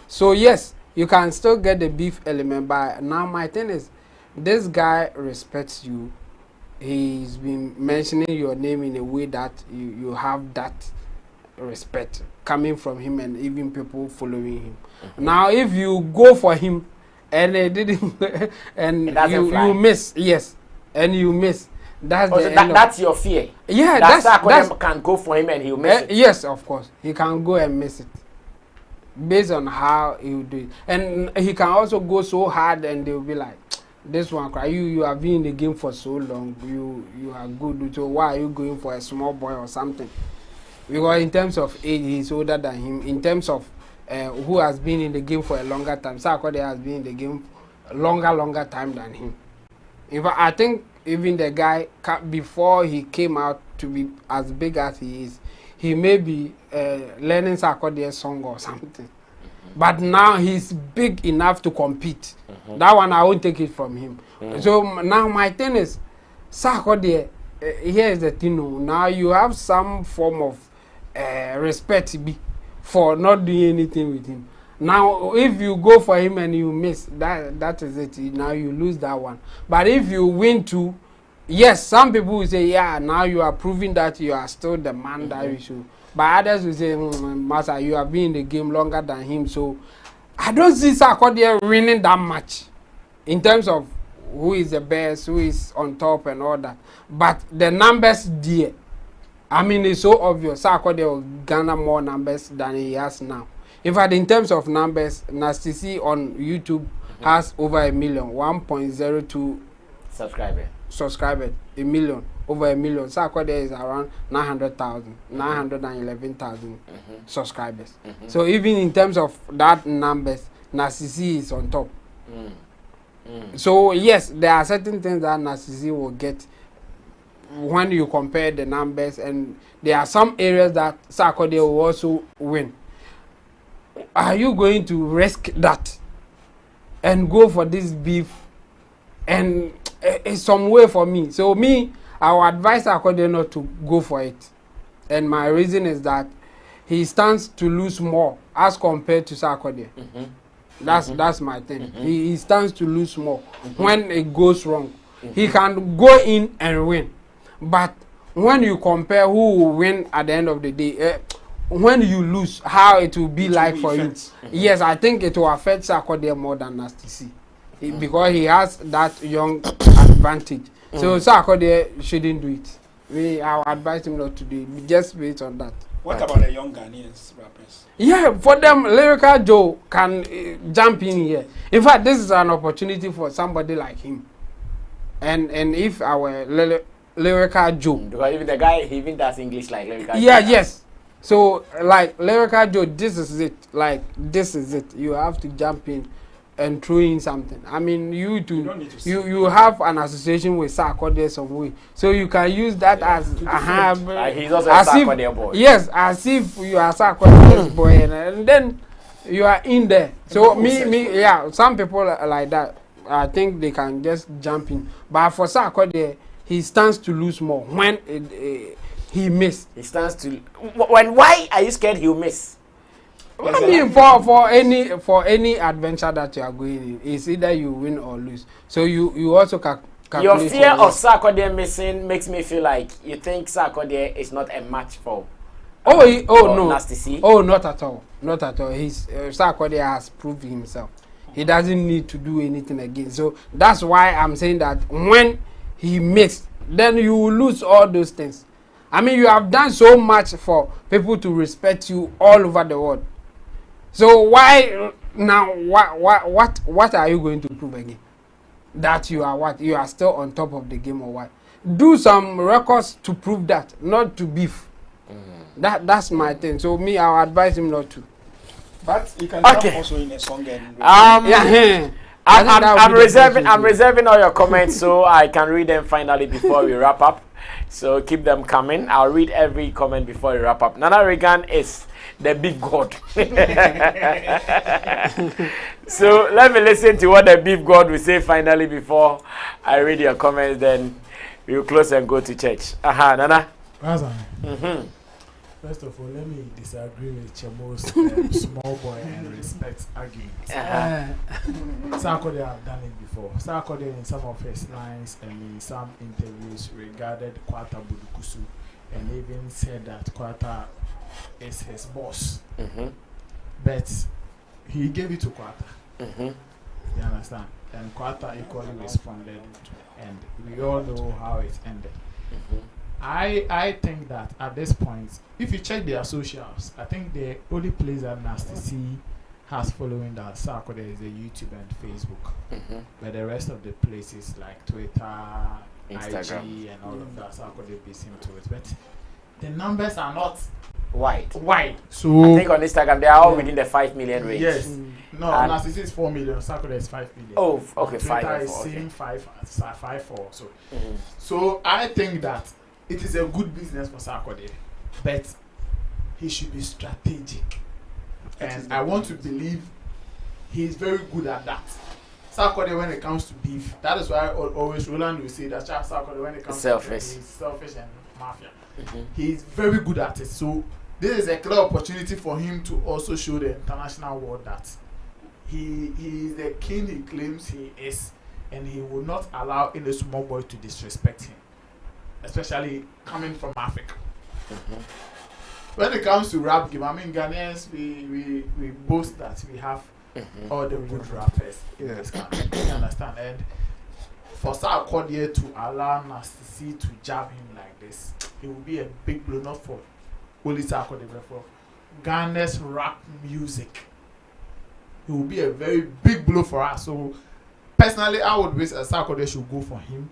So yes, you can still get the beef element, but now my thing is, this guy respects you. he's been mentioning your name in a way that you have that respect coming from him and even people following him. Now, if you go for him and it didn't, and you miss, yes, and you miss. That's your fear. Yeah, that's can go for him and he'll miss it. Yes, of course, he can go and miss it based on how he will do it, and he can also go so hard and they'll be like, this one cry, you have been in the game for so long, you are good, so why are you going for a small boy or something? Because in terms of age, he's older than him. In terms of who has been in the game for a longer time, Sarkodie has been in the game longer time than him. In fact, I think even the guy, before he came out to be as big as he is, he may be learning Sarkodie's song or something. But now he's big enough to compete. That one, I won't take it from him. So now my thing is, Sarkodie, here is the thing. Now you have some form of respect for not doing anything with him. Now, if you go for him and you miss, that is it. Now you lose that one. But if you win too, yes, some people will say, yeah, now you are proving that you are still the man that you should. But others will say, Master, you have been in the game longer than him. So I don't see Sarkodie winning that much in terms of who is the best, who is on top and all that. But the numbers there, I mean, it's so obvious. Sarkodie will garner more numbers than he has now. In fact, in terms of numbers, Nasty C on YouTube has over 1 million, 1.02 subscribers, 1 million, over 1 million. Sarkodie is around 900,000, 911,000 subscribers. So even in terms of that numbers, Nasty C is on top. So yes, there are certain things that Nasty C will get when you compare the numbers, and there are some areas that Sarkodie will also win. Are you going to risk that and go for this beef? And it's some way for me. So me, I would advise Sarkodie not to go for it. And my reason is that he stands to lose more as compared to Sarkodie. That's my thing. He stands to lose more when it goes wrong. He can go in and win. But when you compare who will win at the end of the day, when you lose, how it will be like for you. Yes, I think it will affect Sarkodie more than Nasty C. Because he has that young advantage. So Sarkodie shouldn't do it. I would advise him not to do it, just based on that. What about the young Ghanaians rappers? Yeah, for them, Lyrical Joe can jump in here. In fact, this is an opportunity for somebody like him. And if our Lyrical Joe, because even the guy, he even does English like Lyrical Joe. Yes. So like Lyrical Joe, this is it. Like this is it. You have to jump in and throw in something. I mean, you have an association with Sarkodie some way, so you can use that as he's also a Sarkodie boy. Yes, as if you are Sarkodie's boy, and then you are in there. So yeah, some people like that. I think they can just jump in. But for Sarkodie, he stands to lose more when he miss. He stands to. Why are you scared he'll miss? I mean, for any adventure that you are going in, it's either you win or lose. So you also calculate. Your fear of Sarkodie missing makes me feel like you think Sarkodie is not a match for. No. Nasty C? Oh, not at all. Not at all. Sarkodie has proved himself. He doesn't need to do anything again. So that's why I'm saying that when he missed, then you will lose all those things. I mean, you have done so much for people to respect you all over the world. So why now? What are you going to prove again? That you are what? You are still on top of the game or what? Do some records to prove that, not to beef. That's my thing. So me, I'll advise him not to. But you can also in a song and I'm reserving all your comments so I can read them finally before we wrap up. So keep them coming. I'll read every comment before we wrap up. Nana Regan is the beef god. So let me listen to what the beef god will say finally before I read your comments. Then we'll close and go to church. Nana. First of all, let me disagree with Chemo's small boy and respect argument. Sarkodie have done it before. Sarkodie in some of his lines and in some interviews regarded Kwata Budukusu and even said that Kwata is his boss. But he gave it to Kwata. You understand? And Kwata equally responded, and we all know how it ended. I think that at this point, if you check their socials, I think the only place that Nasty C has following that Sarkodie is the YouTube and Facebook. But the rest of the places like Twitter, Instagram, IG, and all of that, Sarkodie beats him to it. But the numbers are not wide. So I think on Instagram they are all within the 5 million range. Yes. No, Nasty C is 4 million. Sarkodie is 5 million. Oh, okay. Twitter is same 5 4. So, so I think that it is a good business for Sarkodie, but he should be strategic. And I want to believe he is very good at that. Sarkodie, when it comes to beef, that is why always Roland will say that Sarkodie, when it comes to beef, he's selfish and mafia. He is very good at it. So this is a clear opportunity for him to also show the international world that he is the king he claims he is, and he will not allow any small boy to disrespect him, especially coming from Africa. When it comes to rap game, I mean, Ghanaians, we boast that we have all the good rappers in this country. You understand? And for Sarkodie to allow Nasty C to jab him like this, it will be a big blow, not for only Sarkodie, but for Ghana's rap music. It will be a very big blow for us. So, personally, I would wish Sarkodie should go for him,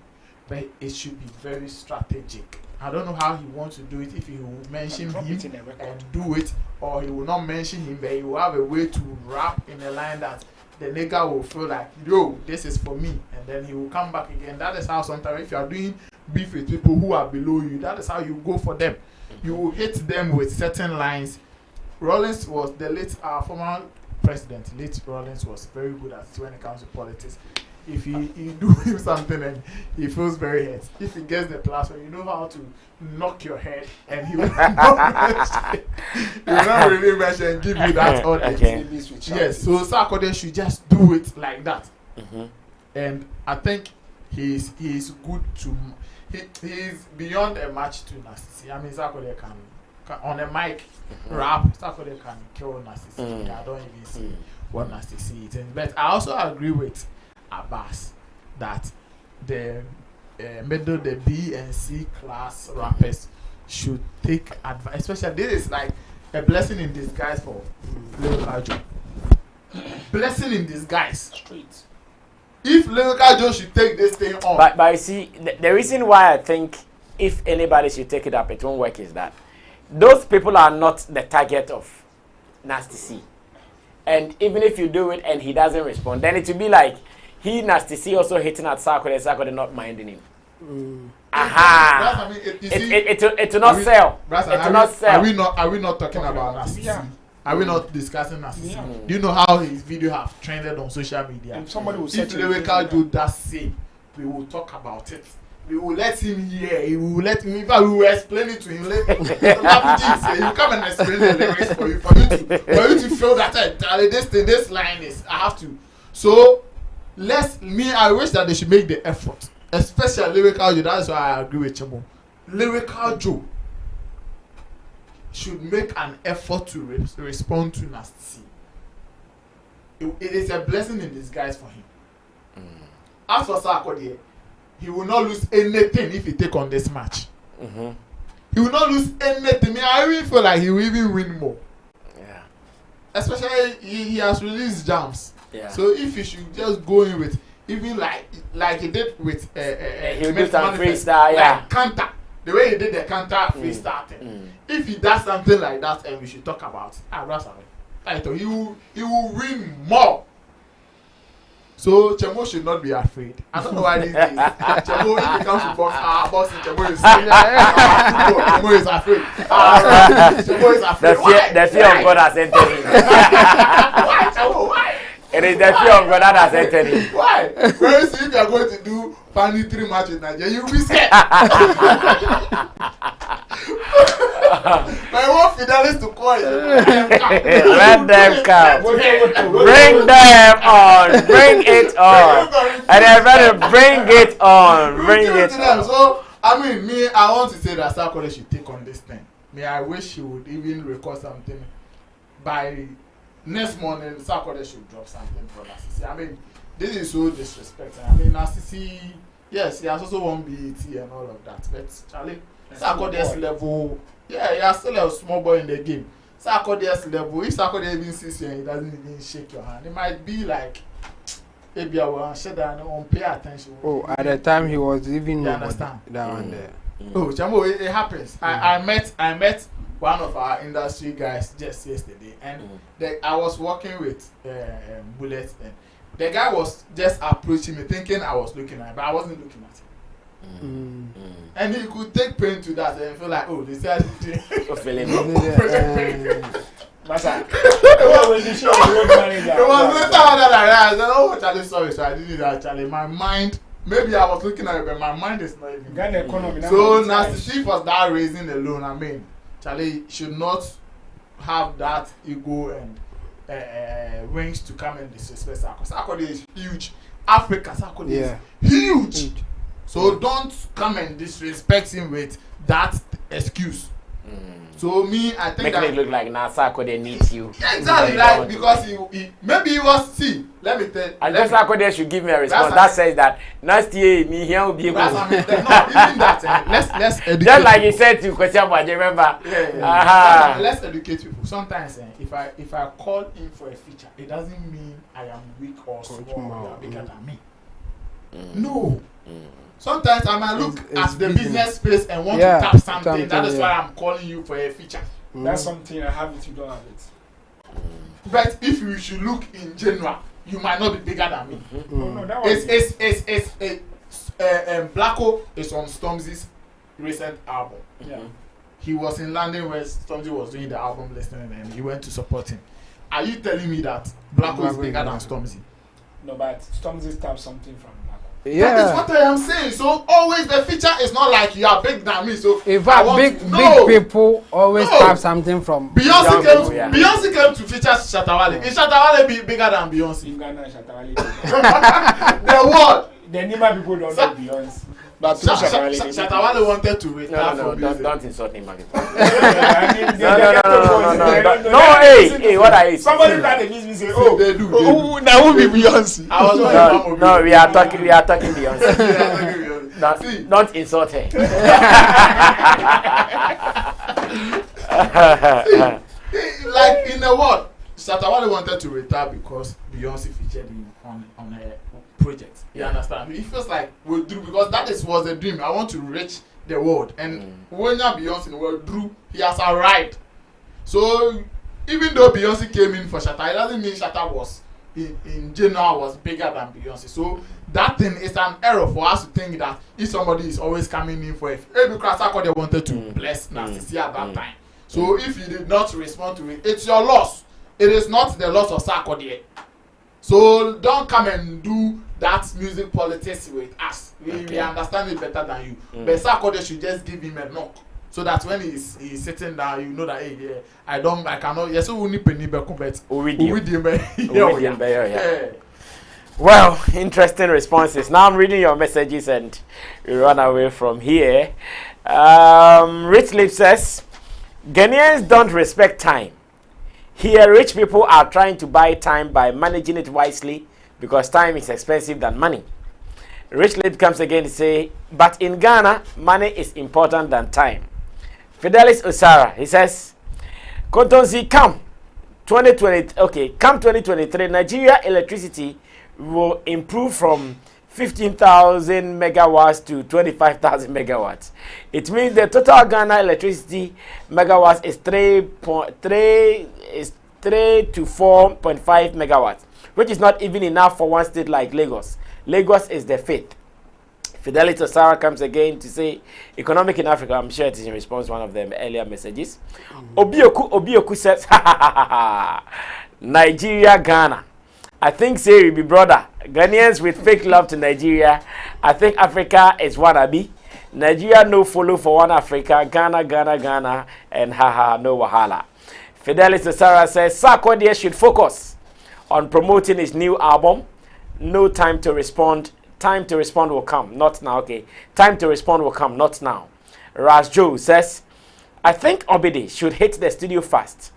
but it should be very strategic. I don't know how he wants to do it, if he will mention him and do it, or he will not mention him, but he will have a way to rap in a line that the nigga will feel like, yo, this is for me, and then he will come back again. That is how sometimes if you are doing beef with people who are below you, that is how you go for them. You will hit them with certain lines. Rawlings was the late former president, late Rawlings was very good at it when it comes to politics. If you do him something and he feels very hurt, if he gets the platform, you know how to knock your head, and he will not really mention and give you that order. Yes, so Sarkodie should just do it like that. And I think he's good to he's beyond a match to Nasty C. I mean, Sarkodie can on a mic rap, Sarkodie can kill Nasty C. I don't even see what Nasty C is. But I also agree with Abbas that the middle, the B and C class rappers should take advice. Especially this is like a blessing in disguise for Lyrical Joe. Blessing in disguise. Straight. If Lyrical Joe should take this thing on. But you see, the reason why I think if anybody should take it up, it won't work is that those people are not the target of Nasty C. And even if you do it and he doesn't respond, then it will be like he Nasty C also hitting at Sarkodie not minding him. Aha! It will not sell. It will not sell. Are we not talking about Nasty C? Are we not discussing Nasty C? Do you know how his video have trended on social media? And somebody will if Lyrical do that same, we will talk about it. We will let him hear. We will let him. In fact, we will explain it to him. Let him come and explain the lyrics for you to feel that this line is. I have to. So I wish that they should make the effort, especially Lyrical Joe. That's why I agree with Chemo. Lyrical Joe should make an effort to respond to Nasty C. It is a blessing in disguise for him. As for Sarkodie, he will not lose anything if he take on this match. He will not lose anything. I even feel like he will even win more. Yeah. Especially he has released jams. Yeah. So if he should just go in with even like he did with he will do some freestyle, like Kanta, the way he did the Kanta freestyle thing. If he does something like that, and we should talk about he will win more. So Chemo should not be afraid. I don't know why these days Chemo, if he comes to boxing, Chemo is Chemo is afraid. Chemo is afraid. The fear of God has entered him. Why, Chemo? Why? It is the fear of God that has entered him. Why? Very soon, if you are going to do Fanny 3 matches in Nigeria, you will be scared. But Let them come. Bring them on. Bring it on. And everybody bring it on. Bring it on. So, I mean, I want to say that Sarkodie should take on this thing. I wish he would even record something by next morning. Sarkodie should drop something for Narcissi. I mean, this is so disrespectful. I mean, Narcissi, yes, he has also won BET and all of that. But Charlie, Sarkodie's level, he has still a small boy in the game. Sarkodie's level, if Sarkodie even sees you and he doesn't even shake your hand, it might be like, maybe I will shut down and pay attention. Oh, at the time he was even understand down there. Oh, Jambo, it happens. I met one of our industry guys just yesterday, and I was working with Bullet, and the guy was just approaching me, thinking I was looking at him, but I wasn't looking at him. And he could take pain to that and feel like, oh, they said it was later that I realized, oh, Charlie, sorry, so I didn't do that, Charlie. My mind, maybe I was looking at it, but my mind is not even. So, Narcissi for that reason alone, I mean, Charlie should not have that ego and wings to come and disrespect Sarkodie. Sarkodie is huge. Africa, Sarkodie is huge. So don't come and disrespect him with that excuse. So me, I think making it look like now Sarkodie needs you. Exactly, like because he maybe he was let me tell you. I guess Sarkodie should give me a response that says that next year me here will be able. No, even that. Let's educate. Just like he said to question, but remember. Let's educate people. Sometimes if I call in for a feature, it doesn't mean I am weak or small or bigger than me. No. Sometimes I might look at the business space and want to tap something. That is why I'm calling you for a feature. That's something I have it, you don't have it. But if you should look in general, you might not be bigger than me. No, that was Blacko is on Stormzy's recent album. He was in London where Stormzy was doing the album listening and he went to support him. Are you telling me that Blacko is bigger than Stormzy? No, but Stormzy tapped something from Blacko. That is what I am saying. So always the feature is not like you are bigger than me. So in fact, big people always have something from Beyonce came to feature Shatta Wale. Is Shatta Wale bigger than Beyonce? In Ghana, Shatta Wale. The what? The Nima people don't know Beyonce. But Shatta Wale wanted to retire no, for music. don't insult him, man. No, Hey, what are you? Somebody tried to use me say, oh, they do. Now who be Beyonce? No, we are talking Beyonce. Don't insult her. Like in a word, Shatta Wale wanted to retire because Beyonce featured him on a project. You understand? It feels like we'll do because that was a dream. I want to reach the world, and when Beyonce in the world drew, he has arrived. So even though Beyonce came in for Shatta, it doesn't mean Shatta was in general was bigger than Beyonce. So that thing is an error for us to think that if somebody is always coming in for because Sarkodie wanted to bless Narcissi at that time. So if you did not respond to it, it's your loss. It is not the loss of Sarkodie. So don't come and do that music politics with us. We understand it better than you. But Sarkodie should just give him a knock. So that when he's sitting down, you know that hey, I cannot. Yes, we need penny back, but Well, interesting responses. Now I'm reading your messages and we run away from here. Rich Lip says, Ghanaians don't respect time. Here, rich people are trying to buy time by managing it wisely because time is expensive than money. Rich Lip comes again to say, but in Ghana, money is important than time. Fidelis Osara, he says, Kontonzi, come 2023, Nigeria electricity will improve from 15,000 megawatts to 25,000 megawatts. It means the total Ghana electricity megawatts is 3 to 4.5 megawatts, which is not even enough for one state like Lagos. Lagos is the fifth. Fidelity Osara comes again to say, economic in Africa. I'm sure it is in response to one of the earlier messages. Obioku says, Nigeria, Ghana. I think say we be brother. Ghanaians with fake love to Nigeria. I think Africa is wannabe. Nigeria no follow for one Africa. Ghana, and no wahala. Fidelis Sarah says Sarkodie should focus on promoting his new album. No time to respond. Time to respond will come, not now. Okay, time to respond will come, not now. Raz Joe says, I think Obidi should hit the studio fast.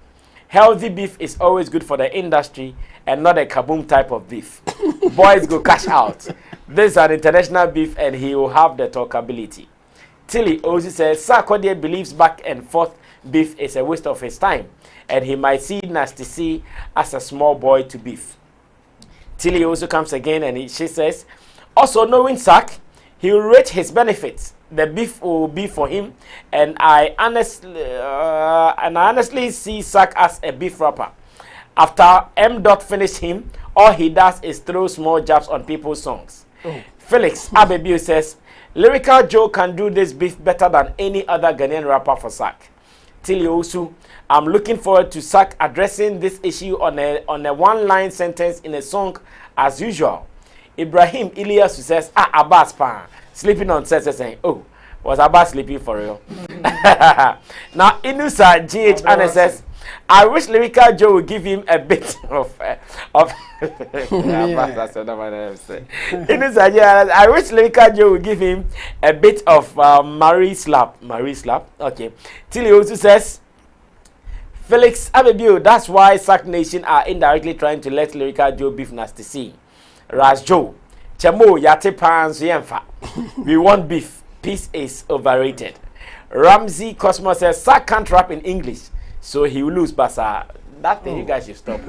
Healthy beef is always good for the industry and not a kaboom type of beef. Boys go cash out. This is an international beef and he will have the talkability. Tilly also says Sarkodie believes back and forth beef is a waste of his time and he might see Nasty C as a small boy to beef. Tilly also comes again and she says, also knowing Sark, he will rate his benefits. The beef will be for him, and I honestly see Sark as a beef rapper. After M. Dot finished him, all he does is throw small jabs on people's songs. Felix Abebiu says, Lyrical Joe can do this beef better than any other Ghanaian rapper for Sark. Tilly Osu, I'm looking forward to Sark addressing this issue on a one-line sentence in a song as usual. Ibrahim Ilyas says, Abbas pan. Sleeping on set saying, oh, was Abbas sleeping for real? Now, Inusa GH Anna says, I wish Lyrical Joe would give him a bit of Inusa, I wish Lyrical Joe would give him a bit of Marie slap. Okay. Tilly also says, Felix Abebiu, that's why Sark Nation are indirectly trying to let Lyrical Joe beef Nasty C. Raz Joe, Chemo Yate Pans Yemfa. We want beef. Peace is overrated. Ramsey Cosmos says Sark can't rap in English, so he will lose. But that thing, you guys should stop.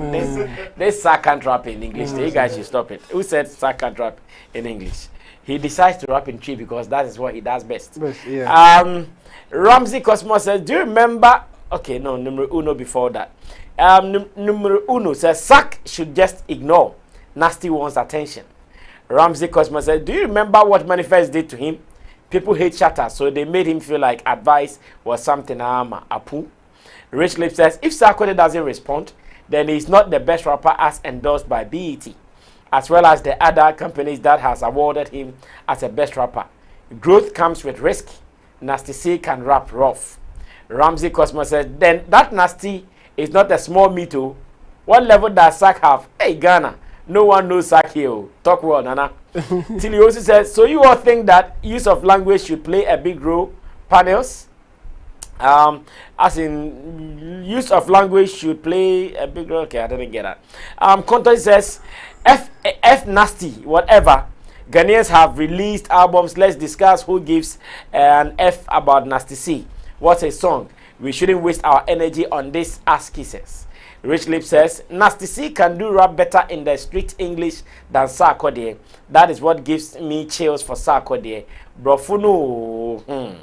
This Sark can't rap in English. You guys should stop it. Who said Sark can't rap in English? He decides to rap in Tree because that is what he does best. Ramsey Cosmos says, do you remember? Okay, no, numero uno before that. Numero uno says Sark should just ignore Nasty wants attention. Ramsey Cosmos said, do you remember what Manifest did to him? People hate Shatter, so they made him feel like advice was something apu. Rich Lip says, if Sarkodie doesn't respond, then he's not the best rapper as endorsed by BET, as well as the other companies that has awarded him as a best rapper. Growth comes with risk. Nasty C can rap rough. Ramsey Cosmos says, then that Nasty is not a small me too. What level does Sark have? Hey, Ghana. No one knows Sark here. Talk well, Nana. Tilly also says, so you all think that use of language should play a big role? Panels? As in, use of language should play a big role? Okay, I didn't get that. Content says, F Nasty, whatever. Ghanaians have released albums. Let's discuss who gives an F about Nasty C. What's a song? We shouldn't waste our energy on this ass kisses. Rich Lip says, Nasty C can do rap better in the street English than Sarkodie. That is what gives me chills for Sarkodie. Brofuno.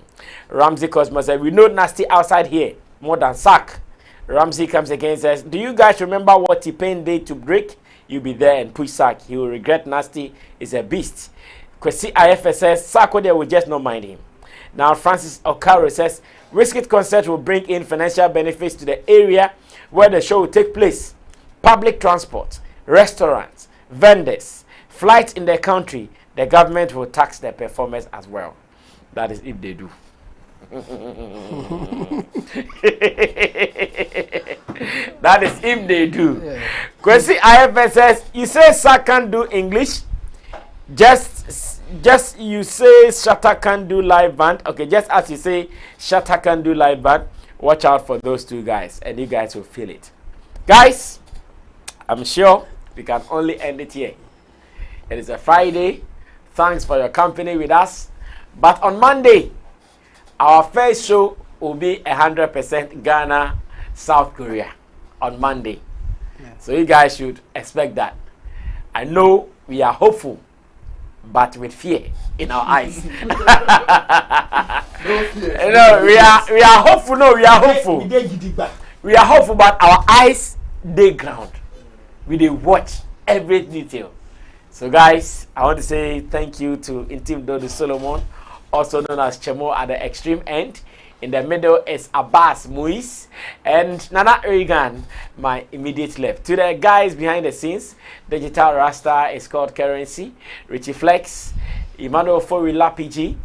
Ramsey Cosmos says, we know Nasty outside here more than Sark. Ramsey comes again and says, do you guys remember what T-Pain did to Break? You be there and push Sark. He will regret. Nasty is a beast. Kwesi IFS says, Sarkodie will just not mind him. Now, Francis Okaro says, Wizkid concert will bring in financial benefits to the area where the show will take place. Public transport, restaurants, vendors, flights in the country. The government will tax their performers as well. That is if they do. That is if they do. Kwesi IFS says, you say Sark can't do English? Just you say Shatter can do live band. Okay, just as you say Shatter can do live band, watch out for those two guys and you guys will feel it. Guys, I'm sure we can only end it here. It is a Friday. Thanks for your company with us. But on Monday, our first show will be 100% Ghana, South Korea on Monday. So you guys should expect that. I know we are hopeful, but with fear in our eyes. No, we are hopeful. No, we are hopeful. We are hopeful, but our eyes they ground. We they watch every detail. So, guys, I want to say thank you to Intim Dodo Solomon, also known as Chemo at the extreme end. In the middle is Abbas Muiz and Nana Regan, my immediate left. To the guys behind the scenes, Digital Rasta is called Currency, Richie Flex, Emmanuel Forila PG,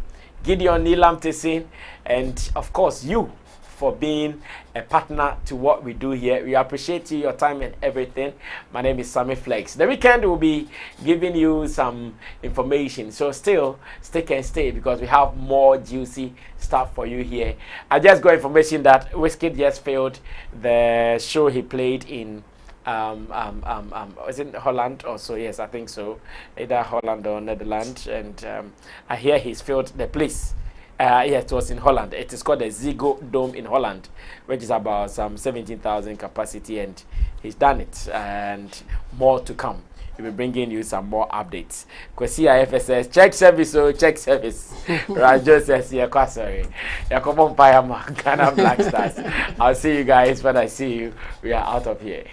Gideon Nilam Tessin, and of course you, for being a partner to what we do here. We appreciate you, your time and everything. My name is Sammy Flex. The weekend will be giving you some information, so still stick and stay because we have more juicy stuff for you here. I just got information that Wizkid just failed the show he played in was it Holland also? Yes, I think so. Either Holland or Netherlands, and I hear he's filled the place. Yes, it was in Holland. It is called the Ziggo Dome in Holland, which is about some 17,000 capacity, and he's done it, and more to come. We'll be bringing you some more updates. Kwesi IFSS, check service, so check service. Rajo says, yeah, sorry. Yakobo Mpayama, Ghana Black Stars. I'll see you guys when I see you. We are out of here.